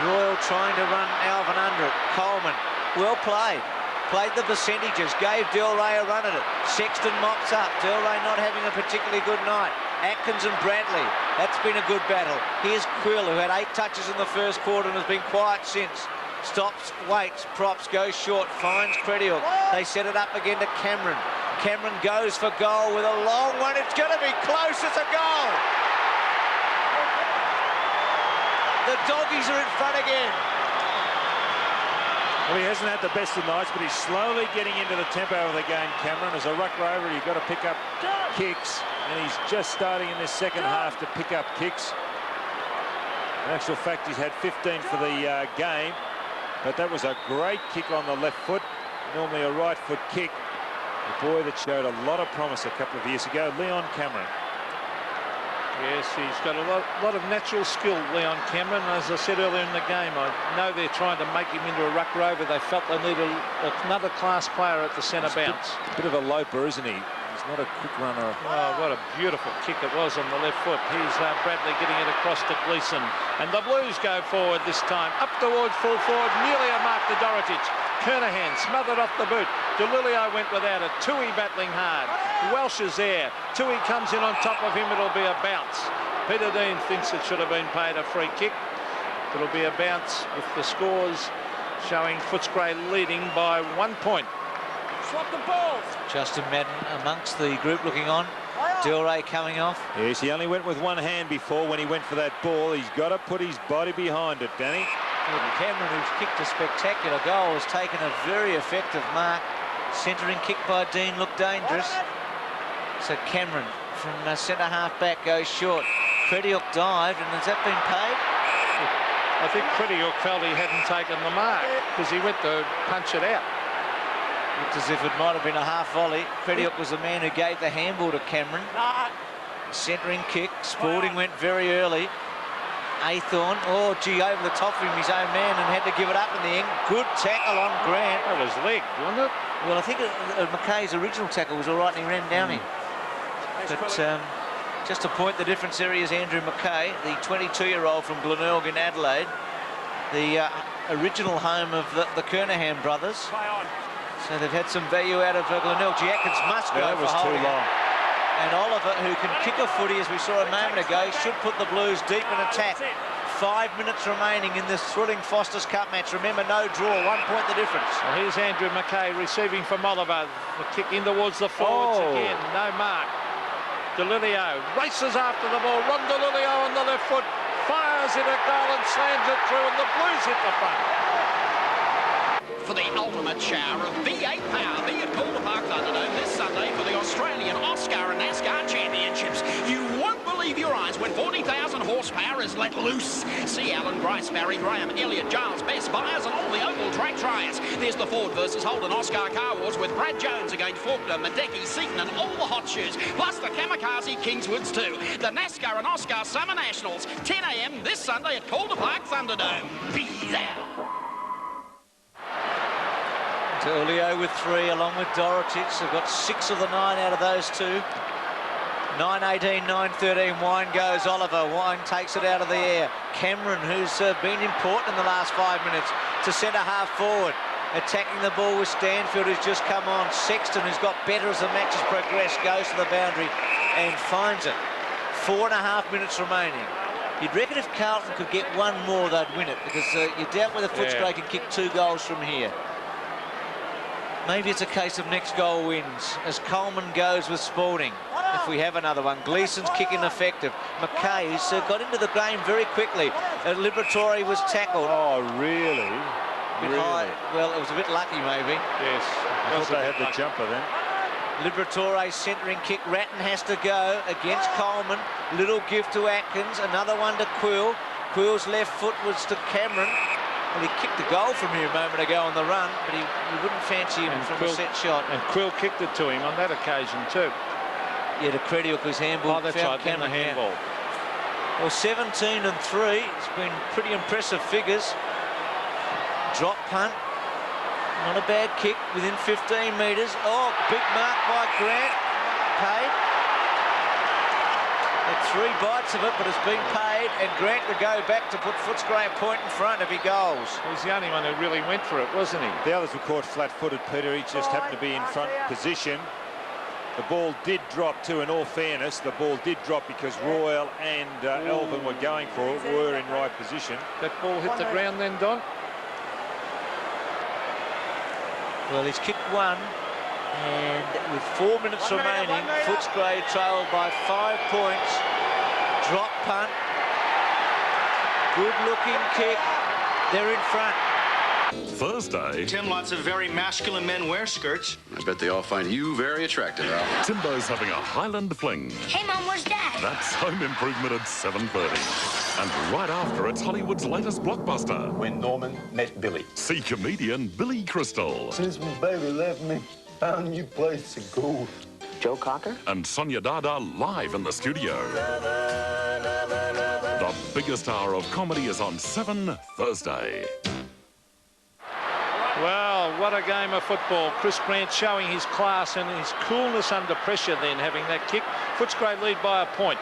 Royal trying to run Alvin under it. Coleman, well played. Played the percentages, gave Del Rey a run at it. Sexton mops up. Del Rey not having a particularly good night. Atkins and Bradley, that's been a good battle. Here's Quill, who had 8 touches in the first quarter and has been quiet since. Stops, waits, props, goes short, finds Crediuk. They set it up again to Cameron. Cameron goes for goal with a long one. It's going to be close. It's a goal. The Doggies are in front again. Well, he hasn't had the best of nights, but he's slowly getting into the tempo of the game, Cameron. As a ruck rover, you've got to pick up kicks, and he's just starting in this second half to pick up kicks. In actual fact, he's had 15 for the game, but that was a great kick on the left foot, normally a right foot kick. The boy that showed a lot of promise a couple of years ago, Leon Cameron. Yes, he's got a lot of natural skill, Leon Cameron. As I said earlier in the game, I know they're trying to make him into a ruck rover. They felt they needed another class player at the centre bounce. A bit of a loper, isn't he? He's not a quick runner. Oh, what a beautiful kick it was on the left foot. Here's Bradley getting it across to Gleeson. And the Blues go forward this time. Up towards full forward. Nearly a mark to Dorotic. Kernahan smothered off the boot. DeLilio went without it. Tui battling hard. Welsh is there. Tui comes in on top of him. It'll be a bounce. Peter Dean thinks it should have been paid a free kick. It'll be a bounce with the scores showing Footscray leading by 1 point. Swap the balls. Justin Madden amongst the group looking on. Del Rey coming off. Yes, he only went with one hand before when he went for that ball. He's got to put his body behind it, Danny. Cameron, who's kicked a spectacular goal, has taken a very effective mark. Centering kick by Dean looked dangerous. So Cameron from centre half back goes short. Crediuk dived, and has that been paid? I think Crediuk felt he hadn't taken the mark because he went to punch it out. Looked as if it might have been a half volley. Crediuk was the man who gave the handball to Cameron. Centering kick. Spalding went very early. Aythorne, oh gee, over the top of him, his own man, and had to give it up in the end. Good tackle on Grant. That was leg, wasn't it? Well, I think McKay's original tackle was all right, and he ran down him. But just to point the difference there, is Andrew McKay, the 22-year-old from Glenelg in Adelaide, the original home of the Kernahan brothers. So they've had some value out of Glenelg. Atkins must go that for was holding too long. it. And Oliver, who can kick a footy, as we saw a moment ago, should put the Blues deep in attack. 5 minutes remaining in this thrilling Foster's Cup match. Remember, no draw, 1 point the difference. Well, here's Andrew McKay receiving from Oliver. The kick in towards the forwards again. No mark. DeLilio races after the ball. Ron DeLilio on the left foot. Fires it at goal and slams it through, and the Blues hit the front. For the ultimate shower of V8 power, be at Calder Park Thunderdome this Sunday for the Australian Oscar and NASCAR Championships. You won't believe your eyes when 40,000 horsepower is let loose. See Alan Grice, Barry Graham, Elliot Giles, Bess Byers and all the oval track triers. There's the Ford versus Holden Oscar Car Wars with Brad Jones against Faulkner, Madecki, Seaton and all the hot shoes. Plus the Kamikaze Kingswoods too. The NASCAR and Oscar Summer Nationals, 10 a.m. this Sunday at Calder Park Thunderdome. Be there. Julio with 3 along with Dorotich. They've got 6 of the 9 out of those 2. 9-18, 9-13, Wine goes Oliver. Wine takes it out of the air. Cameron, who's been important in the last 5 minutes, to centre half forward. Attacking the ball with Stanfield, who's just come on. Sexton, who's got better as the match has progressed, goes to the boundary and finds it. 4.5 minutes remaining. You'd reckon if Carlton could get one more, they'd win it, because you doubt whether Footscray can kick 2 goals from here. Maybe it's a case of next goal wins, as Coleman goes with Spalding. If we have another one. Gleeson's kick ineffective. McKay, who's got into the game very quickly. Liberatore was tackled. Oh, really? Bit high. Well, it was a bit lucky, maybe. Yes. I thought they had the jumper then. Liberatore centering kick. Ratton has to go against Coleman. Little gift to Atkins. Another one to Quill. Quill's left foot was to Cameron. Well, he kicked a goal from here a moment ago on the run, but he wouldn't fancy him from a set shot. And Quill kicked it to him on that occasion too. Yeah, to Crediuk, whose handball. Oh, that's right, in the handball. Well, 17 and 3. It's been pretty impressive figures. Drop punt. Not a bad kick within 15 metres. Oh, big mark by Grant. Paid. Had 3 bites of it, but it's been paid. And Grant to go back to put Footscray a point in front if he goals. He's the only one who really went for it, wasn't he? The others were caught flat-footed, Peter. He just happened to be in front position. The ball did drop too, in all fairness. The ball did drop because Royal and Elvin were going for it, were in right position. That ball hit the ground then, Don? Well, he's kicked 1, and with 4 minutes remaining, Footscray trailed by 5 points. Drop punt. Good-looking kick. They're in front. Thursday. Tim, lots of very masculine men wear skirts. I bet they all find you very attractive, Al. Timbo's having a Highland fling. Hey, Mum, where's Dad? That's Home Improvement at 7:30. And right after, it's Hollywood's latest blockbuster. When Norman Met Billy. See comedian Billy Crystal. Since my baby left me, found a new place to go. Joe Cocker? And Sonia Dada live in the studio. The biggest hour of comedy is on 7 Thursday. Well, what a game of football. Chris Grant showing his class and his coolness under pressure then, having that kick. Footscray lead by a point.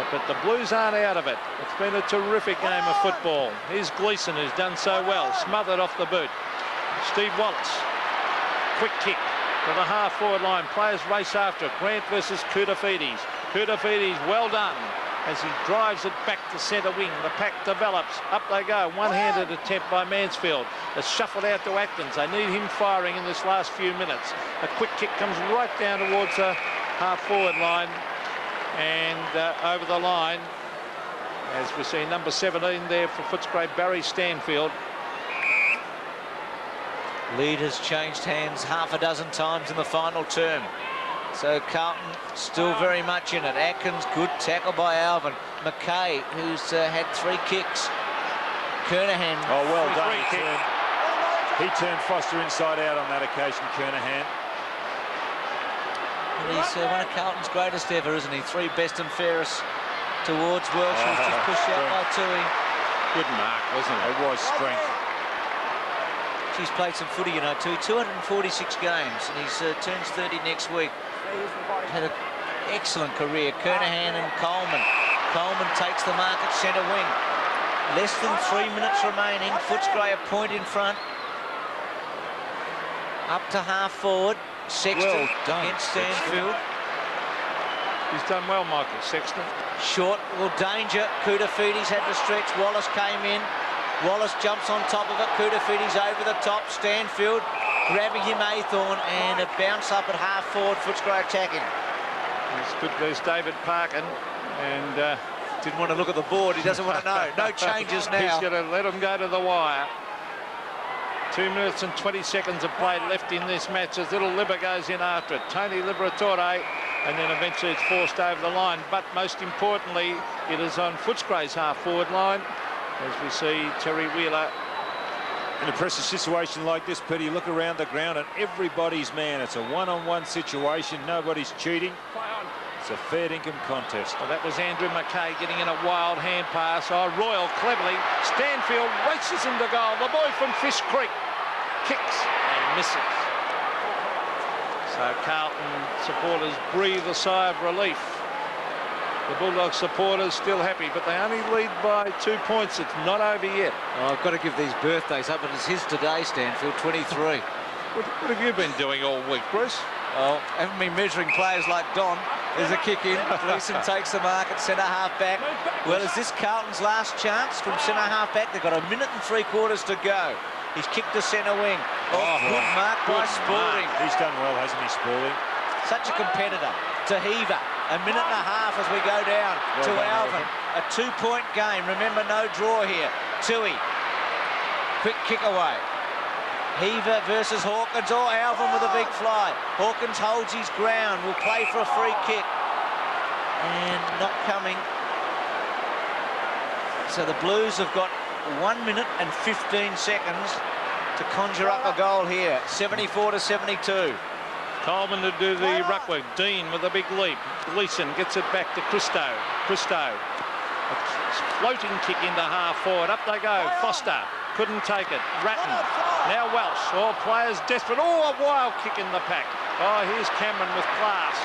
But the Blues aren't out of it. It's been a terrific game of football. Here's Gleeson, who's done so well. Smothered off the boot. Steve Wallace. Quick kick to the half-forward line. Players race after it. Grant versus Koutafidis. Koutafidis, well done. As he drives it back to centre wing. The pack develops. Up they go. One-handed attempt by Mansfield. It's shuffled out to Atkins. They need him firing in this last few minutes. A quick kick comes right down towards the half-forward line. And over the line, as we see number 17 there for Footscray, Barry Stanfield. Lead has changed hands half a dozen times in the final term. So Carlton still very much in it. Atkins, good tackle by Alvin. McKay, who's had 3 kicks. Kernahan. Oh, well done. He turned Foster inside out on that occasion, Kernahan. And he's one of Carlton's greatest ever, isn't he? 3 best and fairest towards Welsh, who's just pushed out by Tui. Good mark, wasn't it? It was strength. He's played some footy, you know, Tui. 246 games, and he's turns 30 next week. Had an excellent career. Kernahan and Coleman. Coleman takes the mark at centre wing. Less than 3 minutes remaining. Footscray a point in front. Up to half forward. Sexton against Stanfield. He's done well, Michael Sexton. Short, well, danger. Koutafidis had to stretch. Wallace came in. Wallace jumps on top of it. Koutafidis over the top. Stanfield grabbing him, Aythorne, and a bounce up at half forward. Footscray attacking. There's David Parkin, and didn't want to look at the board. He doesn't want to know. No changes now. He's going to let him go to the wire. 2 minutes and 20 seconds of play left in this match as little Libber goes in after it. Tony Liberatore and then eventually it's forced over the line. But most importantly, it is on Footscray's half-forward line, as we see Terry Wheeler. In a pressure situation like this, Petty, look around the ground and everybody's man. It's a one-on-one situation. Nobody's cheating. It's a fair income contest. Well, that was Andrew McKay getting in a wild hand pass. Oh, Royal cleverly. Stanfield races into goal. The boy from Fish Creek kicks and misses. So Carlton supporters breathe a sigh of relief. The Bulldogs supporters still happy, but they only lead by 2 points. It's not over yet. Oh, I've got to give these birthdays up, but it's his today, Stanfield, 23. What have you been doing all week, Bruce? Oh, haven't been measuring players like Don. There's a kick in. Gleeson takes the mark at centre-half back. Well, is this Carlton's last chance from centre-half back? They've got 1 minute and 3/4 to go. He's kicked to centre wing. Oh, good mark by Spalding. He's done well, hasn't he, Spalding? Such a competitor. To Heaver. 1 minute and a half as we go down to Alvin. A 2-point game. Remember, no draw here. Tui. Quick kick away. Heaver versus Hawkins. Oh, Alvin with a big fly. Hawkins holds his ground. Will play for a free kick. And not coming. So the Blues have got 1 minute and 15 seconds to conjure up a goal here. 74-72. Coleman to do the ruck work. Dean with a big leap. Gleeson gets it back to Christo. A floating kick into half-forward. Up they go. Foster couldn't take it. Ratton. Now Welsh. All players desperate. Oh, a wild kick in the pack. Oh, here's Cameron with class.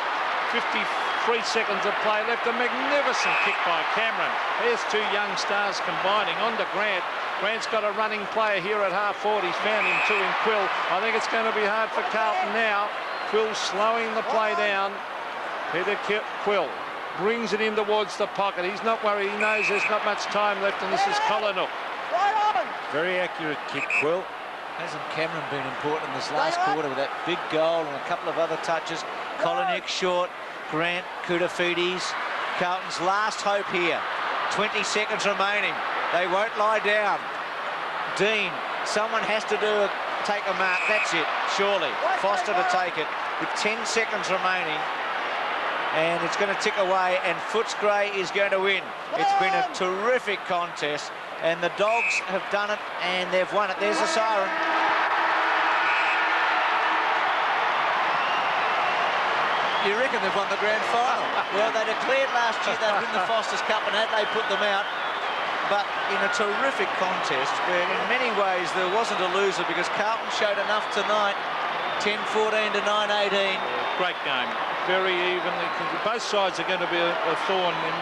53 seconds of play left. A magnificent kick by Cameron. There's two young stars combining. On to Grant. Grant's got a running player here at half-forward. He's found him too in Quill. I think it's going to be hard for Carlton now. Quill slowing the play down. Peter Quill brings it in towards the pocket. He's not worried. He knows there's not much time left, and this is Colinook. Very accurate kick, Quill. Hasn't Cameron been important in this last quarter with that big goal and a couple of other touches? Colinook short. Grant, Koutafidis. Carlton's last hope here. 20 seconds remaining. They won't lie down. Dean, someone has to take a mark. That's it, surely. Foster to take it with 10 seconds remaining. And it's going to tick away, and Footscray is going to win. It's been a terrific contest, and the Dogs have done it, and they've won it. There's a siren. You reckon they've won the grand final? Well, they declared last year they'd win the Foster's Cup, and Adelaide put them out. But in a terrific contest, where in many ways there wasn't a loser, because Carlton showed enough tonight. 10-14 to 9-18. Great game, very evenly. Both sides are going to be a thorn in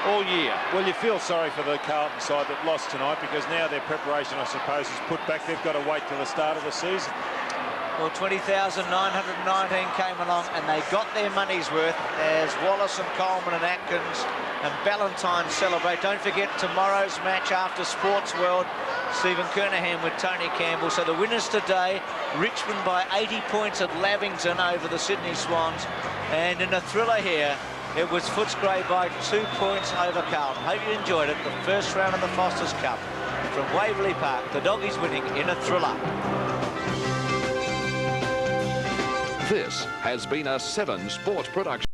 all year. Well, you feel sorry for the Carlton side that lost tonight, because now their preparation, I suppose, is put back. They've got to wait till the start of the season. Well, 20,919 came along, and they got their money's worth as Wallace and Coleman and Atkins and Ballantyne celebrate. Don't forget tomorrow's match after Sports World. Stephen Kernahan with Tony Campbell. So the winners today, Richmond by 80 points at Lavington over the Sydney Swans. And in a thriller here, it was Footscray by 2 points over Carlton. Hope you enjoyed it. The first round of the Foster's Cup from Waverley Park. The Doggies winning in a thriller. This has been a 7 Sports production.